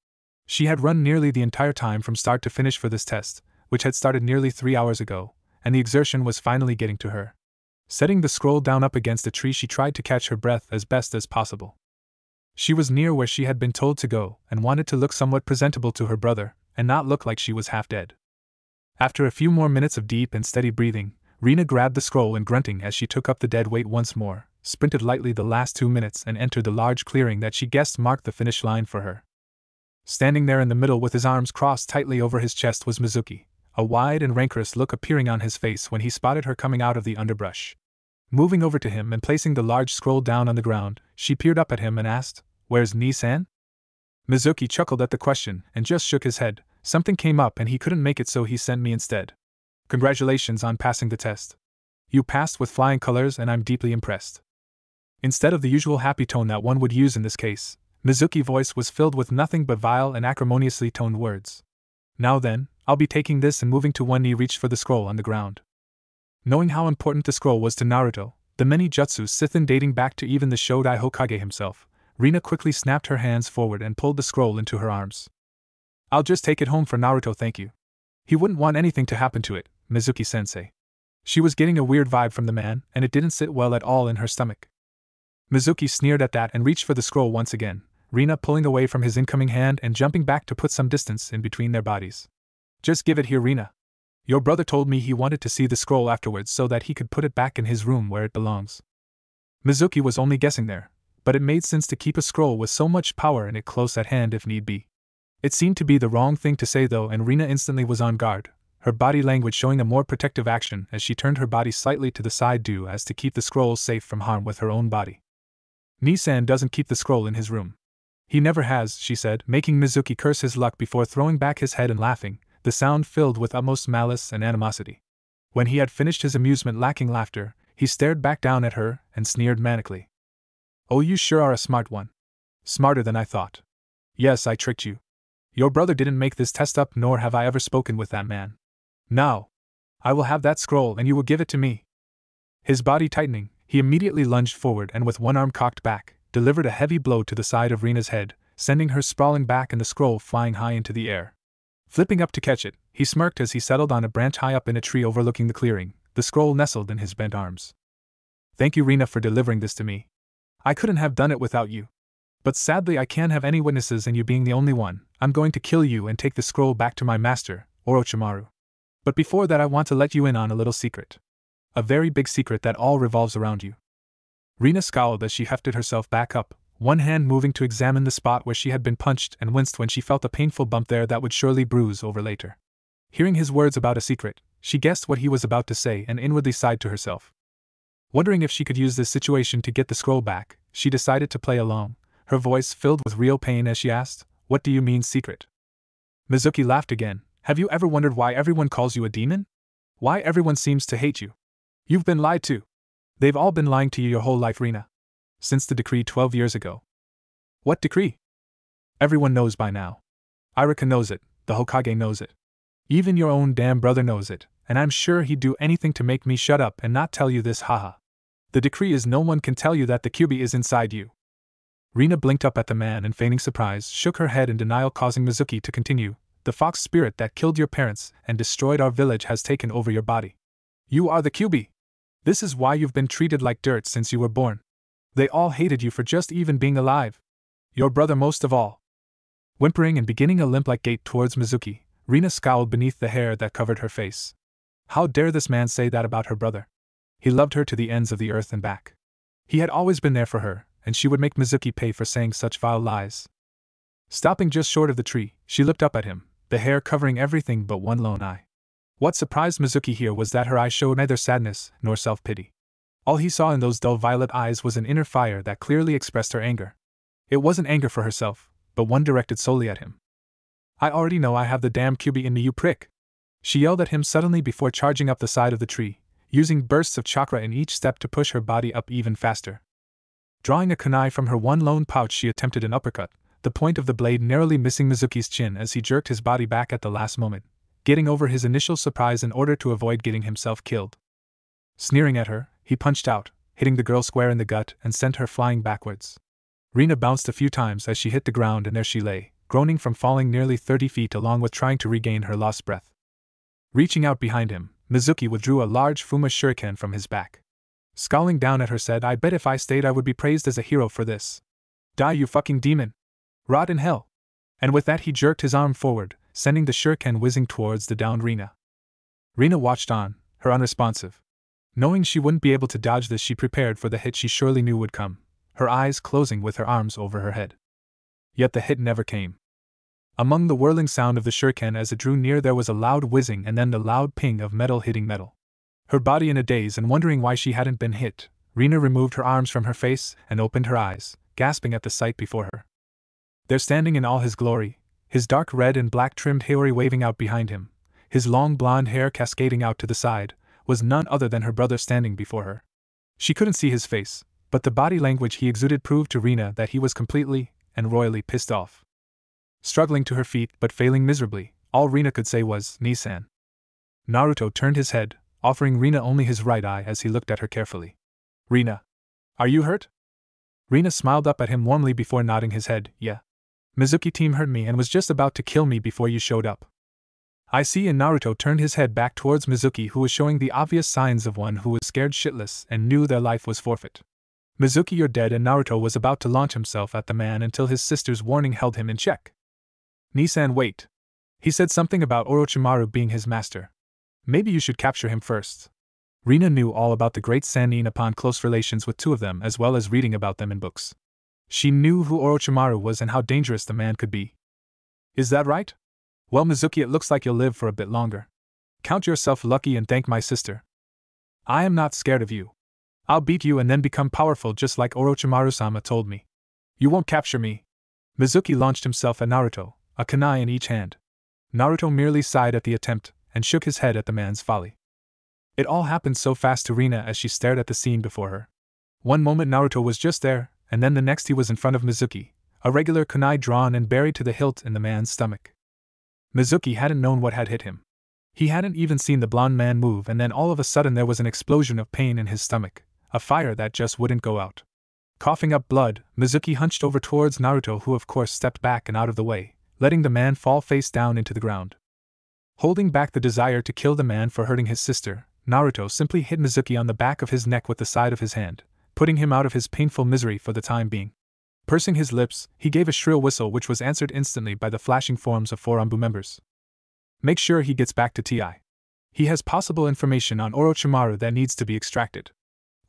She had run nearly the entire time from start to finish for this test, which had started nearly 3 hours ago, and the exertion was finally getting to her. Setting the scroll down up against a tree, she tried to catch her breath as best as possible. She was near where she had been told to go, and wanted to look somewhat presentable to her brother, and not look like she was half dead. After a few more minutes of deep and steady breathing, Rina grabbed the scroll and grunting as she took up the dead weight once more, sprinted lightly the last 2 minutes and entered the large clearing that she guessed marked the finish line for her. Standing there in the middle with his arms crossed tightly over his chest was Mizuki, a wide and rancorous look appearing on his face when he spotted her coming out of the underbrush. Moving over to him and placing the large scroll down on the ground, she peered up at him and asked, "Where's Ni-san?" Mizuki chuckled at the question and just shook his head. "Something came up and he couldn't make it, so he sent me instead. Congratulations on passing the test. You passed with flying colors and I'm deeply impressed." Instead of the usual happy tone that one would use in this case, Mizuki's voice was filled with nothing but vile and acrimoniously toned words. "Now then, I'll be taking this," and moving to one knee reached for the scroll on the ground. Knowing how important the scroll was to Naruto, the many jutsu Sithin dating back to even the Shodai Hokage himself, Rina quickly snapped her hands forward and pulled the scroll into her arms. "I'll just take it home for Naruto, thank you. He wouldn't want anything to happen to it, Mizuki-sensei." She was getting a weird vibe from the man, and it didn't sit well at all in her stomach. Mizuki sneered at that and reached for the scroll once again, Rina pulling away from his incoming hand and jumping back to put some distance in between their bodies. "Just give it here, Rina. Your brother told me he wanted to see the scroll afterwards so that he could put it back in his room where it belongs." Mizuki was only guessing there, but it made sense to keep a scroll with so much power in it close at hand if need be. It seemed to be the wrong thing to say though, and Rina instantly was on guard, her body language showing a more protective action as she turned her body slightly to the side so as to keep the scroll safe from harm with her own body. "Ni-san doesn't keep the scroll in his room. He never has," she said, making Mizuki curse his luck before throwing back his head and laughing, the sound filled with utmost malice and animosity. When he had finished his amusement lacking laughter, he stared back down at her and sneered manically. "Oh, you sure are a smart one. Smarter than I thought. Yes, I tricked you. Your brother didn't make this test up, nor have I ever spoken with that man. Now, I will have that scroll and you will give it to me." His body tightening, he immediately lunged forward and with one arm cocked back, delivered a heavy blow to the side of Rina's head, sending her sprawling back and the scroll flying high into the air. Flipping up to catch it, he smirked as he settled on a branch high up in a tree overlooking the clearing, the scroll nestled in his bent arms. "Thank you, Rina, for delivering this to me. I couldn't have done it without you. But sadly I can't have any witnesses, and you being the only one, I'm going to kill you and take the scroll back to my master, Orochimaru. But before that I want to let you in on a little secret. A very big secret that all revolves around you." Rina scowled as she hefted herself back up, one hand moving to examine the spot where she had been punched, and winced when she felt a painful bump there that would surely bruise over later. Hearing his words about a secret, she guessed what he was about to say and inwardly sighed to herself. Wondering if she could use this situation to get the scroll back, she decided to play along, her voice filled with real pain as she asked, "What do you mean secret?" Mizuki laughed again. "Have you ever wondered why everyone calls you a demon? Why everyone seems to hate you? You've been lied to. They've all been lying to you your whole life, Rina. Since the decree 12 years ago." "What decree?" "Everyone knows by now. Iruka knows it, the Hokage knows it. Even your own damn brother knows it, and I'm sure he'd do anything to make me shut up and not tell you this, haha. The decree is no one can tell you that the Kyuubi is inside you." Rina blinked up at the man and, feigning surprise, shook her head in denial, causing Mizuki to continue. "The fox spirit that killed your parents and destroyed our village has taken over your body. You are the Kyuubi. This is why you've been treated like dirt since you were born. They all hated you for just even being alive. Your brother most of all." Whimpering and beginning a limp-like gait towards Mizuki, Rina scowled beneath the hair that covered her face. How dare this man say that about her brother? He loved her to the ends of the earth and back. He had always been there for her, and she would make Mizuki pay for saying such vile lies. Stopping just short of the tree, she looked up at him, the hair covering everything but one lone eye. What surprised Mizuki here was that her eyes showed neither sadness nor self-pity. All he saw in those dull violet eyes was an inner fire that clearly expressed her anger. It wasn't anger for herself, but one directed solely at him. "I already know I have the damn Kyuubi in me, you prick!" She yelled at him suddenly before charging up the side of the tree, using bursts of chakra in each step to push her body up even faster. Drawing a kunai from her one lone pouch, she attempted an uppercut, the point of the blade narrowly missing Mizuki's chin as he jerked his body back at the last moment, getting over his initial surprise in order to avoid getting himself killed. Sneering at her, he punched out, hitting the girl square in the gut and sent her flying backwards. Rina bounced a few times as she hit the ground, and there she lay, groaning from falling nearly 30 feet along with trying to regain her lost breath. Reaching out behind him, Mizuki withdrew a large Fuma shuriken from his back. Scowling down at her, said, "I bet if I stayed I would be praised as a hero for this. Die, you fucking demon! Rot in hell!" And with that he jerked his arm forward, sending the shuriken whizzing towards the downed Rina. Rina watched on, her unresponsive. Knowing she wouldn't be able to dodge this, she prepared for the hit she surely knew would come, her eyes closing with her arms over her head. Yet the hit never came. Among the whirling sound of the shuriken as it drew near, there was a loud whizzing and then the loud ping of metal hitting metal. Her body in a daze and wondering why she hadn't been hit, Rina removed her arms from her face and opened her eyes, gasping at the sight before her. There, standing in all his glory, his dark red and black trimmed haori waving out behind him, his long blonde hair cascading out to the side, was none other than her brother standing before her. She couldn't see his face, but the body language he exuded proved to Rina that he was completely and royally pissed off. Struggling to her feet but failing miserably, all Rina could say was, "Ni-san." Naruto turned his head, offering Rina only his right eye as he looked at her carefully. "Rina, are you hurt?" Rina smiled up at him warmly before nodding his head. "Yeah. Mizuki team hurt me and was just about to kill me before you showed up." "I see," and Naruto turned his head back towards Mizuki, who was showing the obvious signs of one who was scared shitless and knew their life was forfeit. "Mizuki, you're dead," and Naruto was about to launch himself at the man until his sister's warning held him in check. "Ni-san, wait. He said something about Orochimaru being his master. Maybe you should capture him first." Rina knew all about the great Sannin upon close relations with two of them, as well as reading about them in books. She knew who Orochimaru was and how dangerous the man could be. "Is that right? Well, Mizuki, it looks like you'll live for a bit longer. Count yourself lucky and thank my sister. I am not scared of you. I'll beat you and then become powerful just like Orochimaru-sama told me. You won't capture me." Mizuki launched himself at Naruto, a kunai in each hand. Naruto merely sighed at the attempt and shook his head at the man's folly. It all happened so fast to Rina as she stared at the scene before her. One moment Naruto was just there, and then the next he was in front of Mizuki, a regular kunai drawn and buried to the hilt in the man's stomach. Mizuki hadn't known what had hit him. He hadn't even seen the blonde man move, and then all of a sudden there was an explosion of pain in his stomach, a fire that just wouldn't go out. Coughing up blood, Mizuki hunched over towards Naruto, who of course stepped back and out of the way, letting the man fall face down into the ground. Holding back the desire to kill the man for hurting his sister, Naruto simply hit Mizuki on the back of his neck with the side of his hand, putting him out of his painful misery for the time being. Pursing his lips, he gave a shrill whistle which was answered instantly by the flashing forms of 4 Anbu members. "Make sure he gets back to TI. He has possible information on Orochimaru that needs to be extracted.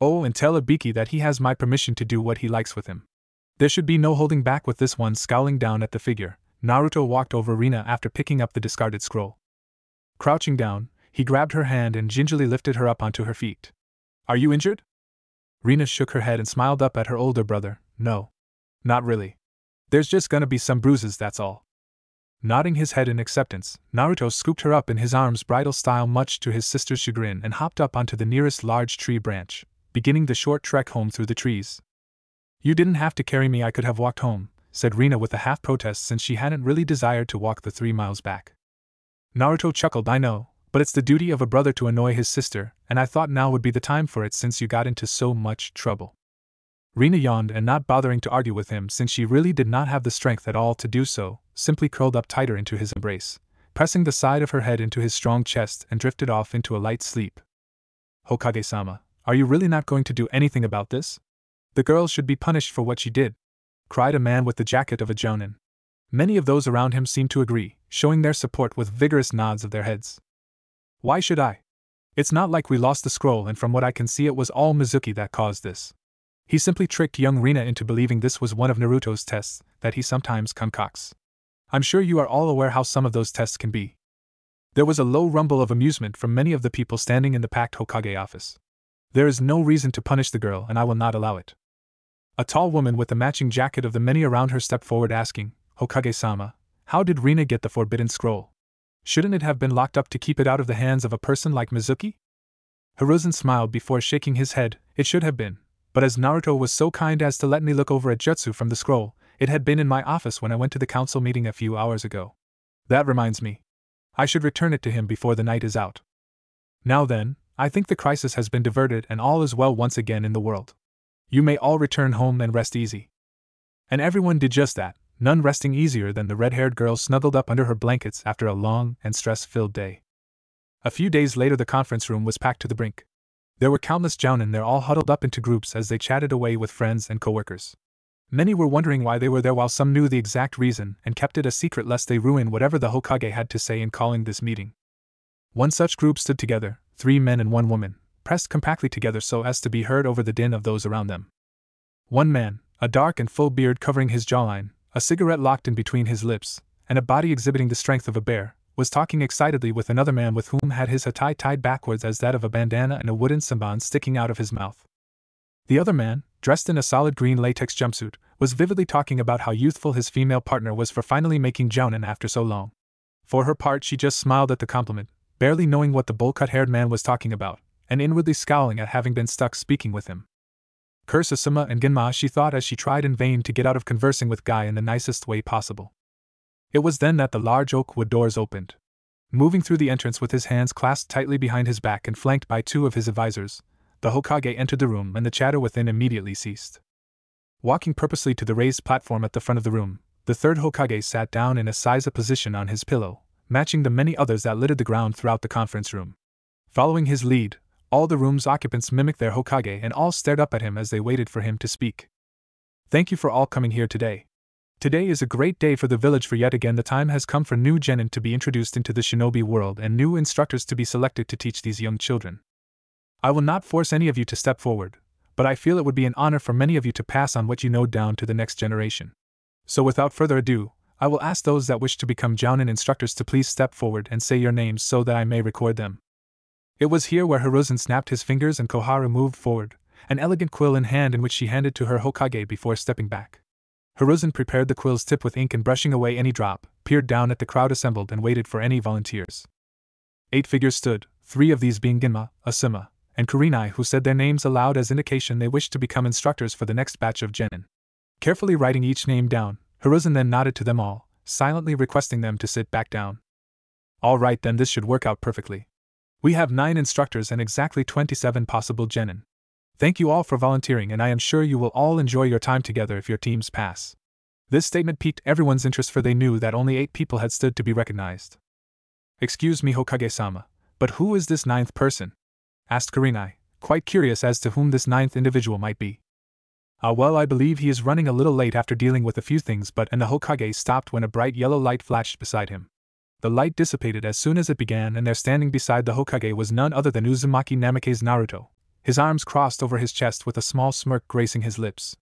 Oh, and tell Ibiki that he has my permission to do what he likes with him." There should be no holding back with this one. Scowling down at the figure, Naruto walked over Rina after picking up the discarded scroll. Crouching down, he grabbed her hand and gingerly lifted her up onto her feet. "Are you injured?" Rina shook her head and smiled up at her older brother. "No. Not really. There's just gonna be some bruises, that's all." Nodding his head in acceptance, Naruto scooped her up in his arms bridal style much to his sister's chagrin and hopped up onto the nearest large tree branch, beginning the short trek home through the trees. "You didn't have to carry me, I could have walked home," said Rina with a half protest since she hadn't really desired to walk the 3 miles back. Naruto chuckled. "I know, but it's the duty of a brother to annoy his sister, and I thought now would be the time for it since you got into so much trouble." Rina yawned and, not bothering to argue with him since she really did not have the strength at all to do so, simply curled up tighter into his embrace, pressing the side of her head into his strong chest and drifted off into a light sleep. "Hokage-sama, are you really not going to do anything about this? The girl should be punished for what she did," cried a man with the jacket of a jounin. Many of those around him seemed to agree, showing their support with vigorous nods of their heads. "Why should I? It's not like we lost the scroll, and from what I can see it was all Mizuki that caused this. He simply tricked young Rina into believing this was one of Naruto's tests that he sometimes concocts. I'm sure you are all aware how some of those tests can be." There was a low rumble of amusement from many of the people standing in the packed Hokage office. "There is no reason to punish the girl, and I will not allow it." A tall woman with the matching jacket of the many around her stepped forward asking, "Hokage-sama, how did Rina get the forbidden scroll? Shouldn't it have been locked up to keep it out of the hands of a person like Mizuki?" Hiruzen smiled before shaking his head. "It should have been. But as Naruto was so kind as to let me look over at jutsu from the scroll, it had been in my office when I went to the council meeting a few hours ago. That reminds me. I should return it to him before the night is out. Now then, I think the crisis has been diverted and all is well once again in the world. You may all return home and rest easy." And everyone did just that, none resting easier than the red-haired girl snuggled up under her blankets after a long and stress-filled day. A few days later the conference room was packed to the brink. There were countless jounin there, all huddled up into groups as they chatted away with friends and coworkers. Many were wondering why they were there, while some knew the exact reason and kept it a secret lest they ruin whatever the Hokage had to say in calling this meeting. One such group stood together, 3 men and 1 woman, pressed compactly together so as to be heard over the din of those around them. One man, a dark and full beard covering his jawline, a cigarette locked in between his lips, and a body exhibiting the strength of a bear, was talking excitedly with another man with whom had his hattai tied backwards as that of a bandana and a wooden samban sticking out of his mouth. The other man, dressed in a solid green latex jumpsuit, was vividly talking about how youthful his female partner was for finally making jounin after so long. For her part, she just smiled at the compliment, barely knowing what the bowl-cut-haired man was talking about, and inwardly scowling at having been stuck speaking with him. Curse Asuma and Genma, she thought as she tried in vain to get out of conversing with Guy in the nicest way possible. It was then that the large oak wood doors opened. Moving through the entrance with his hands clasped tightly behind his back and flanked by two of his advisors, the Hokage entered the room and the chatter within immediately ceased. Walking purposely to the raised platform at the front of the room, the third Hokage sat down in a seiza position on his pillow, matching the many others that littered the ground throughout the conference room. Following his lead, all the room's occupants mimicked their Hokage and all stared up at him as they waited for him to speak. Thank you for all coming here today. Today is a great day for the village, for yet again the time has come for new genin to be introduced into the shinobi world and new instructors to be selected to teach these young children. I will not force any of you to step forward, but I feel it would be an honor for many of you to pass on what you know down to the next generation. So without further ado, I will ask those that wish to become jounin instructors to please step forward and say your names so that I may record them. It was here where Hiruzen snapped his fingers and Koharu moved forward, an elegant quill in hand in which she handed to her Hokage before stepping back. Hiruzen prepared the quill's tip with ink and, brushing away any drop, peered down at the crowd assembled and waited for any volunteers. 8 figures stood, 3 of these being Genma, Asuma, and Kurenai, who said their names aloud as indication they wished to become instructors for the next batch of genin. Carefully writing each name down, Hiruzen then nodded to them all, silently requesting them to sit back down. All right then, this should work out perfectly. We have 9 instructors and exactly 27 possible genin. Thank you all for volunteering, and I am sure you will all enjoy your time together if your teams pass. This statement piqued everyone's interest, for they knew that only 8 people had stood to be recognized. Excuse me, Hokage-sama, but who is this 9th person? Asked Kurenai, quite curious as to whom this 9th individual might be. Well, I believe he is running a little late after dealing with a few things, and the Hokage stopped when a bright yellow light flashed beside him. The light dissipated as soon as it began, and there standing beside the Hokage was none other than Uzumaki Namake's Naruto, his arms crossed over his chest with a small smirk gracing his lips.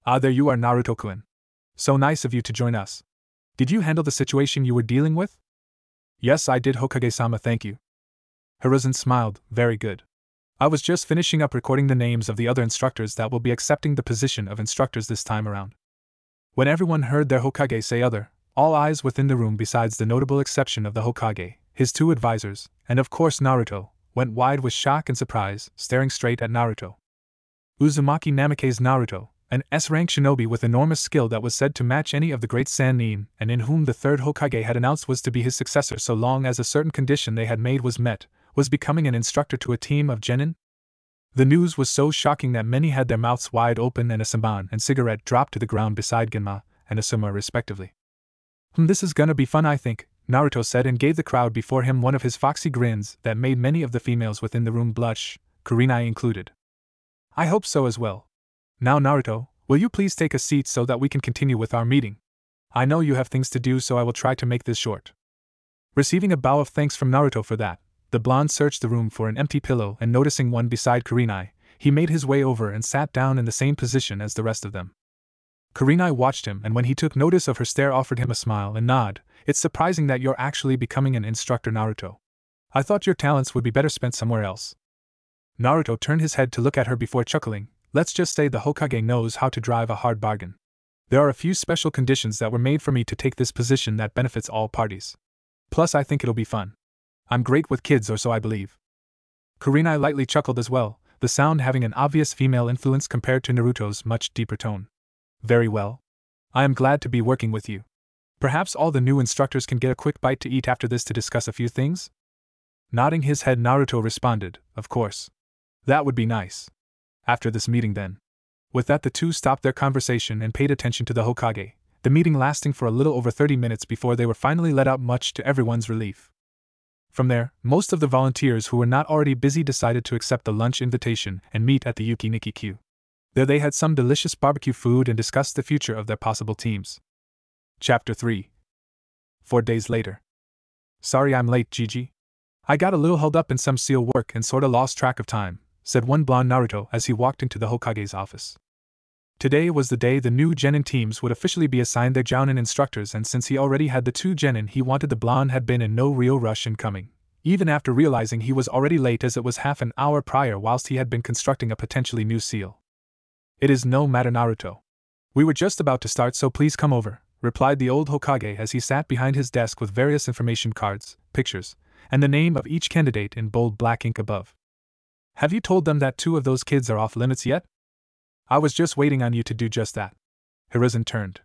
Ah, there you are, Naruto-kun. So nice of you to join us. Did you handle the situation you were dealing with? Yes, I did, Hokage-sama, thank you. Hiruzen smiled. Very good. I was just finishing up recording the names of the other instructors that will be accepting the position of instructors this time around. When everyone heard their Hokage say other, all eyes within the room, besides the notable exception of the Hokage, his 2 advisors, and of course Naruto, went wide with shock and surprise, staring straight at Naruto. Uzumaki Namake's Naruto, an S-rank shinobi with enormous skill that was said to match any of the great Sannin, and in whom the 3rd Hokage had announced was to be his successor so long as a certain condition they had made was met, was becoming an instructor to a team of genin? The news was so shocking that many had their mouths wide open, and a samban and cigarette dropped to the ground beside Genma and Asuma respectively. This is gonna be fun, I think, Naruto said, and gave the crowd before him one of his foxy grins that made many of the females within the room blush, Kurenai included. I hope so as well. Now Naruto, will you please take a seat so that we can continue with our meeting? I know you have things to do, so I will try to make this short. Receiving a bow of thanks from Naruto for that, the blonde searched the room for an empty pillow, and noticing one beside Kurenai, he made his way over and sat down in the same position as the rest of them. Kurenai watched him, and when he took notice of her stare offered him a smile and nod. It's surprising that you're actually becoming an instructor, Naruto. I thought your talents would be better spent somewhere else. Naruto turned his head to look at her before chuckling. Let's just say the Hokage knows how to drive a hard bargain. There are a few special conditions that were made for me to take this position that benefits all parties. Plus, I think it'll be fun. I'm great with kids, or so I believe. Kurenai lightly chuckled as well, the sound having an obvious female influence compared to Naruto's much deeper tone. Very well. I am glad to be working with you. Perhaps all the new instructors can get a quick bite to eat after this to discuss a few things? Nodding his head, Naruto responded, of course. That would be nice. After this meeting then. With that, the two stopped their conversation and paid attention to the Hokage, the meeting lasting for a little over 30 minutes before they were finally let out, much to everyone's relief. From there, most of the volunteers who were not already busy decided to accept the lunch invitation and meet at the Yuki-Nikki-Q. There they had some delicious barbecue food and discussed the future of their possible teams. Chapter 3. 4 days later. Sorry I'm late, Gigi. I got a little held up in some seal work and sorta lost track of time, said one blonde Naruto as he walked into the Hokage's office. Today was the day the new Genin teams would officially be assigned their Jounin instructors, and since he already had the 2 Genin he wanted, the blonde had been in no real rush in coming, even after realizing he was already late as it was half an hour prior whilst he had been constructing a potentially new seal. It is no matter, Naruto. We were just about to start, so please come over, replied the old Hokage as he sat behind his desk with various information cards, pictures, and the name of each candidate in bold black ink above. Have you told them that 2 of those kids are off limits yet? I was just waiting on you to do just that. Hiruzen turned.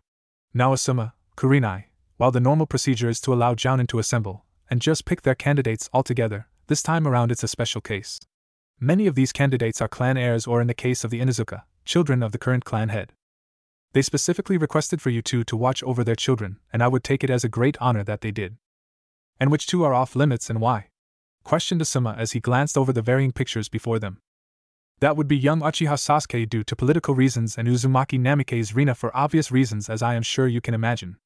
Now Asuma, Kurenai, while the normal procedure is to allow Jounin to assemble and just pick their candidates altogether, this time around it's a special case. Many of these candidates are clan heirs, or in the case of the Inuzuka, children of the current clan head. They specifically requested for you 2 to watch over their children, and I would take it as a great honor that they did. And which 2 are off limits and why? Questioned Asuma as he glanced over the varying pictures before them. That would be young Uchiha Sasuke due to political reasons, and Uzumaki Namikaze Rina for obvious reasons, as I am sure you can imagine.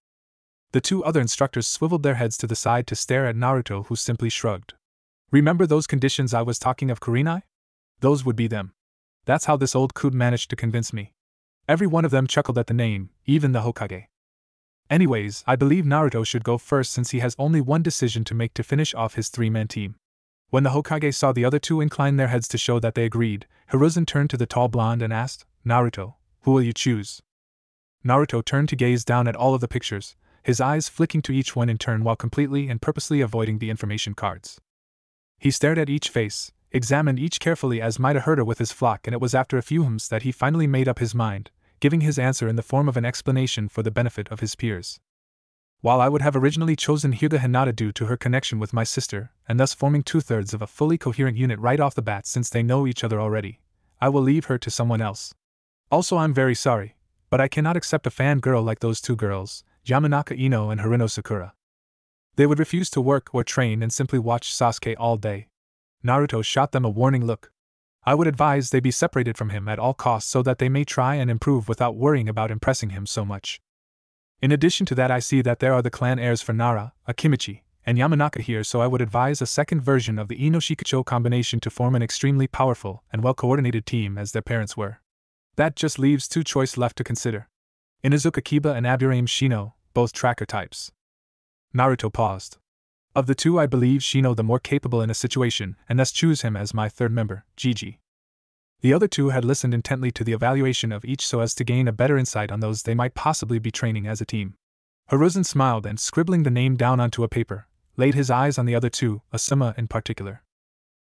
The 2 other instructors swiveled their heads to the side to stare at Naruto, who simply shrugged. Remember those conditions I was talking of, Kurenai? Those would be them. That's how this old coot managed to convince me. Every one of them chuckled at the name, even the Hokage. Anyways, I believe Naruto should go first since he has only one decision to make to finish off his 3-man team. When the Hokage saw the other 2 incline their heads to show that they agreed, Hiruzen turned to the tall blonde and asked, Naruto, who will you choose? Naruto turned to gaze down at all of the pictures, his eyes flicking to each one in turn while completely and purposely avoiding the information cards. He stared at each face, examined each carefully as might a herder with his flock, and it was after a few hums that he finally made up his mind, giving his answer in the form of an explanation for the benefit of his peers. While I would have originally chosen Hyuga Hinata due to her connection with my sister, and thus forming 2/3 of a fully coherent unit right off the bat since they know each other already, I will leave her to someone else. Also, I'm very sorry, but I cannot accept a fangirl like those 2 girls, Yamanaka Ino and Harino Sakura. They would refuse to work or train and simply watch Sasuke all day. Naruto shot them a warning look. I would advise they be separated from him at all costs so that they may try and improve without worrying about impressing him so much. In addition to that, I see that there are the clan heirs for Nara, Akimichi, and Yamanaka here, so I would advise a second version of the Ino-Shikacho combination to form an extremely powerful and well-coordinated team as their parents were. That just leaves 2 choices left to consider. Inuzuka Kiba and Aburame Shino, both tracker types. Naruto paused. Of the 2, I believe Shino the more capable in a situation, and thus choose him as my 3rd member, Gigi. The other 2 had listened intently to the evaluation of each so as to gain a better insight on those they might possibly be training as a team. Hiruzen smiled and, scribbling the name down onto a paper, laid his eyes on the other 2, Asuma in particular.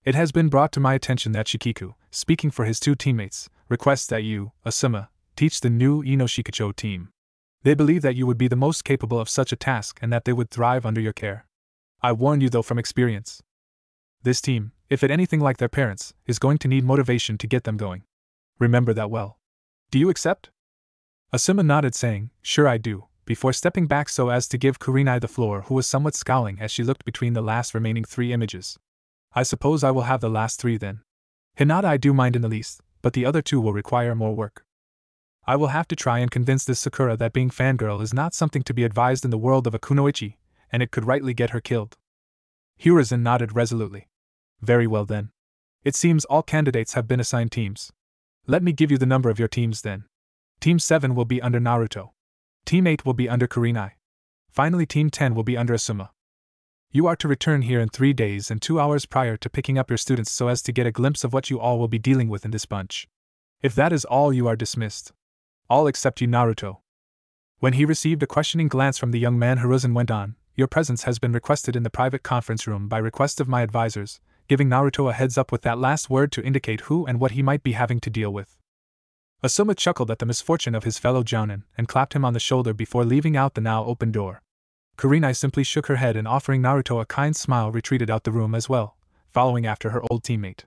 It has been brought to my attention that Shikiku, speaking for his 2 teammates, requests that you, Asuma, teach the new Ino-Shikacho team. They believe that you would be the most capable of such a task and that they would thrive under your care. I warn you though from experience. This team, if it anything like their parents, is going to need motivation to get them going. Remember that well. Do you accept? Asuma nodded, saying, Sure I do, before stepping back so as to give Kurenai the floor, who was somewhat scowling as she looked between the last remaining 3 images. I suppose I will have the last 3 then. Hinata I do mind in the least, but the other 2 will require more work. I will have to try and convince this Sakura that being fangirl is not something to be advised in the world of a kunoichi, and it could rightly get her killed. Hiruzen nodded resolutely. Very well then. It seems all candidates have been assigned teams. Let me give you the number of your teams then. Team 7 will be under Naruto. Team 8 will be under Kurenai. Finally, Team 10 will be under Asuma. You are to return here in 3 days and 2 hours prior to picking up your students so as to get a glimpse of what you all will be dealing with in this bunch. If that is all, you are dismissed. All except you, Naruto. When he received a questioning glance from the young man, Hiruzen went on, Your presence has been requested in the private conference room by request of my advisors, giving Naruto a heads up with that last word to indicate who and what he might be having to deal with. Asuma chuckled at the misfortune of his fellow jounin and clapped him on the shoulder before leaving out the now open door. Kurenai simply shook her head and, offering Naruto a kind smile, retreated out the room as well, following after her old teammate.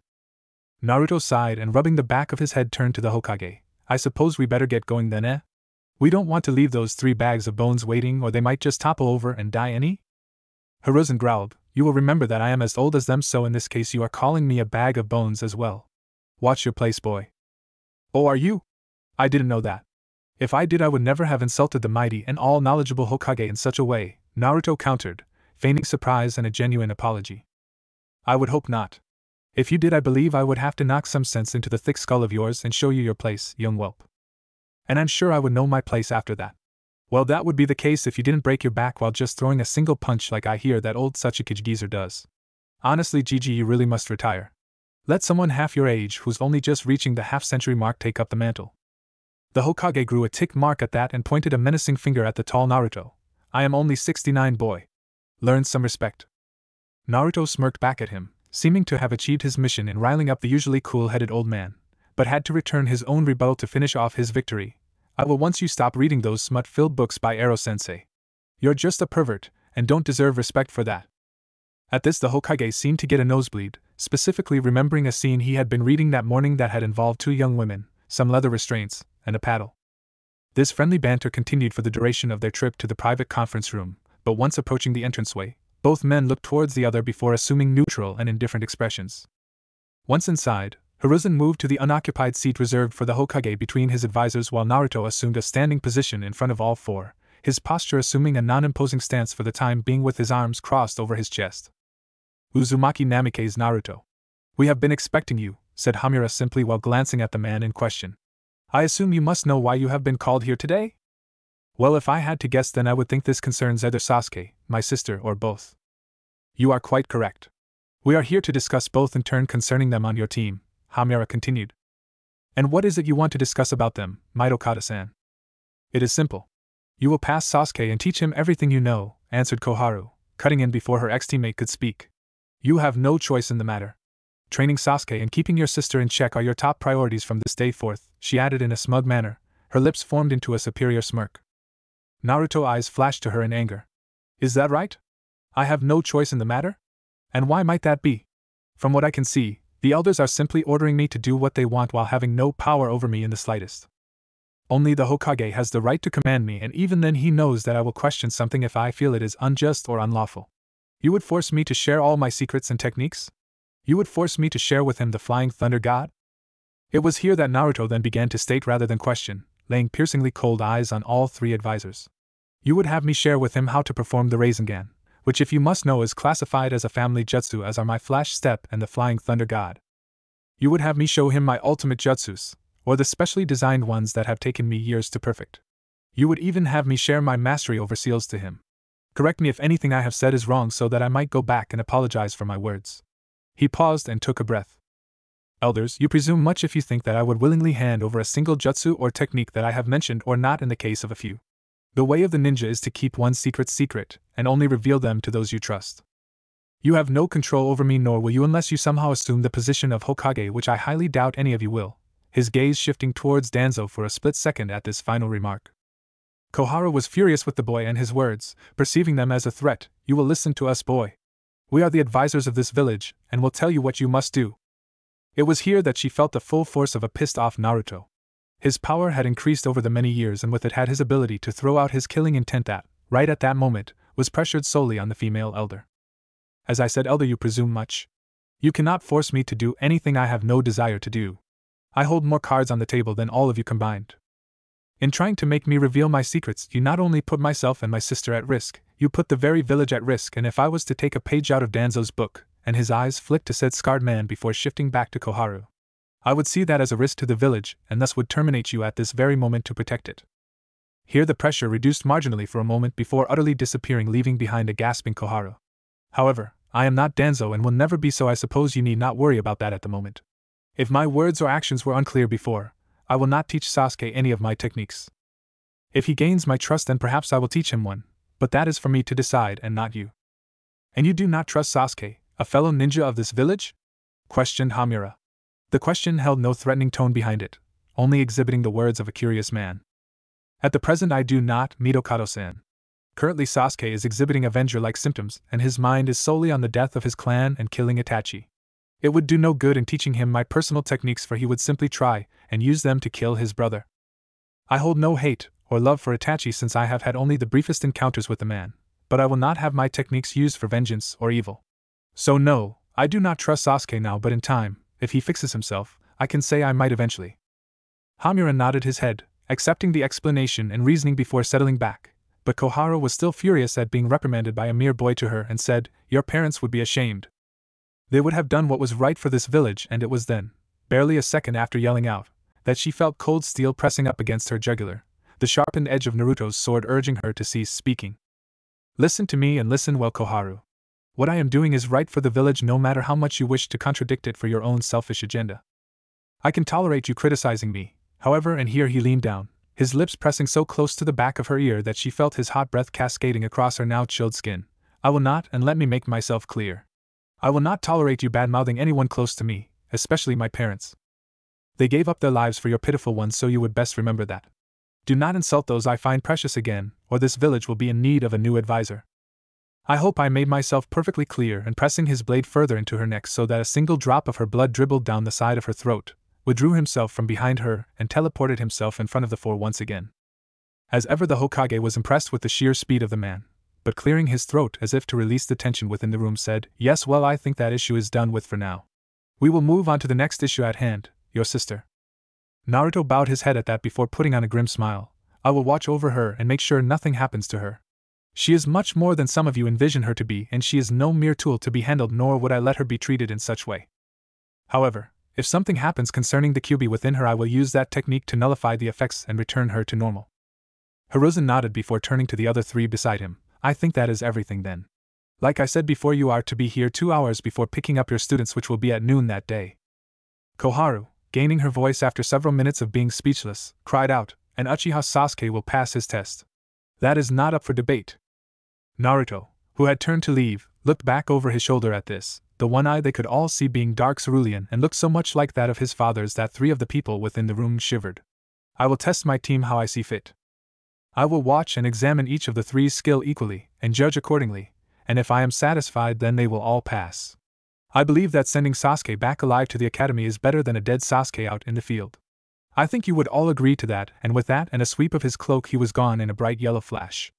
Naruto sighed and, rubbing the back of his head, turned to the Hokage. I suppose we better get going then, eh? We don't want to leave those 3 bags of bones waiting, or they might just topple over and die any? Hiruzen growled, You will remember that I am as old as them, so in this case you are calling me a bag of bones as well. Watch your place, boy. Oh, are you? I didn't know that. If I did, I would never have insulted the mighty and all-knowledgeable Hokage in such a way, Naruto countered, feigning surprise and a genuine apology. I would hope not. If you did, I believe I would have to knock some sense into the thick skull of yours and show you your place, young whelp. And I'm sure I would know my place after that. Well, that would be the case if you didn't break your back while just throwing a single punch like I hear that old Tsuchikage geezer does. Honestly, Gigi, you really must retire. Let someone half your age who's only just reaching the half-century mark take up the mantle. The Hokage grew a tick mark at that and pointed a menacing finger at the tall Naruto. I am only 69, boy. Learn some respect. Naruto smirked back at him, seeming to have achieved his mission in riling up the usually cool-headed old man, but had to return his own rebuttal to finish off his victory. I will once you stop reading those smut-filled books by Ero-sensei. You're just a pervert, and don't deserve respect for that. At this, the Hokage seemed to get a nosebleed, specifically remembering a scene he had been reading that morning that had involved two young women, some leather restraints, and a paddle. This friendly banter continued for the duration of their trip to the private conference room, but once approaching the entranceway, both men looked towards the other before assuming neutral and indifferent expressions. Once inside, Hiruzen moved to the unoccupied seat reserved for the Hokage between his advisors while Naruto assumed a standing position in front of all four, his posture assuming a non-imposing stance for the time being with his arms crossed over his chest. Uzumaki Namikaze Naruto. We have been expecting you, said Hamura simply while glancing at the man in question. I assume you must know why you have been called here today? Well, if I had to guess, then I would think this concerns either Sasuke, my sister, or both. You are quite correct. We are here to discuss both in turn concerning them on your team, Hamura continued. And what is it you want to discuss about them, Mitokata-san? It is simple. You will pass Sasuke and teach him everything you know, answered Koharu, cutting in before her ex-teammate could speak. You have no choice in the matter. Training Sasuke and keeping your sister in check are your top priorities from this day forth, she added in a smug manner, her lips formed into a superior smirk. Naruto's eyes flashed to her in anger. Is that right? I have no choice in the matter? And why might that be? From what I can see, the elders are simply ordering me to do what they want while having no power over me in the slightest. Only the Hokage has the right to command me, and even then he knows that I will question something if I feel it is unjust or unlawful. You would force me to share all my secrets and techniques? You would force me to share with him the Flying Thunder God? It was here that Naruto then began to state rather than question, laying piercingly cold eyes on all three advisors. You would have me share with him how to perform the Rasengan, which if you must know is classified as a family jutsu, as are my Flash Step and the Flying Thunder God. You would have me show him my ultimate jutsus, or the specially designed ones that have taken me years to perfect. You would even have me share my mastery over seals to him. Correct me if anything I have said is wrong so that I might go back and apologize for my words. He paused and took a breath. Elders, you presume much if you think that I would willingly hand over a single jutsu or technique that I have mentioned or not in the case of a few. The way of the ninja is to keep one's secrets secret, and only reveal them to those you trust. You have no control over me, nor will you unless you somehow assume the position of Hokage, which I highly doubt any of you will, his gaze shifting towards Danzo for a split second at this final remark. Koharu was furious with the boy and his words, perceiving them as a threat. You will listen to us, boy. We are the advisors of this village, and will tell you what you must do. It was here that she felt the full force of a pissed-off Naruto. His power had increased over the many years, and with it had his ability to throw out his killing intent that, right at that moment, was pressured solely on the female elder. As I said, elder, you presume much. You cannot force me to do anything I have no desire to do. I hold more cards on the table than all of you combined. In trying to make me reveal my secrets, you not only put myself and my sister at risk, you put the very village at risk, and if I was to take a page out of Danzo's book, and his eyes flicked to said scarred man before shifting back to Koharu, I would see that as a risk to the village, and thus would terminate you at this very moment to protect it. Here the pressure reduced marginally for a moment before utterly disappearing, leaving behind a gasping Koharu. However, I am not Danzo and will never be, so I suppose you need not worry about that at the moment. If my words or actions were unclear before, I will not teach Sasuke any of my techniques. If he gains my trust, then perhaps I will teach him one, but that is for me to decide and not you. And you do not trust Sasuke, a fellow ninja of this village? Questioned Hamura. The question held no threatening tone behind it, only exhibiting the words of a curious man. At the present I do not, Mitokata-san. Currently Sasuke is exhibiting Avenger-like symptoms, and his mind is solely on the death of his clan and killing Itachi. It would do no good in teaching him my personal techniques, for he would simply try and use them to kill his brother. I hold no hate or love for Itachi, since I have had only the briefest encounters with the man, but I will not have my techniques used for vengeance or evil. So no, I do not trust Sasuke now, but in time, if he fixes himself, I can say I might eventually. Hamura nodded his head, accepting the explanation and reasoning before settling back, but Koharu was still furious at being reprimanded by a mere boy to her and said, Your parents would be ashamed. They would have done what was right for this village, and it was then, barely a second after yelling out, that she felt cold steel pressing up against her jugular, the sharpened edge of Naruto's sword urging her to cease speaking. Listen to me and listen well, Koharu. What I am doing is right for the village no matter how much you wish to contradict it for your own selfish agenda. I can tolerate you criticizing me, however, and here he leaned down, his lips pressing so close to the back of her ear that she felt his hot breath cascading across her now chilled skin. I will not, and let me make myself clear. I will not tolerate you bad-mouthing anyone close to me, especially my parents. They gave up their lives for your pitiful ones, so you would best remember that. Do not insult those I find precious again, or this village will be in need of a new advisor. I hope I made myself perfectly clear, and pressing his blade further into her neck so that a single drop of her blood dribbled down the side of her throat, withdrew himself from behind her and teleported himself in front of the four once again. As ever, the Hokage was impressed with the sheer speed of the man, but clearing his throat as if to release the tension within the room said, "Yes, well, I think that issue is done with for now. We will move on to the next issue at hand, your sister." Naruto bowed his head at that before putting on a grim smile. "I will watch over her and make sure nothing happens to her. She is much more than some of you envision her to be, and she is no mere tool to be handled, nor would I let her be treated in such way. However, if something happens concerning the QB within her, I will use that technique to nullify the effects and return her to normal." Hiruzen nodded before turning to the other three beside him. "I think that is everything then. Like I said before, you are to be here 2 hours before picking up your students, which will be at noon that day." Koharu, gaining her voice after several minutes of being speechless, cried out, "And Uchiha Sasuke will pass his test. That is not up for debate." Naruto, who had turned to leave, looked back over his shoulder at this, the one eye they could all see being dark cerulean and looked so much like that of his father's that 3 of the people within the room shivered. "I will test my team how I see fit. I will watch and examine each of the 3's skill equally, and judge accordingly, and if I am satisfied, then they will all pass. I believe that sending Sasuke back alive to the academy is better than a dead Sasuke out in the field. I think you would all agree to that," and with that and a sweep of his cloak he was gone in a bright yellow flash.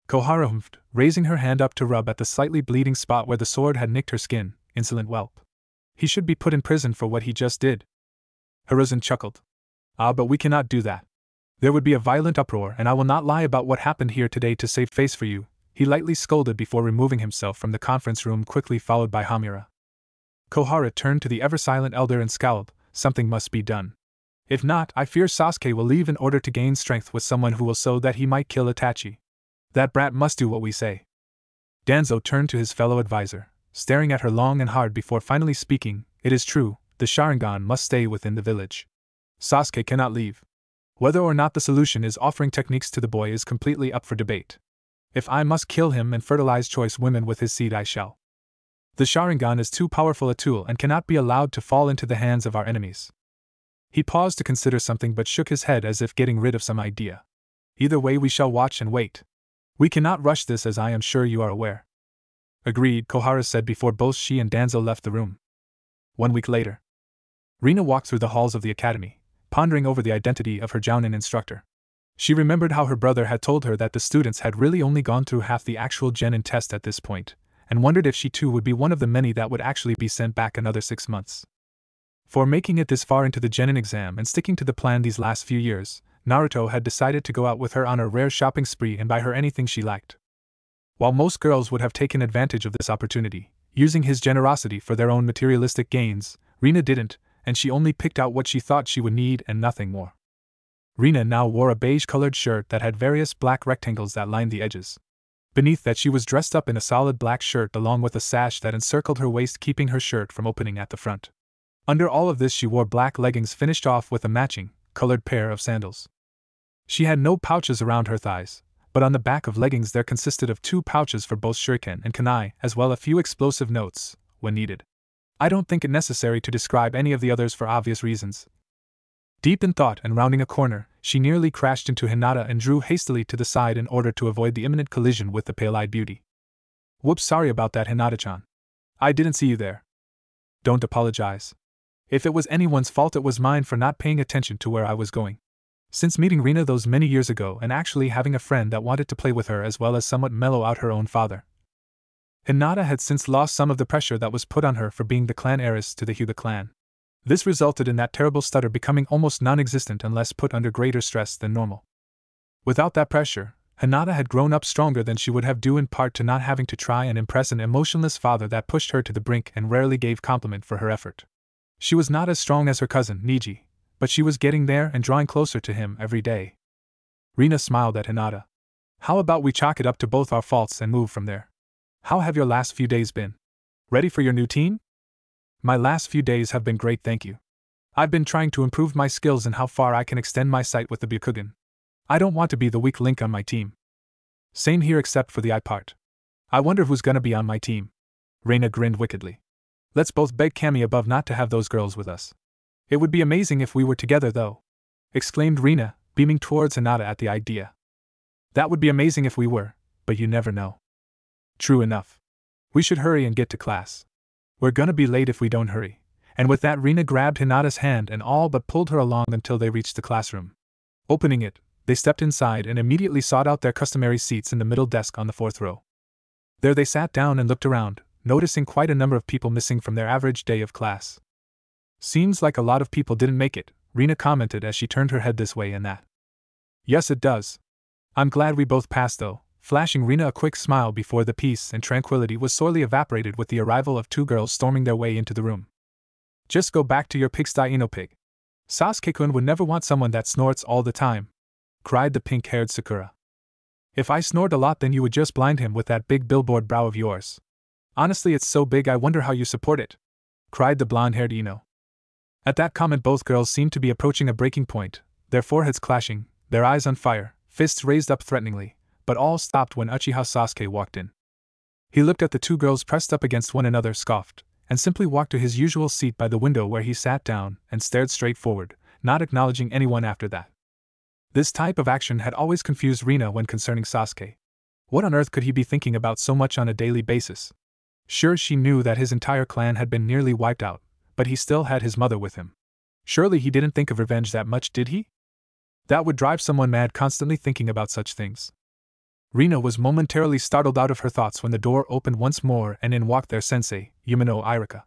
Koharu humphed, raising her hand up to rub at the slightly bleeding spot where the sword had nicked her skin. "Insolent whelp. He should be put in prison for what he just did." Hiruzen chuckled. "Ah, but we cannot do that. There would be a violent uproar, and I will not lie about what happened here today to save face for you," he lightly scolded before removing himself from the conference room, quickly followed by Hamura. Koharu turned to the ever-silent elder and scowled. "Something must be done. If not, I fear Sasuke will leave in order to gain strength with someone who will so that he might kill Itachi. That brat must do what we say." Danzo turned to his fellow advisor, staring at her long and hard before finally speaking. "It is true, the Sharingan must stay within the village. Sasuke cannot leave. Whether or not the solution is offering techniques to the boy is completely up for debate. If I must kill him and fertilize choice women with his seed, I shall. The Sharingan is too powerful a tool and cannot be allowed to fall into the hands of our enemies." He paused to consider something but shook his head as if getting rid of some idea. "Either way, we shall watch and wait. We cannot rush this, as I am sure you are aware." "Agreed," Koharu said before both she and Danzo left the room. 1 week later, Rina walked through the halls of the academy, pondering over the identity of her Jounin instructor. She remembered how her brother had told her that the students had really only gone through half the actual genin test at this point, and wondered if she too would be one of the many that would actually be sent back another 6 months. For making it this far into the genin exam and sticking to the plan these last few years, Naruto had decided to go out with her on a rare shopping spree and buy her anything she liked. While most girls would have taken advantage of this opportunity, using his generosity for their own materialistic gains, Rina didn't, and she only picked out what she thought she would need and nothing more. Rina now wore a beige-colored shirt that had various black rectangles that lined the edges. Beneath that, she was dressed up in a solid black shirt along with a sash that encircled her waist, keeping her shirt from opening at the front. Under all of this, she wore black leggings finished off with a matching, colored pair of sandals. She had no pouches around her thighs, but on the back of leggings there consisted of 2 pouches for both shuriken and kunai, as well as a few explosive notes, when needed. I don't think it necessary to describe any of the others for obvious reasons. Deep in thought and rounding a corner, she nearly crashed into Hinata and drew hastily to the side in order to avoid the imminent collision with the pale-eyed beauty. "Whoops, sorry about that, Hinata-chan. I didn't see you there." "Don't apologize. If it was anyone's fault, it was mine for not paying attention to where I was going. Since meeting Rina those many years ago and actually having a friend that wanted to play with her as well as somewhat mellow out her own father, Hinata had since lost some of the pressure that was put on her for being the clan heiress to the Hyuga clan. This resulted in that terrible stutter becoming almost non-existent unless put under greater stress than normal. Without that pressure, Hinata had grown up stronger than she would have due in part to not having to try and impress an emotionless father that pushed her to the brink and rarely gave compliment for her effort. She was not as strong as her cousin, Niji, but she was getting there and drawing closer to him every day. Rina smiled at Hinata. How about we chalk it up to both our faults and move from there? How have your last few days been? Ready for your new team? My last few days have been great, thank you. I've been trying to improve my skills and how far I can extend my sight with the Byakugan. I don't want to be the weak link on my team. Same here except for the eye part. I wonder who's gonna be on my team. Reina grinned wickedly. Let's both beg Kami above not to have those girls with us. It would be amazing if we were together though, exclaimed Rina, beaming towards Hinata at the idea. That would be amazing if we were, but you never know. True enough. We should hurry and get to class. We're gonna be late if we don't hurry. And with that, Rina grabbed Hinata's hand and all but pulled her along until they reached the classroom. Opening it, they stepped inside and immediately sought out their customary seats in the middle desk on the 4th row. There they sat down and looked around, noticing quite a number of people missing from their average day of class. Seems like a lot of people didn't make it, Rina commented as she turned her head this way and that. Yes, it does. I'm glad we both passed though, flashing Rina a quick smile before the peace and tranquility was sorely evaporated with the arrival of 2 girls storming their way into the room. Just go back to your pigsty, Inopig. Sasuke-kun would never want someone that snorts all the time, cried the pink-haired Sakura. If I snort a lot then you would just blind him with that big billboard brow of yours. Honestly, it's so big I wonder how you support it, cried the blonde-haired Ino. At that comment both girls seemed to be approaching a breaking point, their foreheads clashing, their eyes on fire, fists raised up threateningly, but all stopped when Uchiha Sasuke walked in. He looked at the 2 girls pressed up against one another, scoffed, and simply walked to his usual seat by the window where he sat down and stared straight forward, not acknowledging anyone after that. This type of action had always confused Rina when concerning Sasuke. What on earth could he be thinking about so much on a daily basis? Sure, she knew that his entire clan had been nearly wiped out, but he still had his mother with him. Surely he didn't think of revenge that much, did he? That would drive someone mad constantly thinking about such things. Rina was momentarily startled out of her thoughts when the door opened once more and in walked their sensei, Yumino Irika.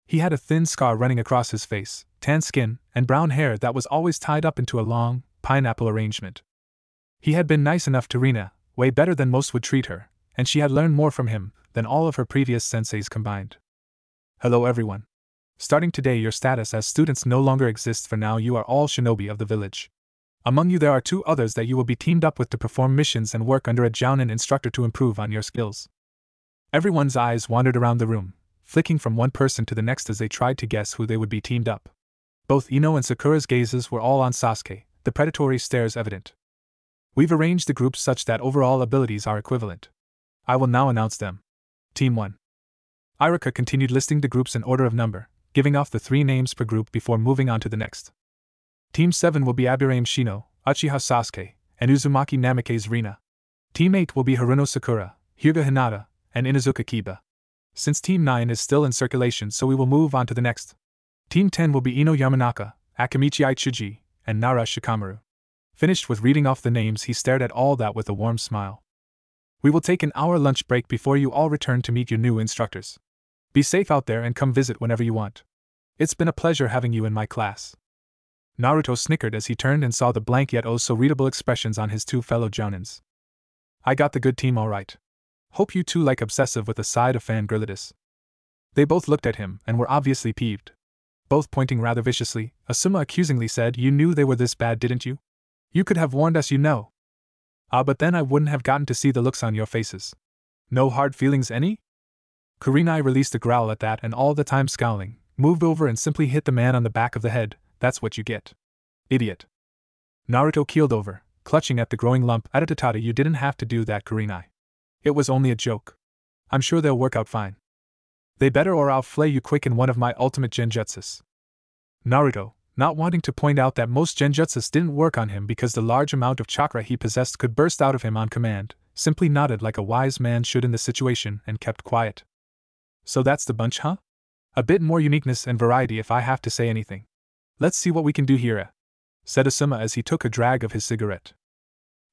He had a thin scar running across his face, tan skin, and brown hair that was always tied up into a long, pineapple arrangement. He had been nice enough to Rina, way better than most would treat her, and she had learned more from him than all of her previous senseis combined. Hello everyone. Starting today your status as students no longer exists. For now you are all shinobi of the village. Among you there are 2 others that you will be teamed up with to perform missions and work under a jounin instructor to improve on your skills. Everyone's eyes wandered around the room, flicking from one person to the next as they tried to guess who they would be teamed up. Both Ino and Sakura's gazes were all on Sasuke, the predatory stares evident. We've arranged the groups such that overall abilities are equivalent. I will now announce them. Team 1. Irika continued listing the groups in order of number, giving off the 3 names per group before moving on to the next. Team 7 will be Aburame Shino, Uchiha Sasuke, and Uzumaki Namikaze Rina. Team 8 will be Haruno Sakura, Hyuga Hinata, and Inuzuka Kiba. Since Team 9 is still in circulation, so we will move on to the next. Team 10 will be Ino Yamanaka, Akamichi Ichuji, and Nara Shikamaru. Finished with reading off the names, he stared at all that with a warm smile. We will take an hour lunch break before you all return to meet your new instructors. Be safe out there and come visit whenever you want. It's been a pleasure having you in my class. Naruto snickered as he turned and saw the blank yet oh so readable expressions on his 2 fellow jounins. I got the good team all right. Hope you 2 like obsessive with a side of fangirlitis. They both looked at him and were obviously peeved. Both pointing rather viciously, Asuma accusingly said, You knew they were this bad, didn't you? You could have warned us, you know. But then I wouldn't have gotten to see the looks on your faces. No hard feelings any? Kurenai released a growl at that and all the time scowling, moved over and simply hit the man on the back of the head. That's what you get. Idiot. Naruto keeled over, clutching at the growing lump. Atatatata, you didn't have to do that, Kurenai. It was only a joke. I'm sure they'll work out fine. They better or I'll flay you quick in one of my ultimate genjutsus. Naruto, not wanting to point out that most genjutsus didn't work on him because the large amount of chakra he possessed could burst out of him on command, simply nodded like a wise man should in the situation and kept quiet. So that's the bunch, huh? A bit more uniqueness and variety if I have to say anything. Let's see what we can do here, said Asuma as he took a drag of his cigarette.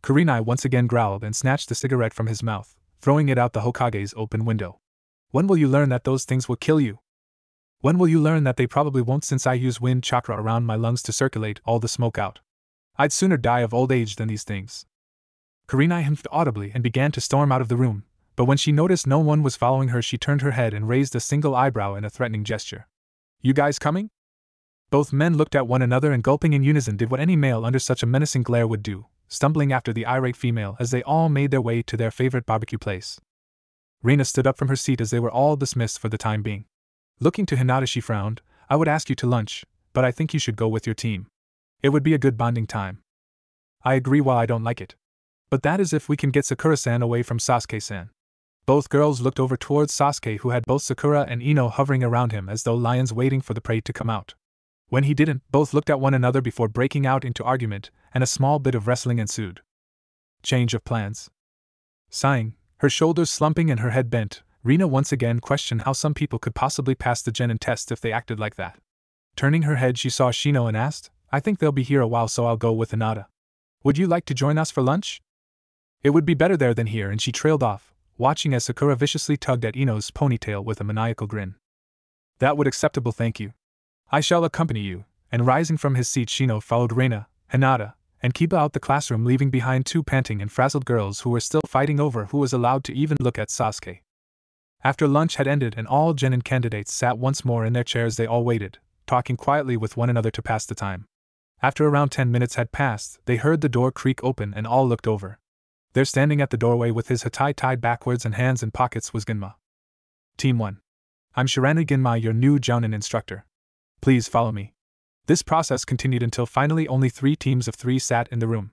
Kurenai once again growled and snatched the cigarette from his mouth, throwing it out the Hokage's open window. When will you learn that those things will kill you? When will you learn that they probably won't, since I use wind chakra around my lungs to circulate all the smoke out? I'd sooner die of old age than these things. Kurenai hemmed audibly and began to storm out of the room, but when she noticed no one was following her, she turned her head and raised a single eyebrow in a threatening gesture. You guys coming? Both men looked at one another and, gulping in unison, did what any male under such a menacing glare would do, stumbling after the irate female as they all made their way to their favorite barbecue place. Rena stood up from her seat as they were all dismissed for the time being. Looking to Hinata, she frowned. I would ask you to lunch, but I think you should go with your team. It would be a good bonding time. I agree, while I don't like it. But that is if we can get Sakura-san away from Sasuke-san. Both girls looked over towards Sasuke, who had both Sakura and Ino hovering around him as though lions waiting for the prey to come out. When he didn't, both looked at one another before breaking out into argument, and a small bit of wrestling ensued. Change of plans. Sighing, her shoulders slumping and her head bent, Rena once again questioned how some people could possibly pass the Genin test if they acted like that. Turning her head, she saw Shino and asked, I think they'll be here a while, so I'll go with Hinata. Would you like to join us for lunch? It would be better there than here, and she trailed off, watching as Sakura viciously tugged at Ino's ponytail with a maniacal grin. That would acceptable, thank you. I shall accompany you, and rising from his seat, Shino followed Rena, Hinata, and Kiba out the classroom, leaving behind two panting and frazzled girls who were still fighting over who was allowed to even look at Sasuke. After lunch had ended and all Genin candidates sat once more in their chairs, they all waited, talking quietly with one another to pass the time. After around 10 minutes had passed, they heard the door creak open and all looked over. There, standing at the doorway with his hattai tied backwards and hands in pockets, was Ginma. Team 1. I'm Shirano Ginma, your new Jounin instructor. Please follow me. This process continued until finally only 3 teams of 3 sat in the room.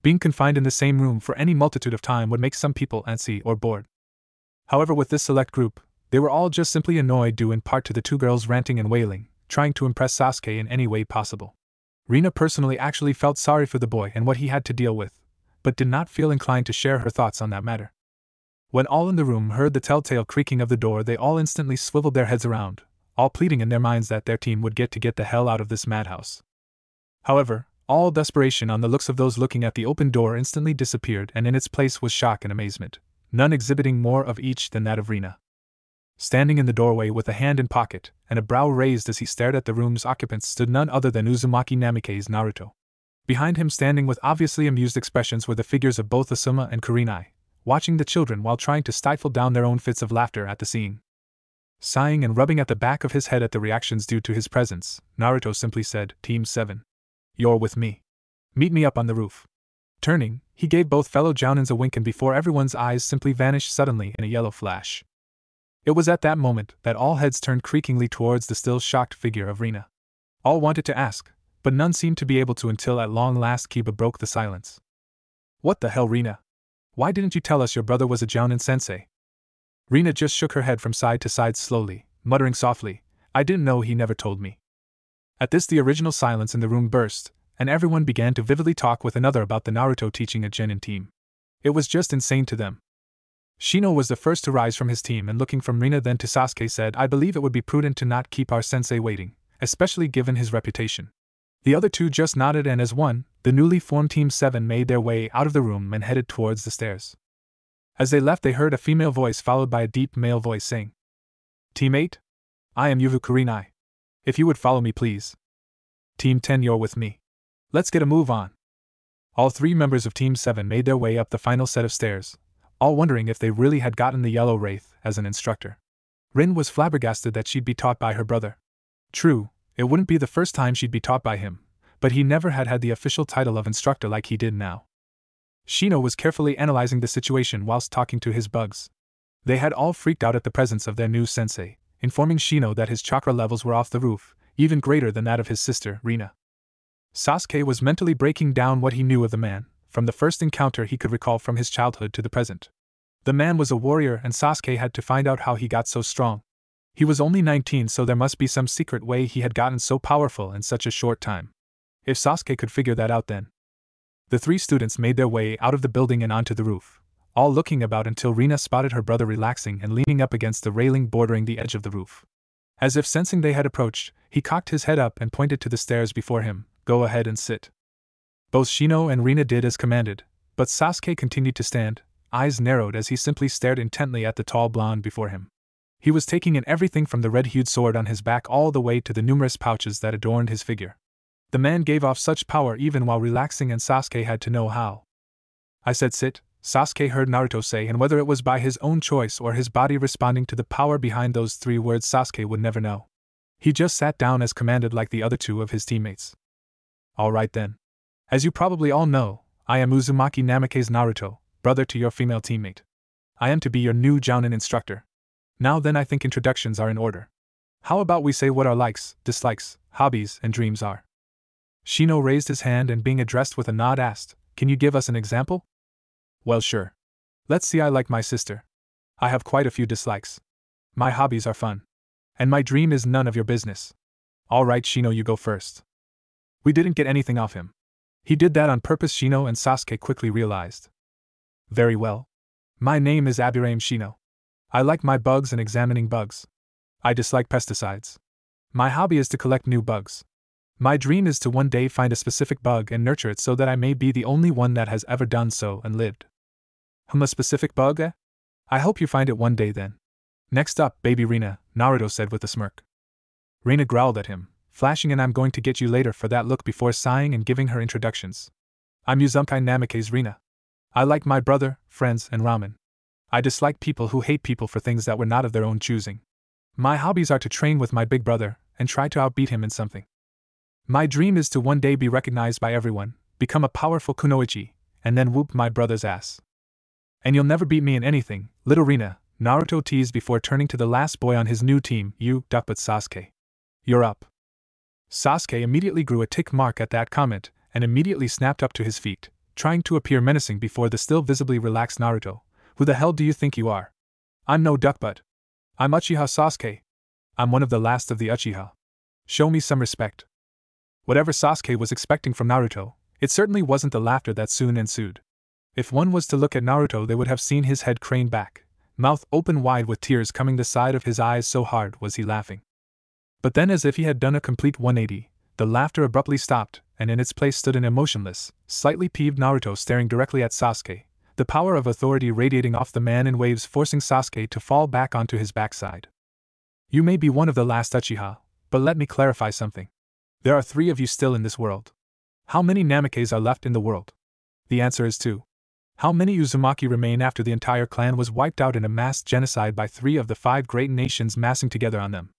Being confined in the same room for any multitude of time would make some people antsy or bored. However, with this select group, they were all just simply annoyed, due in part to the 2 girls ranting and wailing, trying to impress Sasuke in any way possible. Rena personally actually felt sorry for the boy and what he had to deal with, but did not feel inclined to share her thoughts on that matter. When all in the room heard the telltale creaking of the door, they all instantly swiveled their heads around, all pleading in their minds that their team would get the hell out of this madhouse. However, all desperation on the looks of those looking at the open door instantly disappeared, and in its place was shock and amazement, none exhibiting more of each than that of Rena. Standing in the doorway with a hand in pocket and a brow raised as he stared at the room's occupants stood none other than Uzumaki Namikaze Naruto. Behind him, standing with obviously amused expressions, were the figures of both Asuma and Kurenai, watching the children while trying to stifle down their own fits of laughter at the scene. Sighing and rubbing at the back of his head at the reactions due to his presence, Naruto simply said, Team 7. You're with me. Meet me up on the roof. Turning, he gave both fellow Jounins a wink, and before everyone's eyes simply vanished suddenly in a yellow flash. It was at that moment that all heads turned creakingly towards the still shocked figure of Rena. All wanted to ask, but none seemed to be able to until at long last Kiba broke the silence. What the hell, Rena? Why didn't you tell us your brother was a Jounin sensei? Rena just shook her head from side to side slowly, muttering softly, I didn't know, he never told me. At this the original silence in the room burst, and everyone began to vividly talk with another about the Naruto teaching a Genin team. It was just insane to them. Shino was the first to rise from his team, and looking from Rena then to Sasuke said, I believe it would be prudent to not keep our sensei waiting, especially given his reputation. The other 2 just nodded, and as one, the newly formed Team 7 made their way out of the room and headed towards the stairs. As they left, they heard a female voice followed by a deep male voice saying, Team 8? I am Yuvu Kurenai. If you would follow me, please. Team 10, you're with me. Let's get a move on. All 3 members of Team 7 made their way up the final set of stairs, all wondering if they really had gotten the Yellow Wraith as an instructor. Rin was flabbergasted that she'd be taught by her brother. True, it wouldn't be the first time she'd be taught by him, but he never had the official title of instructor like he did now. Shino was carefully analyzing the situation whilst talking to his bugs. They had all freaked out at the presence of their new sensei, informing Shino that his chakra levels were off the roof, even greater than that of his sister, Rena. Sasuke was mentally breaking down what he knew of the man, from the first encounter he could recall from his childhood to the present. The man was a warrior, and Sasuke had to find out how he got so strong. He was only 19, so there must be some secret way he had gotten so powerful in such a short time. If Sasuke could figure that out, then. The 3 students made their way out of the building and onto the roof, all looking about until Rena spotted her brother relaxing and leaning up against the railing bordering the edge of the roof. As if sensing they had approached, he cocked his head up and pointed to the stairs before him. Go ahead and sit. Both Shino and Rena did as commanded, but Sasuke continued to stand, eyes narrowed as he simply stared intently at the tall blonde before him. He was taking in everything from the red-hued sword on his back all the way to the numerous pouches that adorned his figure. The man gave off such power even while relaxing, and Sasuke had to know how. I said sit, Sasuke heard Naruto say, and whether it was by his own choice or his body responding to the power behind those 3 words, Sasuke would never know. He just sat down as commanded like the other 2 of his teammates. Alright then. As you probably all know, I am Uzumaki Namikaze Naruto, brother to your female teammate. I am to be your new Jounin instructor. Now then, I think introductions are in order. How about we say what our likes, dislikes, hobbies, and dreams are? Shino raised his hand and being addressed with a nod asked, can you give us an example? Well, sure. Let's see, I like my sister. I have quite a few dislikes. My hobbies are fun. And my dream is none of your business. Alright Shino, you go first. We didn't get anything off him. He did that on purpose, Shino and Sasuke quickly realized. Very well. My name is Abirame Shino. I like my bugs and examining bugs. I dislike pesticides. My hobby is to collect new bugs. My dream is to one day find a specific bug and nurture it so that I may be the only one that has ever done so and lived. A specific bug, eh? I hope you find it one day then. Next up, baby Rina, Naruto said with a smirk. Rina growled at him, flashing an I'm going to get you later for that look before sighing and giving her introductions. I'm Uzumaki Namikaze Rina. I like my brother, friends, and ramen. I dislike people who hate people for things that were not of their own choosing. My hobbies are to train with my big brother and try to outbeat him in something. My dream is to one day be recognized by everyone, become a powerful kunoichi, and then whoop my brother's ass. And you'll never beat me in anything, little Rina, Naruto teased before turning to the last boy on his new team, you duck but Sasuke. You're up. Sasuke immediately grew a tick mark at that comment and immediately snapped up to his feet, trying to appear menacing before the still visibly relaxed Naruto. Who the hell do you think you are? I'm no duck butt. I'm Uchiha Sasuke. I'm one of the last of the Uchiha. Show me some respect. Whatever Sasuke was expecting from Naruto, it certainly wasn't the laughter that soon ensued. If one was to look at Naruto, they would have seen his head crane back, mouth open wide with tears coming the side of his eyes, so hard was he laughing. But then, as if he had done a complete 180, the laughter abruptly stopped, and in its place stood an emotionless, slightly peeved Naruto staring directly at Sasuke, the power of authority radiating off the man in waves, forcing Sasuke to fall back onto his backside. You may be one of the last Uchiha, but let me clarify something. There are 3 of you still in this world. How many Namikaze are left in the world? The answer is 2. How many Uzumaki remain after the entire clan was wiped out in a mass genocide by 3 of the 5 great nations massing together on them?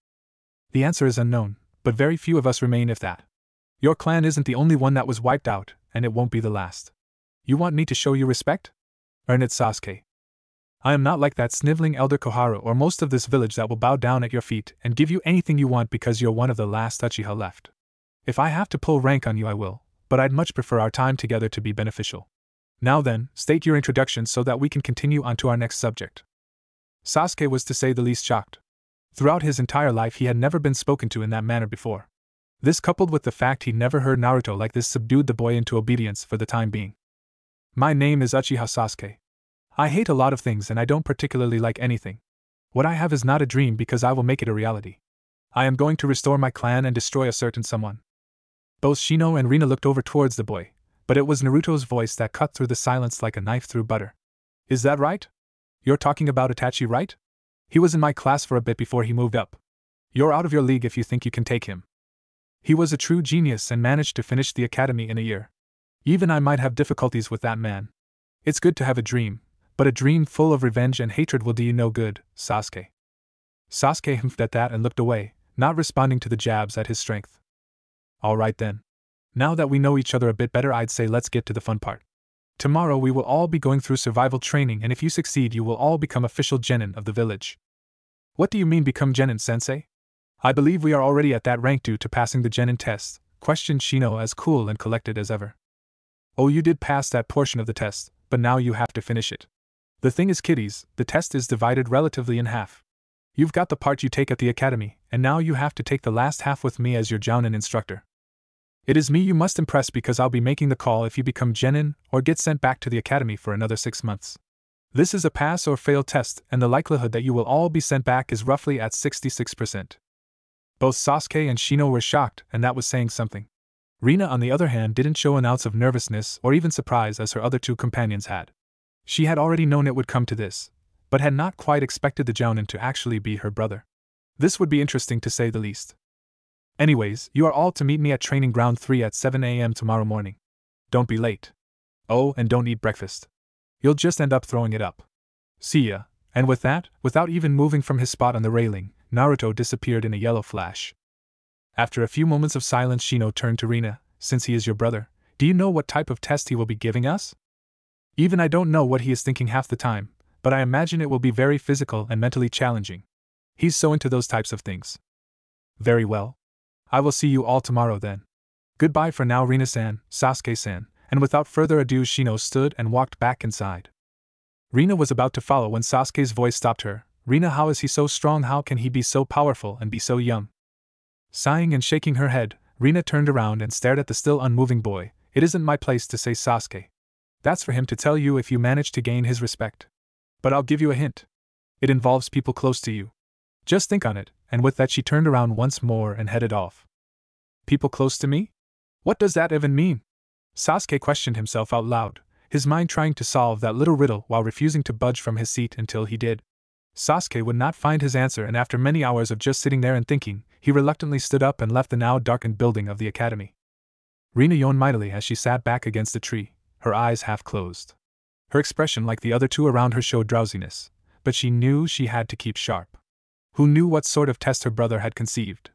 The answer is unknown, but very few of us remain, if that. Your clan isn't the only one that was wiped out, and it won't be the last. You want me to show you respect? Earn it, Sasuke. I am not like that sniveling elder Koharu or most of this village that will bow down at your feet and give you anything you want because you're one of the last Uchiha left. If I have to pull rank on you, I will, but I'd much prefer our time together to be beneficial. Now then, state your introduction so that we can continue on to our next subject. Sasuke was to say the least shocked. Throughout his entire life he had never been spoken to in that manner before. This, coupled with the fact he'd never heard Naruto like this, subdued the boy into obedience for the time being. My name is Uchiha Sasuke. I hate a lot of things and I don't particularly like anything. What I have is not a dream because I will make it a reality. I am going to restore my clan and destroy a certain someone. Both Shino and Rina looked over towards the boy, but it was Naruto's voice that cut through the silence like a knife through butter. Is that right? You're talking about Itachi, right? He was in my class for a bit before he moved up. You're out of your league if you think you can take him. He was a true genius and managed to finish the academy in a year. Even I might have difficulties with that man. It's good to have a dream, but a dream full of revenge and hatred will do you no good, Sasuke. Sasuke humphed at that and looked away, not responding to the jabs at his strength. Alright then. Now that we know each other a bit better, I'd say let's get to the fun part. Tomorrow we will all be going through survival training, and if you succeed you will all become official genin of the village. What do you mean become genin, sensei? I believe we are already at that rank due to passing the genin test, questioned Shino as cool and collected as ever. Oh, you did pass that portion of the test, but now you have to finish it. The thing is, kiddies, the test is divided relatively in half. You've got the part you take at the academy, and now you have to take the last half with me as your Jounin instructor. It is me you must impress because I'll be making the call if you become genin or get sent back to the academy for another 6 months. This is a pass or fail test, and the likelihood that you will all be sent back is roughly at 66%. Both Sasuke and Shino were shocked, and that was saying something. Rina, on the other hand, didn't show an ounce of nervousness or even surprise as her other 2 companions had. She had already known it would come to this, but had not quite expected the Jounin to actually be her brother. This would be interesting to say the least. Anyways, you are all to meet me at Training Ground 3 at 7 a.m. tomorrow morning. Don't be late. Oh, and don't eat breakfast. You'll just end up throwing it up. See ya. And with that, without even moving from his spot on the railing, Naruto disappeared in a yellow flash. After a few moments of silence, Shino turned to Rina. Since he is your brother, do you know what type of test he will be giving us? Even I don't know what he is thinking half the time, but I imagine it will be very physical and mentally challenging. He's so into those types of things. Very well. I will see you all tomorrow then. Goodbye for now, Rina-san, Sasuke-san, and without further ado Shino stood and walked back inside. Rina was about to follow when Sasuke's voice stopped her. Rina, how is he so strong? How can he be so powerful and be so young? Sighing and shaking her head, Rina turned around and stared at the still unmoving boy. It isn't my place to say, Sasuke. That's for him to tell you if you manage to gain his respect. But I'll give you a hint. It involves people close to you. Just think on it, and with that she turned around once more and headed off. People close to me? What does that even mean? Sasuke questioned himself out loud, his mind trying to solve that little riddle while refusing to budge from his seat until he did. Sasuke would not find his answer, and after many hours of just sitting there and thinking, he reluctantly stood up and left the now darkened building of the academy. Rina yawned mightily as she sat back against the tree, her eyes half closed. Her expression, like the other two around her, showed drowsiness, but she knew she had to keep sharp. Who knew what sort of test her brother had conceived?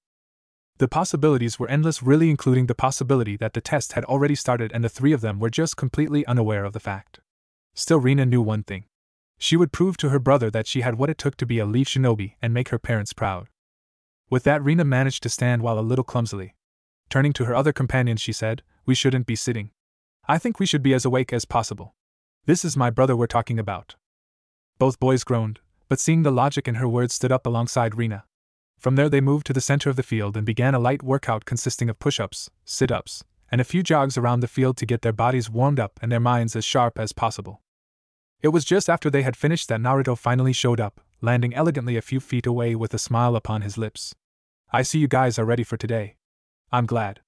The possibilities were endless, really, including the possibility that the test had already started and the three of them were just completely unaware of the fact. Still, Rina knew one thing. She would prove to her brother that she had what it took to be a Leaf Shinobi and make her parents proud. With that, Rina managed to stand while a little clumsily. Turning to her other companions, she said, "We shouldn't be sitting. I think we should be as awake as possible. This is my brother we're talking about." Both boys groaned, but seeing the logic in her words, stood up alongside Rina. From there they moved to the center of the field and began a light workout consisting of push-ups, sit-ups, and a few jogs around the field to get their bodies warmed up and their minds as sharp as possible. It was just after they had finished that Naruto finally showed up, landing elegantly a few feet away with a smile upon his lips. "I see you guys are ready for today. I'm glad.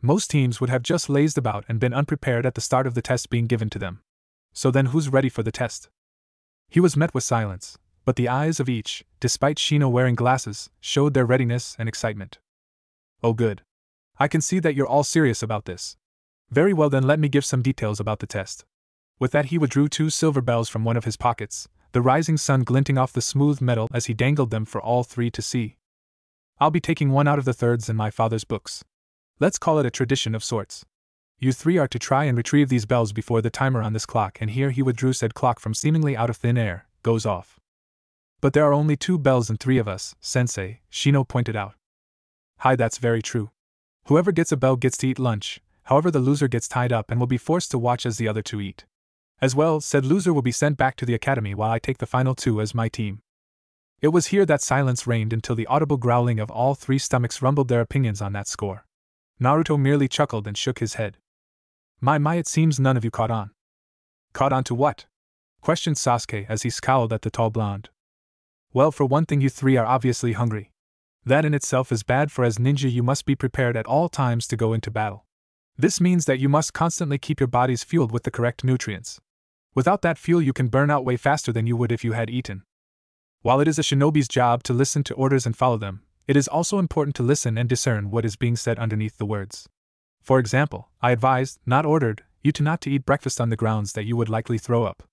Most teams would have just lazed about and been unprepared at the start of the test being given to them. So then, who's ready for the test?" He was met with silence, but the eyes of each, despite Shino wearing glasses, showed their readiness and excitement. "Oh good. I can see that you're all serious about this. Very well then, let me give some details about the test." With that he withdrew 2 silver bells from one of his pockets, the rising sun glinting off the smooth metal as he dangled them for all three to see. "I'll be taking one out of the thirds in my father's books. Let's call it a tradition of sorts. You three are to try and retrieve these bells before the timer on this clock," and here he withdrew said clock from seemingly out of thin air, "goes off." "But there are only 2 bells and 3 of us, Sensei," Shino pointed out. "Hi, that's very true. Whoever gets a bell gets to eat lunch, however the loser gets tied up and will be forced to watch as the other 2 eat. As well, said loser will be sent back to the academy while I take the final 2 as my team." It was here that silence reigned until the audible growling of all 3 stomachs rumbled their opinions on that score. Naruto merely chuckled and shook his head. My, it seems none of you caught on." "Caught on to what?" questioned Sasuke as he scowled at the tall blonde. "Well, for one thing, you 3 are obviously hungry. That in itself is bad, for as ninja you must be prepared at all times to go into battle. This means that you must constantly keep your bodies fueled with the correct nutrients. Without that fuel you can burn out way faster than you would if you had eaten. While it is a shinobi's job to listen to orders and follow them, it is also important to listen and discern what is being said underneath the words. For example, I advised, not ordered, you to not to eat breakfast on the grounds that you would likely throw up.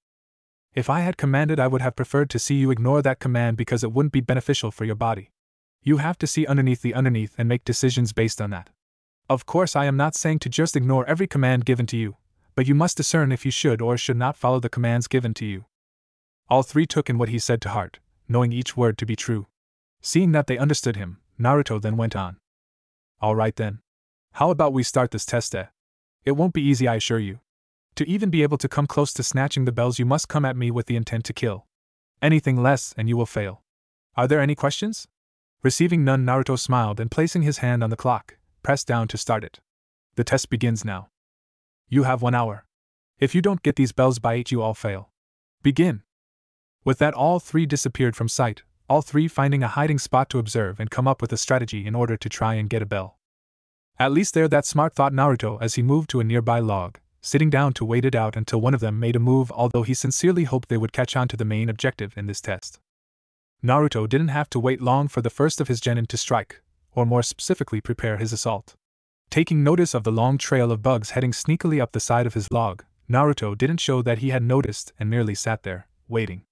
If I had commanded, I would have preferred to see you ignore that command because it wouldn't be beneficial for your body. You have to see underneath the underneath and make decisions based on that. Of course, I am not saying to just ignore every command given to you, but you must discern if you should or should not follow the commands given to you." All 3 took in what he said to heart, knowing each word to be true. Seeing that they understood him, Naruto then went on. "All right then. How about we start this test, eh? It won't be easy, I assure you. To even be able to come close to snatching the bells, you must come at me with the intent to kill. Anything less and you will fail. Are there any questions?" Receiving none, Naruto smiled and, placing his hand on the clock, pressed down to start it. "The test begins now. You have 1 hour. If you don't get these bells by 8, you all fail. Begin." With that, all 3 disappeared from sight, all 3 finding a hiding spot to observe and come up with a strategy in order to try and get a bell. At least they're that smart, thought Naruto as he moved to a nearby log, sitting down to wait it out until one of them made a move, although he sincerely hoped they would catch on to the main objective in this test. Naruto didn't have to wait long for the first of his genin to strike, or more specifically prepare his assault. Taking notice of the long trail of bugs heading sneakily up the side of his log, Naruto didn't show that he had noticed and merely sat there, waiting.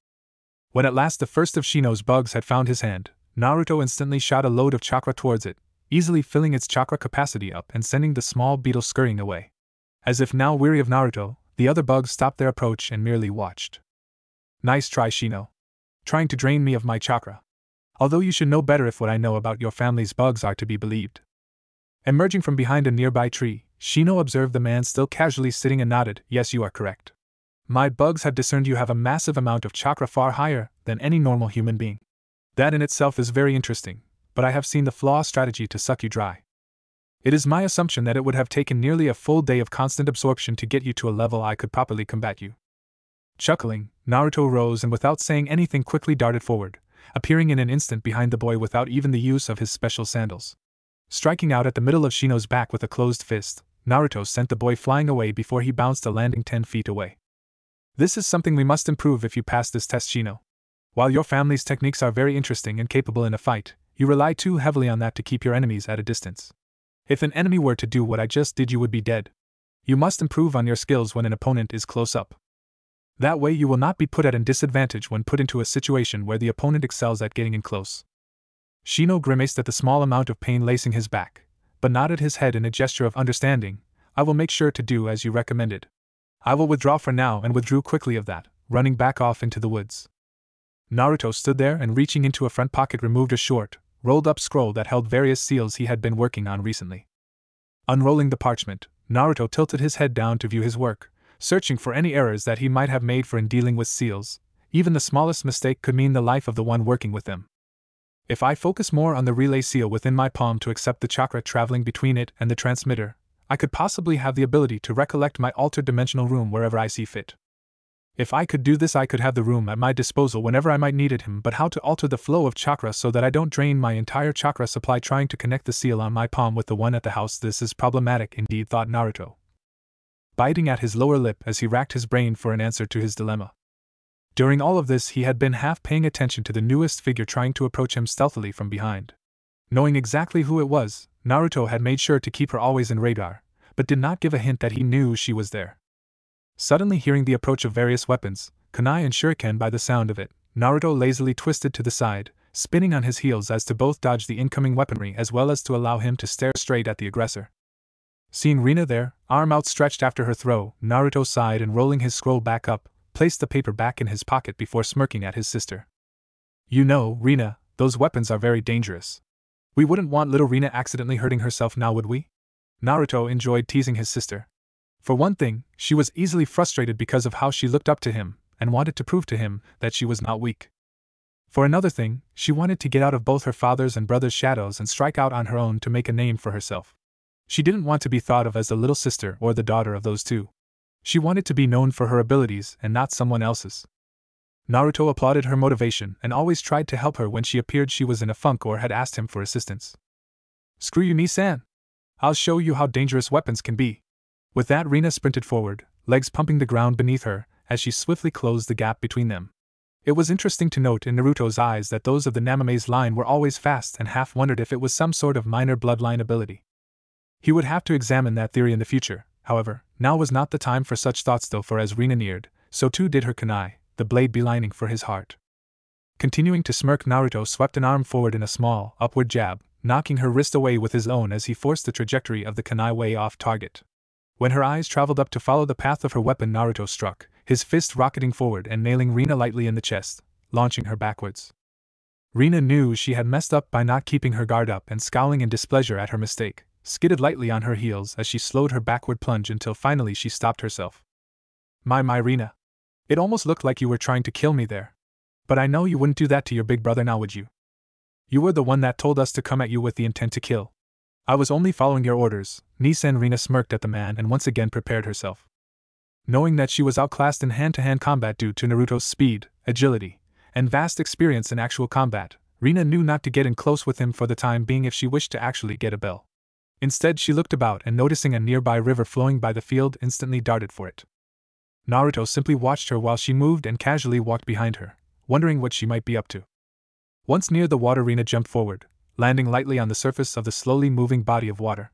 When at last the first of Shino's bugs had found his hand, Naruto instantly shot a load of chakra towards it, easily filling its chakra capacity up and sending the small beetle scurrying away. As if now weary of Naruto, the other bugs stopped their approach and merely watched. Nice try, Shino. Trying to drain me of my chakra. Although you should know better if what I know about your family's bugs are to be believed. Emerging from behind a nearby tree, Shino observed the man still casually sitting and nodded. Yes, you are correct. My bugs have discerned you have a massive amount of chakra far higher than any normal human being. That in itself is very interesting, but I have seen the flaw strategy to suck you dry. It is my assumption that it would have taken nearly a full day of constant absorption to get you to a level I could properly combat you. Chuckling, Naruto rose and without saying anything quickly darted forward, appearing in an instant behind the boy without even the use of his special sandals. Striking out at the middle of Shino's back with a closed fist, Naruto sent the boy flying away before he bounced a landing 10 feet away. This is something we must improve if you pass this test, Shino. While your family's techniques are very interesting and capable in a fight, you rely too heavily on that to keep your enemies at a distance. If an enemy were to do what I just did, you would be dead. You must improve on your skills when an opponent is close up. That way you will not be put at a disadvantage when put into a situation where the opponent excels at getting in close. Shino grimaced at the small amount of pain lacing his back, but nodded his head in a gesture of understanding. I will make sure to do as you recommended. I will withdraw for now, and withdrew quickly of that, running back off into the woods. Naruto stood there and reaching into a front pocket removed a short, rolled-up scroll that held various seals he had been working on recently. Unrolling the parchment, Naruto tilted his head down to view his work, searching for any errors that he might have made in dealing with seals. Even the smallest mistake could mean the life of the one working with them. If I focus more on the relay seal within my palm to accept the chakra traveling between it and the transmitter, I could possibly have the ability to recollect my altered dimensional room wherever I see fit. If I could do this, I could have the room at my disposal whenever I might need it. But how to alter the flow of chakra so that I don't drain my entire chakra supply trying to connect the seal on my palm with the one at the house? This is problematic indeed, thought Naruto, biting at his lower lip as he racked his brain for an answer to his dilemma. During all of this, he had been half paying attention to the newest figure trying to approach him stealthily from behind. Knowing exactly who it was, Naruto had made sure to keep her always in radar, but did not give a hint that he knew she was there. Suddenly hearing the approach of various weapons, kunai and shuriken by the sound of it, Naruto lazily twisted to the side, spinning on his heels as to both dodge the incoming weaponry as well as to allow him to stare straight at the aggressor. Seeing Rina there, arm outstretched after her throw, Naruto sighed and rolling his scroll back up, placed the paper back in his pocket before smirking at his sister. You know, Rina, those weapons are very dangerous. We wouldn't want little Rina accidentally hurting herself now, would we? Naruto enjoyed teasing his sister. For one thing, she was easily frustrated because of how she looked up to him, and wanted to prove to him that she was not weak. For another thing, she wanted to get out of both her father's and brother's shadows and strike out on her own to make a name for herself. She didn't want to be thought of as the little sister or the daughter of those two. She wanted to be known for her abilities and not someone else's. Naruto applauded her motivation and always tried to help her when she appeared she was in a funk or had asked him for assistance. Screw you, Nii-san. I'll show you how dangerous weapons can be. With that, Rina sprinted forward, legs pumping the ground beneath her, as she swiftly closed the gap between them. It was interesting to note in Naruto's eyes that those of the Namame's line were always fast and half wondered if it was some sort of minor bloodline ability. He would have to examine that theory in the future. However, now was not the time for such thoughts though, for as Rina neared, so too did her kunai, the blade belining for his heart. Continuing to smirk, Naruto swept an arm forward in a small, upward jab, knocking her wrist away with his own as he forced the trajectory of the kunai way off target. When her eyes traveled up to follow the path of her weapon, Naruto struck, his fist rocketing forward and nailing Rina lightly in the chest, launching her backwards. Rina knew she had messed up by not keeping her guard up and, scowling in displeasure at her mistake, skidded lightly on her heels as she slowed her backward plunge until finally she stopped herself. My Rina. It almost looked like you were trying to kill me there. But I know you wouldn't do that to your big brother now, would you? You were the one that told us to come at you with the intent to kill. I was only following your orders. Nii-san. Rina smirked at the man and once again prepared herself. Knowing that she was outclassed in hand-to-hand combat due to Naruto's speed, agility, and vast experience in actual combat, Rina knew not to get in close with him for the time being if she wished to actually get a bell. Instead, she looked about and, noticing a nearby river flowing by the field, instantly darted for it. Naruto simply watched her while she moved and casually walked behind her, wondering what she might be up to. Once near the water, Rina jumped forward, landing lightly on the surface of the slowly moving body of water.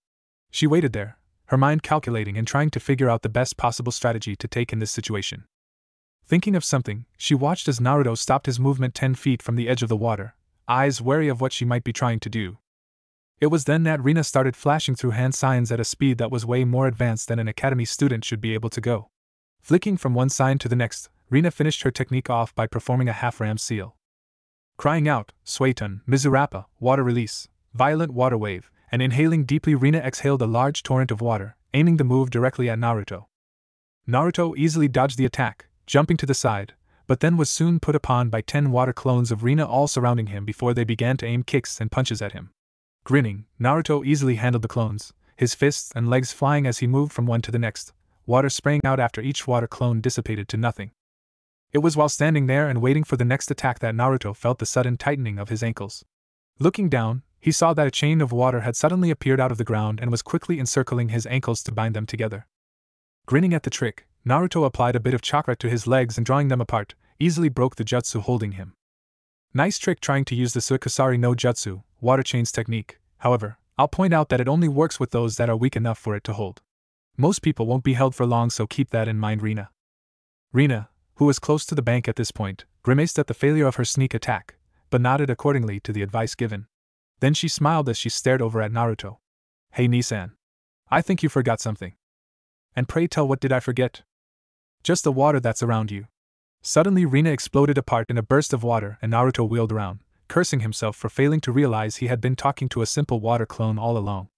She waited there, her mind calculating and trying to figure out the best possible strategy to take in this situation. Thinking of something, she watched as Naruto stopped his movement 10 feet from the edge of the water, eyes wary of what she might be trying to do. It was then that Rina started flashing through hand signs at a speed that was way more advanced than an academy student should be able to go. Flicking from one sign to the next, Rina finished her technique off by performing a half-ram seal. Crying out, Suiton, Mizurappa, water release, violent water wave, and inhaling deeply, Rina exhaled a large torrent of water, aiming the move directly at Naruto. Naruto easily dodged the attack, jumping to the side, but then was soon put upon by 10 water clones of Rina all surrounding him before they began to aim kicks and punches at him. Grinning, Naruto easily handled the clones, his fists and legs flying as he moved from one to the next, water spraying out after each water clone dissipated to nothing. It was while standing there and waiting for the next attack that Naruto felt the sudden tightening of his ankles. Looking down, he saw that a chain of water had suddenly appeared out of the ground and was quickly encircling his ankles to bind them together. Grinning at the trick, Naruto applied a bit of chakra to his legs and drawing them apart, easily broke the jutsu holding him. Nice trick trying to use the Suikasari no Jutsu, water chains technique. However, I'll point out that it only works with those that are weak enough for it to hold. Most people won't be held for long, so keep that in mind. Rina, who was close to the bank at this point, grimaced at the failure of her sneak attack, but nodded accordingly to the advice given. Then she smiled as she stared over at Naruto. Hey Nisan. I think you forgot something. And pray tell, what did I forget? Just the water that's around you. Suddenly Rina exploded apart in a burst of water and Naruto wheeled around, cursing himself for failing to realize he had been talking to a simple water clone all along.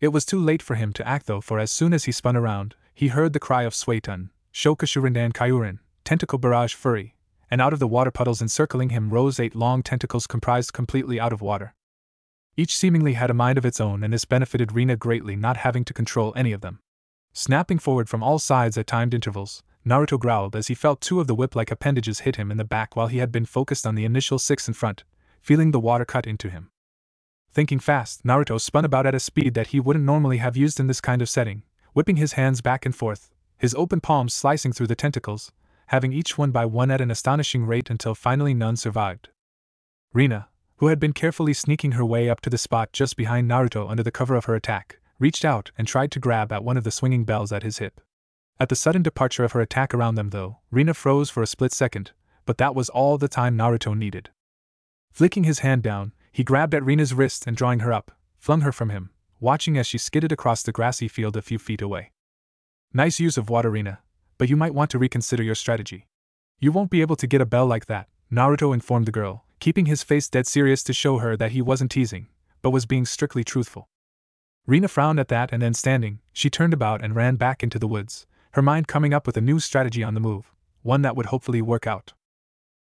It was too late for him to act though, for as soon as he spun around, he heard the cry of Suiton, Shokashurindan Kyurin, tentacle barrage fury, and out of the water puddles encircling him rose 8 long tentacles comprised completely out of water. Each seemingly had a mind of its own, and this benefited Rina greatly, not having to control any of them. Snapping forward from all sides at timed intervals, Naruto growled as he felt 2 of the whip-like appendages hit him in the back while he had been focused on the initial 6 in front, feeling the water cut into him. Thinking fast, Naruto spun about at a speed that he wouldn't normally have used in this kind of setting, whipping his hands back and forth, his open palms slicing through the tentacles, having each one by one at an astonishing rate until finally none survived. Rina, who had been carefully sneaking her way up to the spot just behind Naruto under the cover of her attack, reached out and tried to grab at one of the swinging bells at his hip. At the sudden departure of her attack around them though, Rina froze for a split second, but that was all the time Naruto needed. Flicking his hand down, he grabbed at Rina's wrist and drawing her up, flung her from him, watching as she skidded across the grassy field a few feet away. Nice use of water, Rina, but you might want to reconsider your strategy. You won't be able to get a bell like that, Naruto informed the girl, keeping his face dead serious to show her that he wasn't teasing, but was being strictly truthful. Rina frowned at that, and then standing, she turned about and ran back into the woods, her mind coming up with a new strategy on the move, one that would hopefully work out.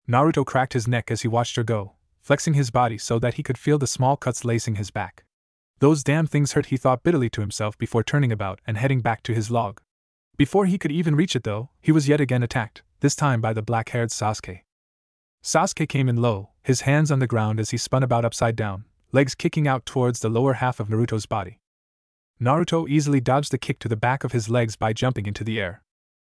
Naruto cracked his neck as he watched her go, flexing his body so that he could feel the small cuts lacing his back. Those damn things hurt, he thought bitterly to himself before turning about and heading back to his log. Before he could even reach it though, he was yet again attacked, this time by the black-haired Sasuke. Sasuke came in low, his hands on the ground as he spun about upside down, legs kicking out towards the lower half of Naruto's body. Naruto easily dodged the kick to the back of his legs by jumping into the air.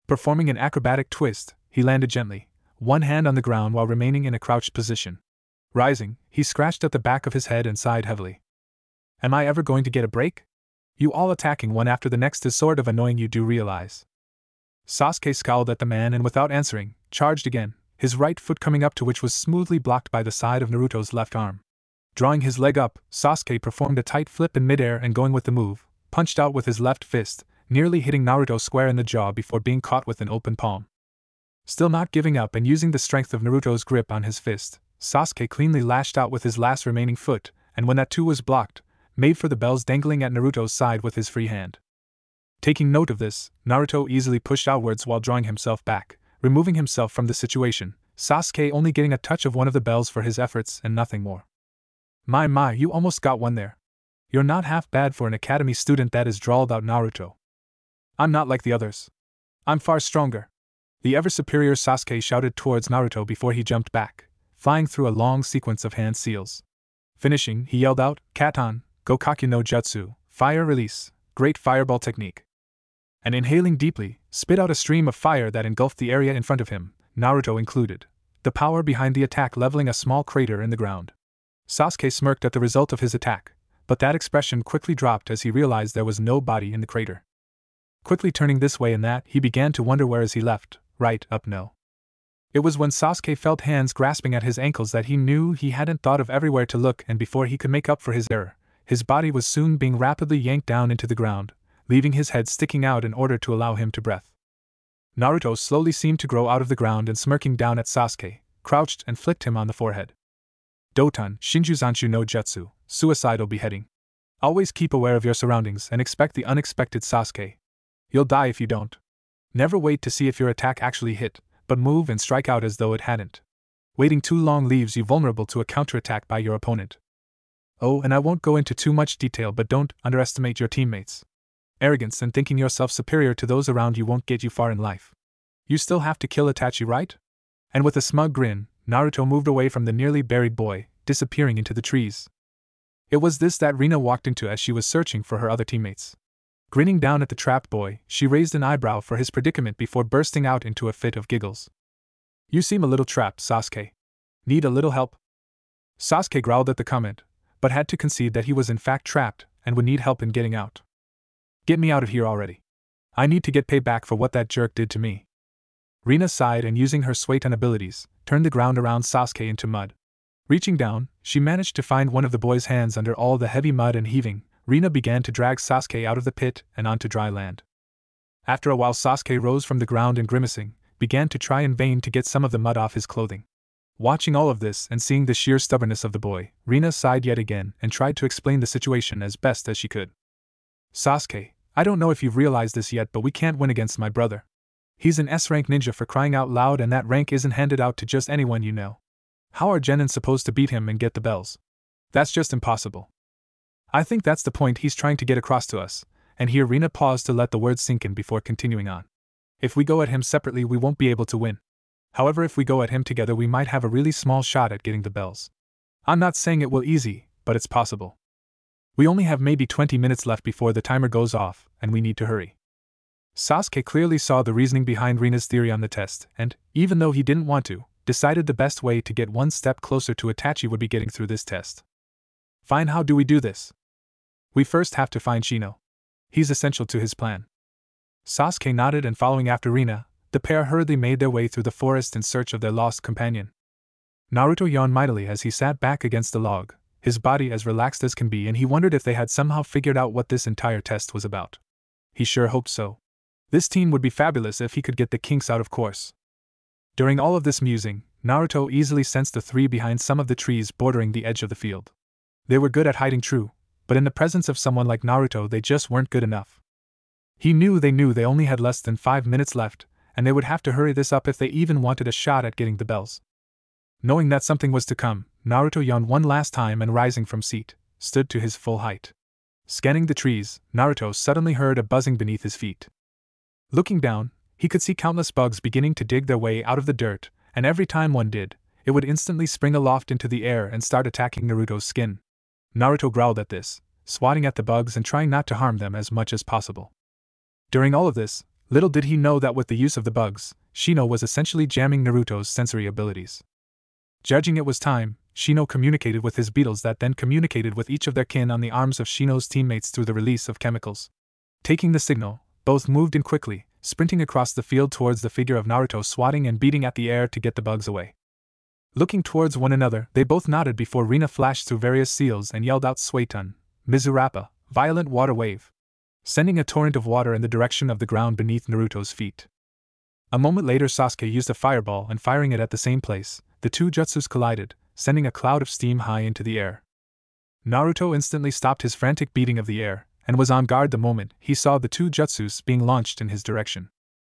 Performing an acrobatic twist, he landed gently, one hand on the ground while remaining in a crouched position. Rising, he scratched at the back of his head and sighed heavily. Am I ever going to get a break? You all attacking one after the next is sort of annoying, you do realize. Sasuke scowled at the man and without answering, charged again, his right foot coming up to which was smoothly blocked by the side of Naruto's left arm. Drawing his leg up, Sasuke performed a tight flip in midair and going with the move, punched out with his left fist, nearly hitting Naruto square in the jaw before being caught with an open palm. Still not giving up and using the strength of Naruto's grip on his fist, Sasuke cleanly lashed out with his last remaining foot, and when that too was blocked, made for the bells dangling at Naruto's side with his free hand. Taking note of this, Naruto easily pushed outwards while drawing himself back, removing himself from the situation, Sasuke only getting a touch of one of the bells for his efforts and nothing more. My, you almost got one there. You're not half bad for an academy student, that is, drawled out Naruto. I'm not like the others. I'm far stronger. The ever-superior Sasuke shouted towards Naruto before he jumped back, flying through a long sequence of hand seals. Finishing, he yelled out, Katon, Gokakyu no Jutsu, fire release, great fireball technique. And inhaling deeply, spit out a stream of fire that engulfed the area in front of him, Naruto included, the power behind the attack leveling a small crater in the ground. Sasuke smirked at the result of his attack, but that expression quickly dropped as he realized there was no body in the crater. Quickly turning this way and that, he began to wonder where is he left, right, up, no. It was when Sasuke felt hands grasping at his ankles that he knew he hadn't thought of everywhere to look, and before he could make up for his error, his body was soon being rapidly yanked down into the ground, leaving his head sticking out in order to allow him to breathe. Naruto slowly seemed to grow out of the ground and smirking down at Sasuke, crouched and flicked him on the forehead. Doton, Shinjuzanshu no Jutsu, suicidal beheading. Always keep aware of your surroundings and expect the unexpected, Sasuke. You'll die if you don't. Never wait to see if your attack actually hit, but move and strike out as though it hadn't. Waiting too long leaves you vulnerable to a counterattack by your opponent. Oh, and I won't go into too much detail, but don't underestimate your teammates. Arrogance and thinking yourself superior to those around you won't get you far in life. You still have to kill Itachi, right? And with a smug grin, Naruto moved away from the nearly buried boy, disappearing into the trees. It was this that Rina walked into as she was searching for her other teammates. Grinning down at the trapped boy, she raised an eyebrow for his predicament before bursting out into a fit of giggles. You seem a little trapped, Sasuke. Need a little help? Sasuke growled at the comment, but had to concede that he was in fact trapped and would need help in getting out. Get me out of here already. I need to get payback for what that jerk did to me. Rina sighed and, using her Suiton abilities, turned the ground around Sasuke into mud. Reaching down, she managed to find one of the boy's hands under all the heavy mud, and heaving, Rina began to drag Sasuke out of the pit and onto dry land. After a while, Sasuke rose from the ground and, grimacing, began to try in vain to get some of the mud off his clothing. Watching all of this and seeing the sheer stubbornness of the boy, Rina sighed yet again and tried to explain the situation as best as she could. Sasuke, I don't know if you've realized this yet, but we can't win against my brother. He's an S-rank ninja, for crying out loud, and that rank isn't handed out to just anyone, you know. How are Genin supposed to beat him and get the bells? That's just impossible. I think that's the point he's trying to get across to us, and here Rina paused to let the words sink in before continuing on. If we go at him separately, we won't be able to win. However, if we go at him together, we might have a really small shot at getting the bells. I'm not saying it will easy, but it's possible. We only have maybe 20 minutes left before the timer goes off, and we need to hurry. Sasuke clearly saw the reasoning behind Rina's theory on the test, and, even though he didn't want to, decided the best way to get one step closer to Itachi would be getting through this test. Fine, how do we do this? We first have to find Shino. He's essential to his plan. Sasuke nodded, and following after Rina, the pair hurriedly made their way through the forest in search of their lost companion. Naruto yawned mightily as he sat back against the log, his body as relaxed as can be, and he wondered if they had somehow figured out what this entire test was about. He sure hoped so. This team would be fabulous if he could get the kinks out, of course. During all of this musing, Naruto easily sensed the three behind some of the trees bordering the edge of the field. They were good at hiding, true, but in the presence of someone like Naruto they just weren't good enough. He knew they only had less than 5 minutes left, and they would have to hurry this up if they even wanted a shot at getting the bells. Knowing that something was to come, Naruto yawned one last time and, rising from seat, stood to his full height. Scanning the trees, Naruto suddenly heard a buzzing beneath his feet. Looking down, he could see countless bugs beginning to dig their way out of the dirt, and every time one did, it would instantly spring aloft into the air and start attacking Naruto's skin. Naruto growled at this, swatting at the bugs and trying not to harm them as much as possible. During all of this, little did he know that with the use of the bugs, Shino was essentially jamming Naruto's sensory abilities. Judging it was time, Shino communicated with his beetles that then communicated with each of their kin on the arms of Shino's teammates through the release of chemicals. Taking the signal, both moved in quickly, sprinting across the field towards the figure of Naruto, swatting and beating at the air to get the bugs away. Looking towards one another, they both nodded before Rina flashed through various seals and yelled out Suiton, Mizurappa, violent water wave, sending a torrent of water in the direction of the ground beneath Naruto's feet. A moment later, Sasuke used a fireball and, firing it at the same place, the two jutsus collided, sending a cloud of steam high into the air. Naruto instantly stopped his frantic beating of the air, and was on guard the moment he saw the two jutsus being launched in his direction.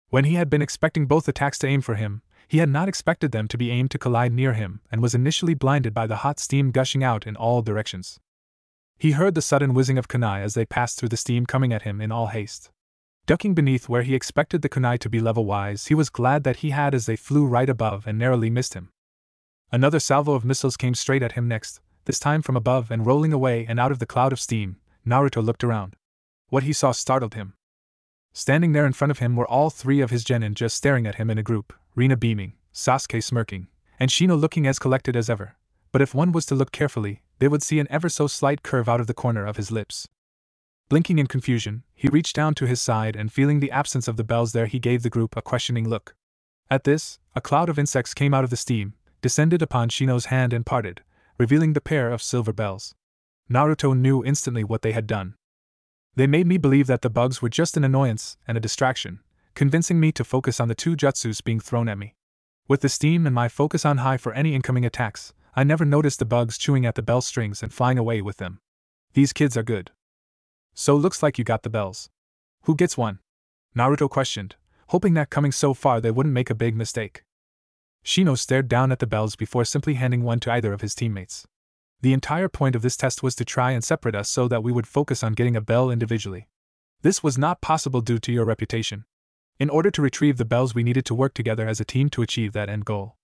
When he had been expecting both attacks to aim for him, he had not expected them to be aimed to collide near him, and was initially blinded by the hot steam gushing out in all directions. He heard the sudden whizzing of kunai as they passed through the steam coming at him in all haste. Ducking beneath where he expected the kunai to be level-wise, he was glad that he had, as they flew right above and narrowly missed him. Another salvo of missiles came straight at him next, this time from above, and rolling away and out of the cloud of steam, Naruto looked around. What he saw startled him. Standing there in front of him were all three of his genin, just staring at him in a group, Rina beaming, Sasuke smirking, and Shino looking as collected as ever. But if one was to look carefully, they would see an ever so slight curve out of the corner of his lips. Blinking in confusion, he reached down to his side and feeling the absence of the bells there, he gave the group a questioning look. At this, a cloud of insects came out of the steam, descended upon Shino's hand and parted, revealing the pair of silver bells. Naruto knew instantly what they had done. They made me believe that the bugs were just an annoyance and a distraction, convincing me to focus on the 2 jutsus being thrown at me. With the steam and my focus on high for any incoming attacks, I never noticed the bugs chewing at the bell strings and flying away with them. These kids are good. So looks like you got the bells. Who gets one? Naruto questioned, hoping that coming so far they wouldn't make a big mistake. Shino stared down at the bells before simply handing one to either of his teammates. The entire point of this test was to try and separate us so that we would focus on getting a bell individually. This was not possible due to your reputation. In order to retrieve the bells, we needed to work together as a team to achieve that end goal.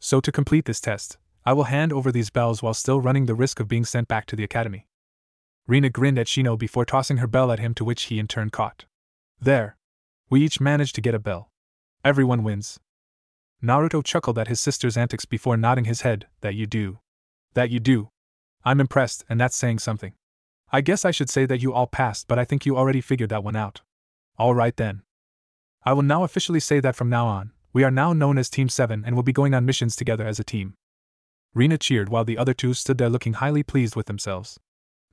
So to complete this test, I will hand over these bells while still running the risk of being sent back to the academy. Rina grinned at Shino before tossing her bell at him, to which he in turn caught. There. We each managed to get a bell. Everyone wins. Naruto chuckled at his sister's antics before nodding his head. That you do. That you do. I'm impressed, and that's saying something. I guess I should say that you all passed, but I think you already figured that one out. Alright then. I will now officially say that from now on, we are now known as Team 7 and will be going on missions together as a team. Rina cheered while the other 2 stood there looking highly pleased with themselves.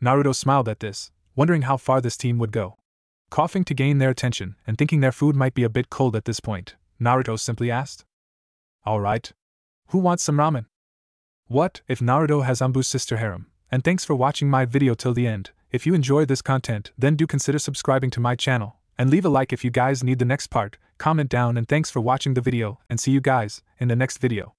Naruto smiled at this, wondering how far this team would go. Coughing to gain their attention and thinking their food might be a bit cold at this point, Naruto simply asked, "Alright. Who wants some ramen?" What if Naruto has Anbu's sister harem? And thanks for watching my video till the end. If you enjoyed this content, then do consider subscribing to my channel, and leave a like if you guys need the next part. Comment down, and thanks for watching the video, and see you guys in the next video.